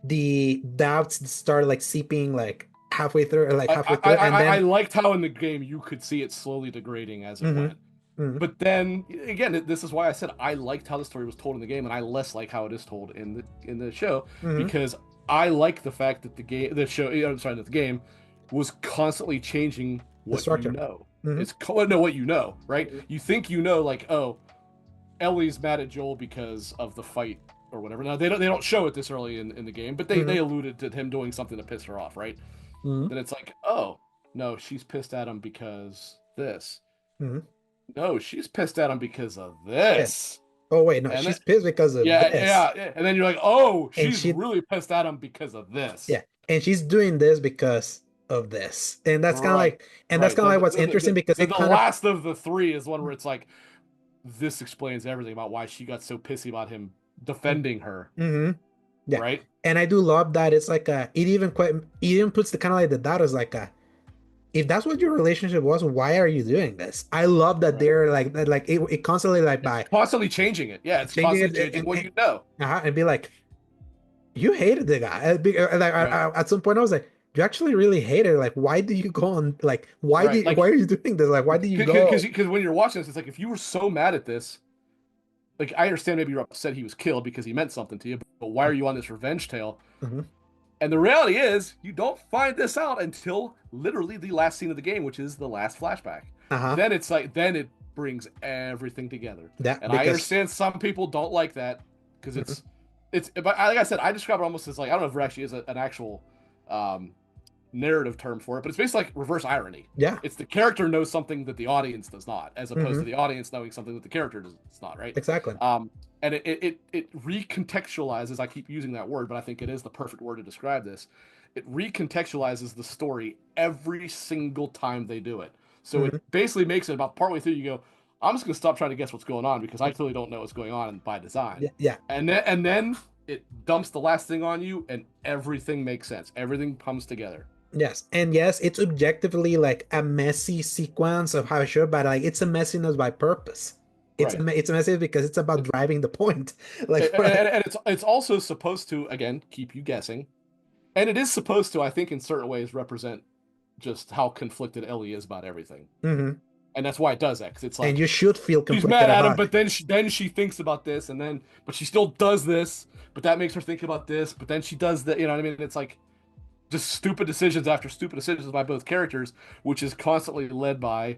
Speaker 1: the doubts started like seeping like halfway through, and
Speaker 2: I
Speaker 1: then
Speaker 2: liked how in the game you could see it slowly degrading as it
Speaker 1: hmm
Speaker 2: went.
Speaker 1: hmm
Speaker 2: But then again, this is why I said I liked how the story was told in the game, and I less like how it is told in the show
Speaker 1: hmm
Speaker 2: because I like the fact that the show, I'm sorry, that the game was constantly changing
Speaker 1: the
Speaker 2: what you
Speaker 1: structure.
Speaker 2: know.
Speaker 1: hmm
Speaker 2: No, what you know, right?
Speaker 1: hmm
Speaker 2: You think you know, like, oh, Ellie's mad at Joel because of the fight or whatever. Now they don't show it this early in the game, but they
Speaker 1: hmm
Speaker 2: alluded to him doing something to piss her off, right?
Speaker 1: hmm
Speaker 2: Then it's like, oh no, she's pissed at him because this.
Speaker 1: hmm
Speaker 2: No, she's pissed at him because of
Speaker 1: Yeah.
Speaker 2: this.
Speaker 1: Oh wait, no,
Speaker 2: And then,
Speaker 1: she's pissed because of this,
Speaker 2: and then you're like, oh,
Speaker 1: and
Speaker 2: she's
Speaker 1: she
Speaker 2: really pissed at him because of this.
Speaker 1: yeah, and she's doing this because of this, and that's kind of
Speaker 2: Right,
Speaker 1: like, and that's
Speaker 2: right.
Speaker 1: kind of like what's interesting because it
Speaker 2: The
Speaker 1: kind of
Speaker 2: last of the three is one where it's like, this explains everything about why she got so pissy about him defending her,
Speaker 1: hmm yeah,
Speaker 2: right?
Speaker 1: and I do love that it's like it even puts the kind of like the doubt as like a if that's what your relationship was, why are you doing this? I love that
Speaker 2: Right.
Speaker 1: they're like that, like it constantly like
Speaker 2: It's
Speaker 1: by
Speaker 2: constantly changing it. Yeah, it's
Speaker 1: changing
Speaker 2: constantly
Speaker 1: it
Speaker 2: changing what you know.
Speaker 1: and be like, you hated the guy. Like,
Speaker 2: Right.
Speaker 1: at some point, I was like, you actually really hated it. Like, why did you go on? Like,
Speaker 2: Right.
Speaker 1: why
Speaker 2: Like
Speaker 1: are you doing this? Like, why did you go?
Speaker 2: because when you're watching this, it's like if you were so mad at this, like I understand maybe you're upset he was killed because he meant something to you, but why are you on this revenge tale?
Speaker 1: hmm
Speaker 2: And the reality is, you don't find this out until literally the last scene of the game, which is the last flashback.
Speaker 1: Uh-huh.
Speaker 2: Then it's like, then it brings everything together.
Speaker 1: Yeah,
Speaker 2: And I
Speaker 1: because
Speaker 2: understand some people don't like that because
Speaker 1: mhm.
Speaker 2: but like I said, I describe it almost as like, I don't know if there actually is an actual um, narrative term for it, but it's basically like reverse irony.
Speaker 1: Yeah.
Speaker 2: It's the character knows something that the audience does not, as opposed to
Speaker 1: hmm
Speaker 2: the audience knowing something that the character does not, right?
Speaker 1: Exactly.
Speaker 2: And it recontextualizes. I keep using that word, but I think it is the perfect word to describe this. It recontextualizes the story every single time they do it. So it
Speaker 1: hmm
Speaker 2: basically makes it about partway through. You go, I'm just gonna stop trying to guess what's going on because I clearly don't know what's going on by design.
Speaker 1: Yeah. Yeah.
Speaker 2: And then it dumps the last thing on you, and everything makes sense. Everything comes together.
Speaker 1: Yes. And yes, it's objectively like a messy sequence of how it should, but like it's a messiness by purpose.
Speaker 2: Right.
Speaker 1: It's a messy because it's about driving the point. Like,
Speaker 2: And it's also supposed to again keep you guessing, and it is supposed to, I think, in certain ways, represent just how conflicted Ellie is about everything,
Speaker 1: mhm.
Speaker 2: and that's why it does that. Because it's
Speaker 1: And
Speaker 2: like
Speaker 1: you should feel
Speaker 2: she's
Speaker 1: conflicted
Speaker 2: mad at him,
Speaker 1: about
Speaker 2: but
Speaker 1: it.
Speaker 2: then she thinks about this, and then but she still does this, but that makes her think about this, but then she does that. You know what I mean? It's like just stupid decisions after stupid decisions by both characters, which is constantly led by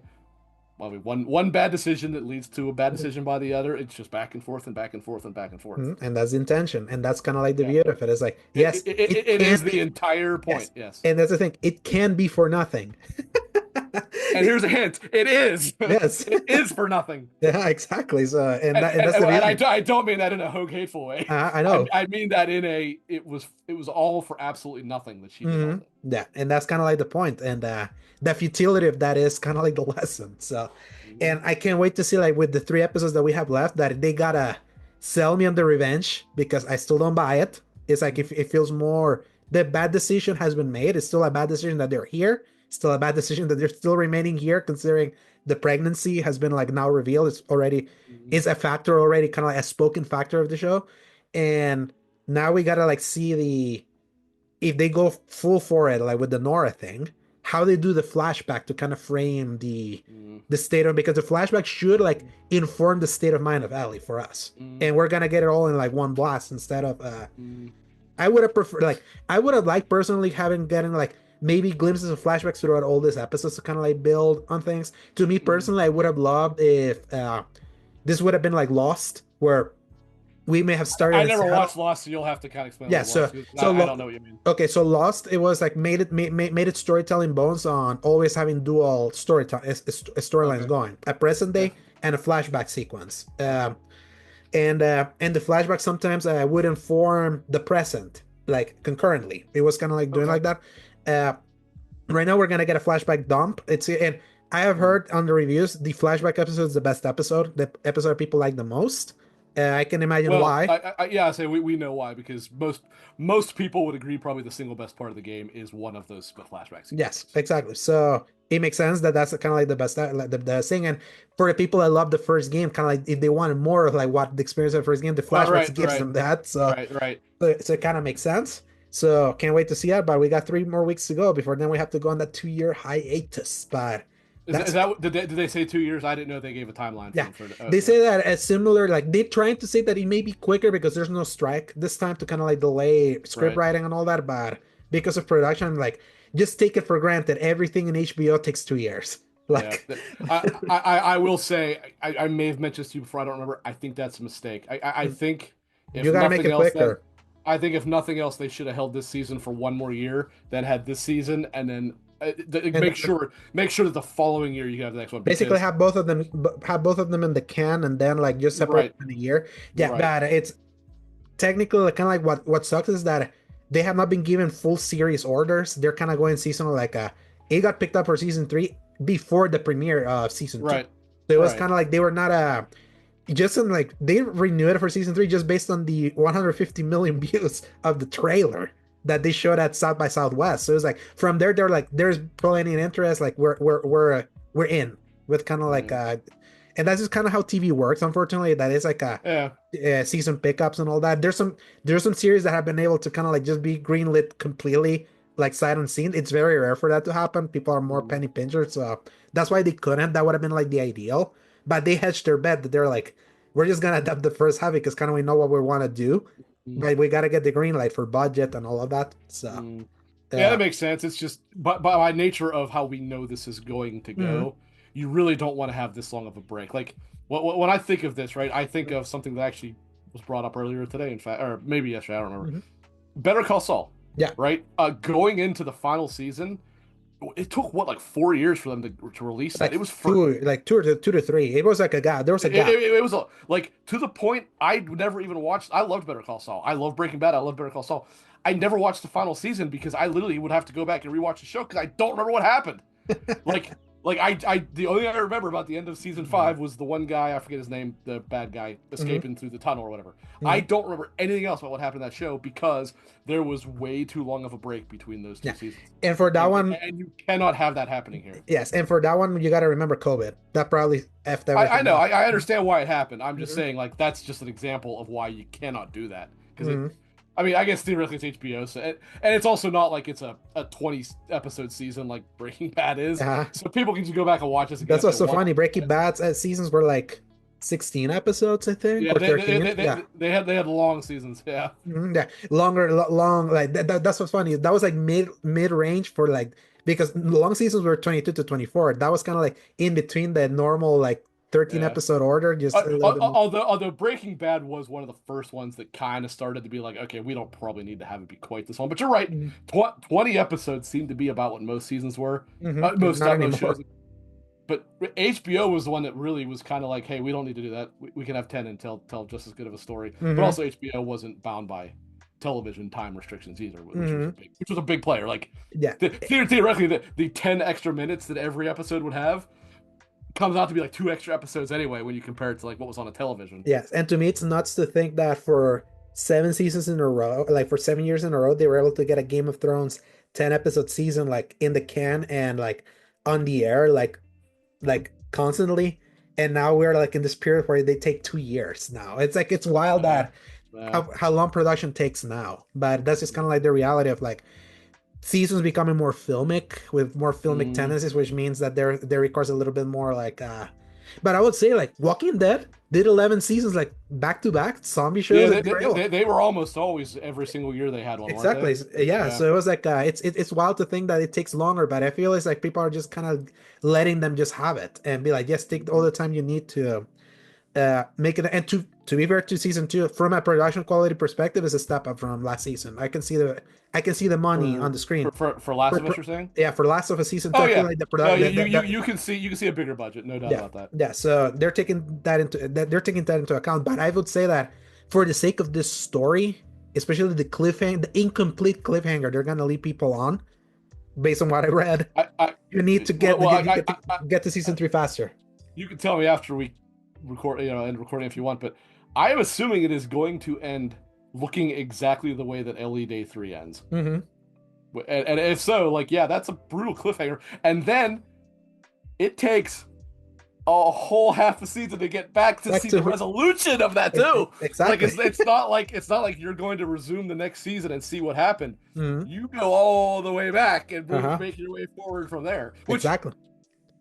Speaker 2: well, I mean, one bad decision that leads to a bad
Speaker 1: Mhm.
Speaker 2: decision by the other. It's just back and forth and back and forth and back and forth.
Speaker 1: And that's the intention. And that's kind of like the
Speaker 2: Yeah.
Speaker 1: beauty of it. It's like, yes, it
Speaker 2: It
Speaker 1: can
Speaker 2: is the
Speaker 1: be,
Speaker 2: entire point.
Speaker 1: yes.
Speaker 2: Yes.
Speaker 1: And that's the thing, it can be for nothing.
Speaker 2: And here's a hint. It is.
Speaker 1: Yes.
Speaker 2: It is for nothing.
Speaker 1: Yeah, exactly. So, and that's the
Speaker 2: And
Speaker 1: beauty.
Speaker 2: I don't mean that in a Hogue hateful way.
Speaker 1: I know.
Speaker 2: I mean that in a it was all for absolutely nothing that she did all
Speaker 1: hmm
Speaker 2: that.
Speaker 1: Yeah, and that's kind of like the point, and the futility of that is kind of like the lesson. So, and
Speaker 2: Mhm.
Speaker 1: I can't wait to see like with the 3 episodes that we have left that they gotta sell me on the revenge because I still don't buy it. It's like if it feels more the bad decision has been made. It's still a bad decision that they're here. Still a bad decision that they're still remaining here, considering the pregnancy has been like now revealed. It's already
Speaker 2: Mhm.
Speaker 1: is a factor already, kind of like a spoken factor of the show, and now we gotta like see the if they go full for it, like with the Nora thing, how they do the flashback to kind of frame
Speaker 2: Mhm.
Speaker 1: the state of because the flashback should like inform the state of mind of Ellie for us,
Speaker 2: Mhm.
Speaker 1: and we're gonna get it all in like one blast instead of
Speaker 2: Mhm.
Speaker 1: I would have preferred like I would have liked personally having getting like maybe glimpses of flashbacks throughout all these episodes to kind of like build on things. To me
Speaker 2: Mhm.
Speaker 1: personally, I would have loved if this would have been like Lost, where we may have started
Speaker 2: I
Speaker 1: in
Speaker 2: never
Speaker 1: Seattle.
Speaker 2: watched Lost, so you'll have to kind of explain
Speaker 1: Yeah,
Speaker 2: what it was.
Speaker 1: so
Speaker 2: 'Cause
Speaker 1: so
Speaker 2: I don't know what you mean.
Speaker 1: okay, so Lost it was like made its storytelling bones on always having dual storylines
Speaker 2: Okay.
Speaker 1: going, a present
Speaker 2: Okay.
Speaker 1: day and a flashback sequence. And the flashback sometimes would inform the present like concurrently. It was kind of like doing
Speaker 2: Okay.
Speaker 1: like that. Uh, right now we're gonna get a flashback dump. It's and I have
Speaker 2: Mm.
Speaker 1: heard on the reviews the flashback episode is the best episode, the episode people like the most. I can imagine
Speaker 2: Well,
Speaker 1: why.
Speaker 2: yeah, I say we know why because most people would agree probably the single best part of the game is one of those flashback
Speaker 1: Yes,
Speaker 2: sequences.
Speaker 1: exactly. So it makes sense that that's kind of like the best, like the thing. And for the people that love the first game, kind of like if they wanted more of like what the experience of the first game, the
Speaker 2: Well,
Speaker 1: flashbacks gives them that. So,
Speaker 2: right.
Speaker 1: so it kind of makes sense. So can't wait to see that. But we got 3 more weeks to go before then we have to go on that 2 year hiatus. But
Speaker 2: Is
Speaker 1: that's
Speaker 2: that did they say 2 years? I didn't know they gave a timeline
Speaker 1: yeah.
Speaker 2: for
Speaker 1: They
Speaker 2: okay.
Speaker 1: say that as similar, like they're trying to say that it may be quicker because there's no strike this time to kind of like delay script
Speaker 2: Right.
Speaker 1: writing and all that. But because of production, like just take it for granted. Everything in HBO takes 2 years.
Speaker 2: Yeah,
Speaker 1: Like
Speaker 2: I will say I may have mentioned this to you before. I don't remember. I think that's a mistake. I think
Speaker 1: you
Speaker 2: if
Speaker 1: got to make
Speaker 2: nothing
Speaker 1: it
Speaker 2: else, then
Speaker 1: quicker.
Speaker 2: I think if nothing else, they should have held this season for one more year, then had this season, and then
Speaker 1: And
Speaker 2: make sure that the following year you have the next one
Speaker 1: basically
Speaker 2: because
Speaker 1: have both of them in the can and then like just separate
Speaker 2: right,
Speaker 1: them in a year. Yeah,
Speaker 2: right,
Speaker 1: but it's technically like, kind of like what sucks is that they have not been given full series orders. They're kind of going seasonal. Like it got picked up for season three before the premiere of season two.
Speaker 2: right,
Speaker 1: So it was
Speaker 2: right.
Speaker 1: kind of like they were not just in like they renewed it for season three just based on the 150 million views of the trailer that they showed at South by Southwest. So it was like from there they're like there's plenty of interest. Like we're in with kind of like
Speaker 2: Mm.
Speaker 1: and that's just kind of how TV works. Unfortunately, that is like
Speaker 2: Yeah.
Speaker 1: season pickups and all that. There's some series that have been able to kind of like just be greenlit completely, like sight unseen. It's very rare for that to happen. People are more
Speaker 2: Mm,
Speaker 1: penny pinchers, so that's why they couldn't. That would have been like the ideal, but they hedged their bet that they're like, we're just gonna adapt the first half because kind of we know what we want to do,
Speaker 2: mm,
Speaker 1: but we got to get the green light for budget and all of that. So,
Speaker 2: mm. Yeah,
Speaker 1: uh,
Speaker 2: that makes sense. It's just, but by nature of how we know this is going to
Speaker 1: mhm,
Speaker 2: go, you really don't want to have this long of a break. Like, when I think of this, right, I think of something that actually was brought up earlier today, in fact, or maybe yesterday, I don't remember.
Speaker 1: mhm.
Speaker 2: Better Call Saul,
Speaker 1: Yeah,
Speaker 2: right? Going into the final season, it took what, like 4 years for them to release that.
Speaker 1: like
Speaker 2: It was for
Speaker 1: like 2 to 3. It was like a gap. There was a gap.
Speaker 2: it was like to the point I never even watched. I loved Better Call Saul. I love Breaking Bad. I love Better Call Saul. I never watched the final season because I literally would have to go back and rewatch the show because I don't remember what happened. Like, like the only thing I remember about the end of season
Speaker 1: Mhm,
Speaker 2: five was the one guy, I forget his name, the bad guy
Speaker 1: mhm,
Speaker 2: escaping through the tunnel or whatever. I
Speaker 1: mhm.
Speaker 2: don't remember anything else about what happened in that show because there was way too long of a break between those two
Speaker 1: Yeah,
Speaker 2: seasons,
Speaker 1: and for that one,
Speaker 2: and you cannot have that happening here.
Speaker 1: yes, and for that one, you got to remember COVID. That probably effed
Speaker 2: I
Speaker 1: everything
Speaker 2: know,
Speaker 1: up.
Speaker 2: I understand why it happened. I'm just
Speaker 1: Mhm,
Speaker 2: saying, like, that's just an example of why you cannot do that because it.
Speaker 1: mhm.
Speaker 2: I mean, I guess theoretically it's HBO, so and it's also not like it's a 20 episode season like Breaking Bad is,
Speaker 1: Uh,
Speaker 2: so people can just go back and watch this again
Speaker 1: that's
Speaker 2: if they
Speaker 1: what's so
Speaker 2: want.
Speaker 1: funny. Breaking Bad's seasons were like 16 episodes, I think,
Speaker 2: Yeah,
Speaker 1: or 13. Yeah.
Speaker 2: they had long seasons. Yeah,
Speaker 1: Mhm, yeah, long, like that's what's funny. That was like mid range for like because long seasons were 22 to 24. That was kind of like in between the normal like 13
Speaker 2: yeah.
Speaker 1: episode order, just a little bit more.
Speaker 2: Although Breaking Bad was one of the first ones that kind of started to be like, okay, we don't probably need to have it be quite this long. But you're right,
Speaker 1: Mhm,
Speaker 2: 20 episodes seem to be about what most seasons were,
Speaker 1: not
Speaker 2: most shows.
Speaker 1: anymore.
Speaker 2: But HBO was the one that really was kind of like, hey, we don't need to do that. We can have 10 and tell just as good of a story. But
Speaker 1: Hmm.
Speaker 2: also HBO wasn't bound by television time restrictions either,
Speaker 1: Hmm.
Speaker 2: which was a big player. Like
Speaker 1: Yeah.
Speaker 2: theoretically, the 10 extra minutes that every episode would have comes out to be like two extra episodes anyway when you compare it to like what was on a television.
Speaker 1: Yes, and to me, it's nuts to think that for 7 seasons in a row, like for 7 years in a row, they were able to get a Game of Thrones 10 episode season like in the can and like on the air, like constantly. And now we're like in this period where they take 2 years now. It's like it's wild
Speaker 2: Yeah,
Speaker 1: that
Speaker 2: yeah.
Speaker 1: how long production takes now. But that's just kind of like the reality of like seasons becoming more filmic with more filmic
Speaker 2: Mm.
Speaker 1: tendencies, which means that there requires a little bit more like but I would say like Walking Dead did 11 seasons like back to back zombie
Speaker 2: Yeah,
Speaker 1: shows and they were able.
Speaker 2: they were almost always every single year they had one, weren't they?
Speaker 1: Exactly. Yeah.
Speaker 2: Yeah.
Speaker 1: So it was like it's wild to think that it takes longer, but I feel it's like people are just kind of letting them just have it and be like, yes, take all the time you need to make it. And to be fair to season two, from a production quality perspective, is a step up from last season. I can see the money on
Speaker 2: For
Speaker 1: the screen.
Speaker 2: for Last
Speaker 1: For,
Speaker 2: of Us,
Speaker 1: for
Speaker 2: you're saying?
Speaker 1: yeah, for Last of Us season two,
Speaker 2: Oh
Speaker 1: I feel
Speaker 2: yeah.
Speaker 1: like the
Speaker 2: No,
Speaker 1: product
Speaker 2: you can see a bigger budget, no doubt
Speaker 1: yeah,
Speaker 2: about that.
Speaker 1: yeah. So they're taking that into account. But I would say that for the sake of this story, especially the incomplete cliffhanger, they're gonna leave people on based on what I read.
Speaker 2: I
Speaker 1: You need to
Speaker 2: well,
Speaker 1: get get to
Speaker 2: I
Speaker 1: season three faster.
Speaker 2: you can tell me after we record, end recording if you want, but I am assuming it is going to end looking exactly the way that LE Day 3 ends.
Speaker 1: Hmm.
Speaker 2: And if so, like, yeah, that's a brutal cliffhanger. And then it takes a whole half a season to get back to
Speaker 1: Back
Speaker 2: see the
Speaker 1: to
Speaker 2: resolution of that too. Like
Speaker 1: exactly.
Speaker 2: it's not like you're going to resume the next season and see what happened.
Speaker 1: Hmm.
Speaker 2: You go all the way back and
Speaker 1: Uh-huh.
Speaker 2: make your way forward from there, which
Speaker 1: Exactly.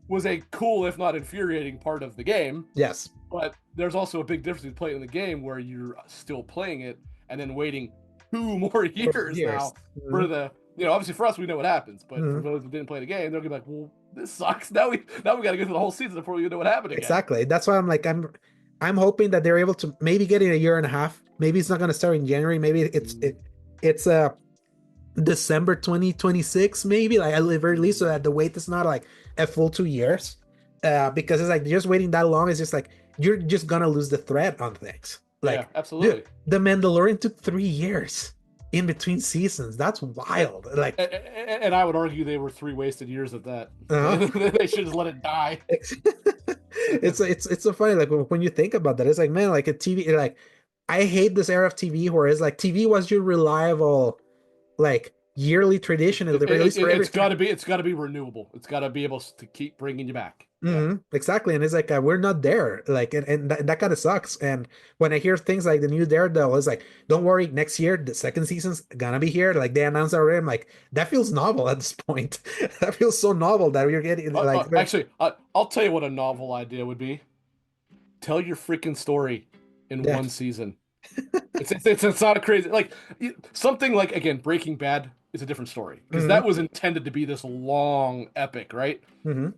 Speaker 2: was a cool, if not infuriating, part of the game.
Speaker 1: Yes.
Speaker 2: But there's also a big difference between playing the game where you're still playing it and then waiting 2 more
Speaker 1: For
Speaker 2: years
Speaker 1: years.
Speaker 2: now
Speaker 1: Hmm.
Speaker 2: for the obviously for us we know what happens, but for
Speaker 1: Hmm.
Speaker 2: those who didn't play the game, they're gonna be like, well, this sucks. Now we got to go through the whole season before we know what happened again.
Speaker 1: Exactly. That's why I'm hoping that they're able to maybe get in a year and a half. Maybe it's not going to start in January. Maybe it's December 2026, maybe like at the very least, so that the wait is not like a full 2 years. Because it's like just waiting that long is just like you're just gonna lose the thread on things.
Speaker 2: Yeah,
Speaker 1: Like
Speaker 2: absolutely.
Speaker 1: the Mandalorian took 3 years in between seasons. That's wild. Like,
Speaker 2: And I would argue they were 3 wasted years at that.
Speaker 1: uh,
Speaker 2: They should just let it die.
Speaker 1: it's so funny. Like when you think about that, it's like, man, like a TV. Like I hate this era of TV where it's like TV was your reliable, like yearly tradition at the very least for every.
Speaker 2: It's got to be renewable. It's got to be able to keep bringing you back. Yeah.
Speaker 1: Exactly, and it's like we're not there, like, and that kind of sucks. And when I hear things like the new Daredevil, it's like, don't worry, next year the second season's gonna be here. Like they announced already. I'm like, that feels novel at this point. That feels so novel that we're getting like,
Speaker 2: Actually, I'll tell you what a novel idea would be. Tell your freaking story in
Speaker 1: yeah.
Speaker 2: one season. It's not a crazy like something like again Breaking Bad is a different story because
Speaker 1: Hmm.
Speaker 2: that was intended to be this long epic, right?
Speaker 1: Hmm.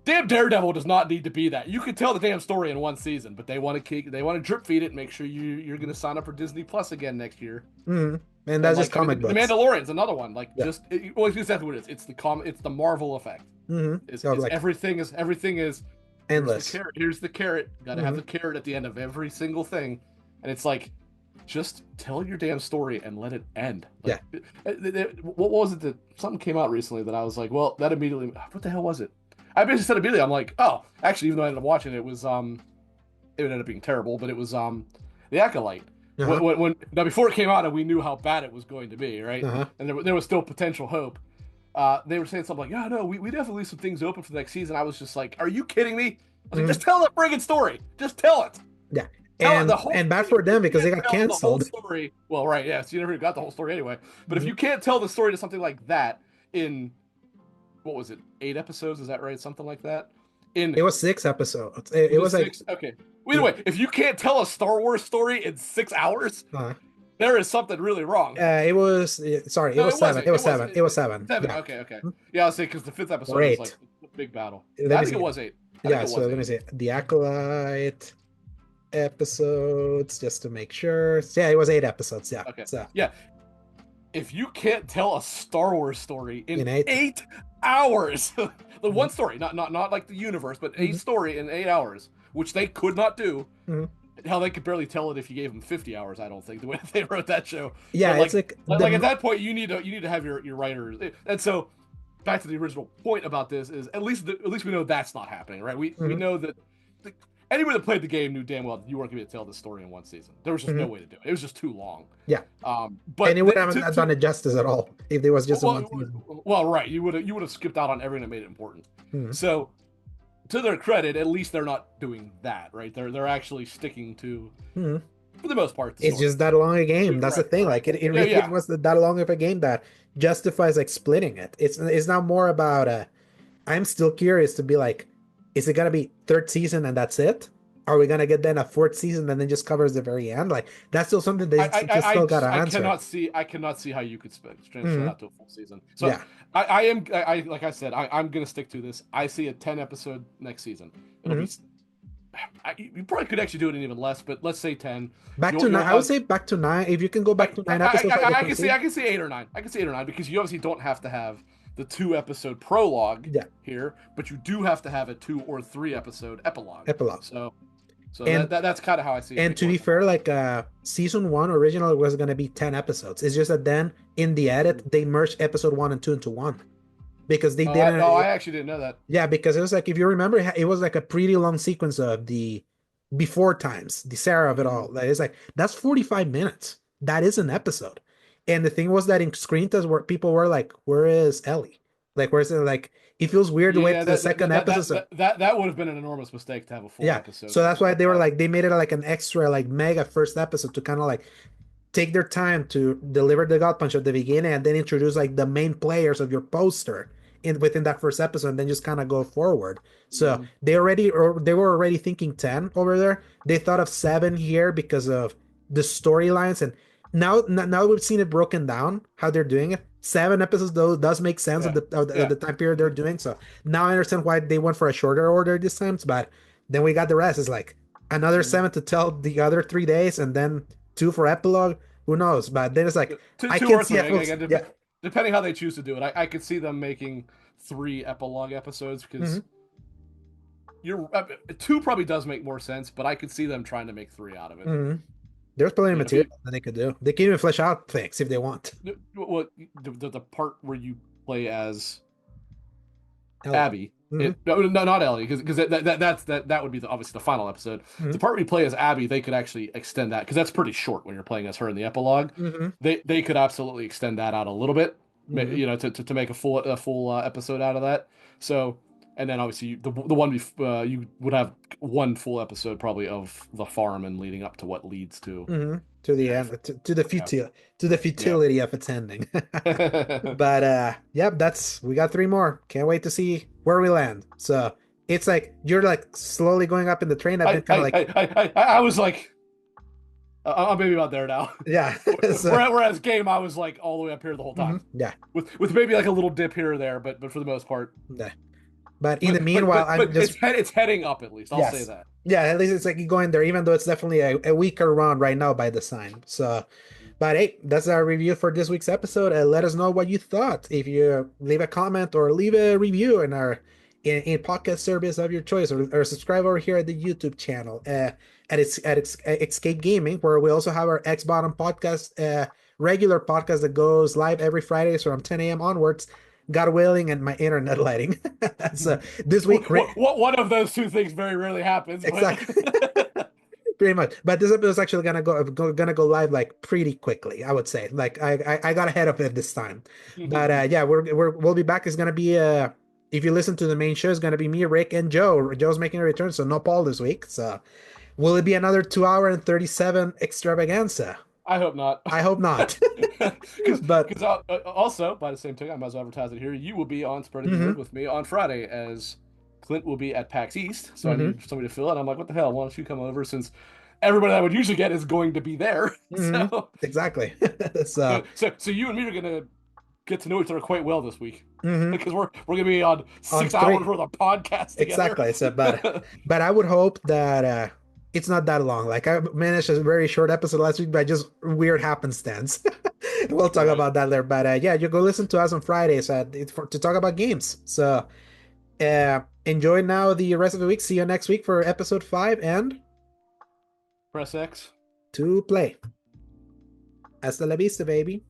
Speaker 2: Damn Daredevil does not need to be that. You can tell the damn story in one season, but they want to drip feed it. Make sure you're going to sign up for Disney Plus again next year.
Speaker 1: Hmm. And
Speaker 2: And
Speaker 1: that's just
Speaker 2: like I mean,
Speaker 1: comic
Speaker 2: the
Speaker 1: books.
Speaker 2: Mandalorian's another one. Like
Speaker 1: Yeah.
Speaker 2: well, it's exactly what it is. It's the Marvel effect.
Speaker 1: So
Speaker 2: Is
Speaker 1: like
Speaker 2: everything is here's the
Speaker 1: endless.
Speaker 2: carrot. Here's the carrot. Got to have
Speaker 1: Hmm.
Speaker 2: the carrot at the end of every single thing, and it's like just tell your damn story and let it end.
Speaker 1: Yeah.
Speaker 2: Like, what was it that something came out recently that I was like, well, that immediately. What the hell was it? I basically said immediately, I'm like, oh, actually, even though I ended up watching it, it ended up being terrible, but it was the Acolyte.
Speaker 1: Uh-huh.
Speaker 2: When now before it came out and we knew how bad it was going to be, right?
Speaker 1: Uh-huh.
Speaker 2: And there was still potential hope. They were saying something like, yeah, no, we definitely leave some things open for the next season. I was just like, are you kidding me? I was like,
Speaker 1: Hmm.
Speaker 2: just tell that friggin' story. Just tell it.
Speaker 1: Yeah.
Speaker 2: Tell it the
Speaker 1: And
Speaker 2: whole
Speaker 1: bad
Speaker 2: thing.
Speaker 1: for them
Speaker 2: If you
Speaker 1: because they
Speaker 2: can't
Speaker 1: got
Speaker 2: tell the whole
Speaker 1: canceled.
Speaker 2: story, well, right, yeah, so you never got the whole story anyway. But if
Speaker 1: Hmm.
Speaker 2: you can't tell the story to something like that in what was it, 8 episodes? Is that right? Something like that.
Speaker 1: It
Speaker 2: In
Speaker 1: was 6 episodes. It
Speaker 2: was it
Speaker 1: was like,
Speaker 2: six? Okay. Either way, if you can't tell a Star Wars story in 6 hours,
Speaker 1: uh,
Speaker 2: there is something really wrong.
Speaker 1: it was sorry, it
Speaker 2: No,
Speaker 1: was
Speaker 2: it
Speaker 1: seven.
Speaker 2: wasn't.
Speaker 1: It was
Speaker 2: It
Speaker 1: seven.
Speaker 2: wasn't.
Speaker 1: It was seven.
Speaker 2: Seven.
Speaker 1: Yeah.
Speaker 2: Okay, okay. Yeah, I'll say because the fifth
Speaker 1: Or
Speaker 2: episode is like
Speaker 1: eight.
Speaker 2: a big battle.
Speaker 1: Let
Speaker 2: I
Speaker 1: me
Speaker 2: think it
Speaker 1: see.
Speaker 2: was eight. I think
Speaker 1: Yeah,
Speaker 2: it
Speaker 1: so
Speaker 2: was
Speaker 1: let me
Speaker 2: eight.
Speaker 1: see. The Acolyte episodes, just to make sure. Yeah, it was 8 episodes. Yeah.
Speaker 2: Okay.
Speaker 1: So
Speaker 2: Yeah. If you can't tell a Star Wars story in
Speaker 1: in eight.
Speaker 2: 8 hours, the
Speaker 1: Mhm.
Speaker 2: one story, not like the universe, but a
Speaker 1: Mhm.
Speaker 2: story in 8 hours, which they could not do.
Speaker 1: Mhm.
Speaker 2: Hell, they could barely tell it if you gave them 50 hours. I don't think the way they wrote that show.
Speaker 1: Yeah,
Speaker 2: But
Speaker 1: it's like
Speaker 2: like at that point, you need to have your writers. And so back to the original point about this is at least we know that's not happening, right? We
Speaker 1: Mhm.
Speaker 2: know that the, anyone that played the game knew damn well you weren't going to tell this story in one season. There was just no
Speaker 1: Mhm.
Speaker 2: way to do it. It was just too long.
Speaker 1: Yeah, and
Speaker 2: But
Speaker 1: it would have done it justice at all if there was just a one season.
Speaker 2: well, right. You would have skipped out on everything that made it important.
Speaker 1: Mhm.
Speaker 2: So to their credit, at least they're not doing that, right? They're actually sticking to,
Speaker 1: Mhm.
Speaker 2: for the most part, the
Speaker 1: It's
Speaker 2: story.
Speaker 1: just that long a game. That's the
Speaker 2: Right,
Speaker 1: thing.
Speaker 2: right.
Speaker 1: Like it
Speaker 2: Yeah,
Speaker 1: really
Speaker 2: yeah.
Speaker 1: was that long of a game that justifies like splitting it. It's now more about I'm still curious to be like, is it gonna be third season and that's it? Are we gonna get then a fourth season and then just covers the very end? Like that's still something they just still gotta answer.
Speaker 2: I cannot see how you could stretch that
Speaker 1: Hmm.
Speaker 2: out to a full season. So
Speaker 1: Yeah.
Speaker 2: like I said, I'm gonna stick to this. I see a 10 episode next season. It'll
Speaker 1: Hmm.
Speaker 2: be you probably could actually do it in even less, but let's say 10.
Speaker 1: Back to
Speaker 2: You'll
Speaker 1: nine. I would
Speaker 2: have
Speaker 1: say back to nine. If you can go back to 9 episodes, I can see.
Speaker 2: I can see 8 or 9. I can see 8 or 9 because you obviously don't have to have the 2 episode prologue
Speaker 1: Yeah.
Speaker 2: here, but you do have to have a 2 or 3 episode epilogue.
Speaker 1: Epilogue.
Speaker 2: So
Speaker 1: And
Speaker 2: that's kind of how I see it.
Speaker 1: and to be fair, like season one originally was gonna be 10 episodes. It's just that then in the edit they merged episode 1 and 2 into one because they didn't.
Speaker 2: I actually didn't know that.
Speaker 1: Yeah, because it was like if you remember, it was like a pretty long sequence of the before times, the Sarah of it all. Like, it's like that's 45 minutes. That is an episode. And the thing was that in screen tests where people were like, "Where is Ellie?" Like where's it like it feels weird to wait
Speaker 2: Yeah,
Speaker 1: to the second episode. So
Speaker 2: that would have been an enormous mistake to have a full
Speaker 1: yeah,
Speaker 2: episode
Speaker 1: so
Speaker 2: of
Speaker 1: that's why
Speaker 2: of
Speaker 1: they were
Speaker 2: that.
Speaker 1: like they made it like an extra like mega first episode to kind of like take their time to deliver the gut punch at the beginning and then introduce like the main players of your poster in within that first episode and then just kind of go forward. So
Speaker 2: Mhm.
Speaker 1: they were already thinking 10 over there. They thought of 7 here because of the storylines and now we've seen it broken down how they're doing it. 7 episodes though does make sense of
Speaker 2: Yeah,
Speaker 1: the
Speaker 2: yeah.
Speaker 1: time period they're doing. So now I understand why they went for a shorter order this time, but then we got the rest. It's like another
Speaker 2: Mhm.
Speaker 1: 7 to tell the other 3 days and then 2 for epilogue. Who knows? But then it's like I
Speaker 2: Two
Speaker 1: can
Speaker 2: or
Speaker 1: see
Speaker 2: three
Speaker 1: FL's.
Speaker 2: again,
Speaker 1: Yeah.
Speaker 2: depending how they choose to do it. I could see them making 3 epilogue episodes
Speaker 1: Hmm.
Speaker 2: because you're 2 probably does make more sense, but I could see them trying to make 3 out of it.
Speaker 1: Hmm. There's plenty of
Speaker 2: You know,
Speaker 1: material that they could do. They can even flesh out things if they want.
Speaker 2: what the part where you play as
Speaker 1: Ellie.
Speaker 2: Abby.
Speaker 1: Hmm.
Speaker 2: No, not Ellie, because that would be obviously the final episode.
Speaker 1: Hmm.
Speaker 2: The part where you play as Abby, they could actually extend that because that's pretty short when you're playing as her in the epilogue.
Speaker 1: Hmm.
Speaker 2: They could absolutely extend that out a little bit,
Speaker 1: Hmm.
Speaker 2: to make a full episode out of that. So, and then obviously the one you would have one full episode probably of the farm and leading up to what leads to.
Speaker 1: Hmm. To the
Speaker 2: Yeah,
Speaker 1: end, to the
Speaker 2: yeah, yeah.
Speaker 1: futility of its ending. But yep, that's we got 3 more. Can't wait to see where we land. So it's like you're like slowly going up in the train. I've been kind of like
Speaker 2: I was like, I'm maybe about there now.
Speaker 1: yeah. So
Speaker 2: Whereas game, I was like all the way up here the whole time,
Speaker 1: yeah.
Speaker 2: with maybe like a little dip here or there, but for the most part,
Speaker 1: Yeah. But in the meanwhile, I'm just
Speaker 2: it's heading up at least. I'll say
Speaker 1: yes.
Speaker 2: that.
Speaker 1: Yeah, at least it's like going there, even though it's definitely a weaker round right now by the sign. So, but hey, that's our review for this week's episode. Let us know what you thought. If you leave a comment or leave a review in our in podcast service of your choice, or subscribe over here at the YouTube channel at Escape Gaming, where we also have our X Bottom podcast, regular podcast that goes live every Friday, so from 10 a.m. onwards. God willing, and my internet lighting. So this week,
Speaker 2: One of those two things very rarely happens, but
Speaker 1: exactly. Pretty much, but this episode is actually gonna go live like pretty quickly. I would say, like I got ahead of it this time, but yeah, we'll be back. It's gonna be if you listen to the main show, it's gonna be me, Rick, and Joe. Joe's making a return, so no Paul this week. So will it be another 2 hour and 37 extravaganza?
Speaker 2: I hope not.
Speaker 1: I hope not. But
Speaker 2: Because also by the same token, I might as well advertise it here. You will be on Spreading the Word
Speaker 1: mhm,
Speaker 2: with me on Friday as Clint will be at PAX East, so I
Speaker 1: mhm,
Speaker 2: need somebody to fill it. I'm like, what the hell? Why don't you come over since everybody that I would usually get is going to be there?
Speaker 1: mhm, exactly. So
Speaker 2: So you and me are gonna get to know each other quite well this week
Speaker 1: mhm,
Speaker 2: because we're gonna be on
Speaker 1: on
Speaker 2: 6 hours
Speaker 1: 3.
Speaker 2: worth of podcast together.
Speaker 1: Exactly. So, but I would hope that it's not that long. Like I managed a very short episode last week by just weird happenstance. We'll talk
Speaker 2: Right.
Speaker 1: about that later. But yeah, you go listen to us on Fridays to talk about games. So enjoy now the rest of the week. See you next week for episode 5 and
Speaker 2: Press X.
Speaker 1: to play. Hasta la vista, baby.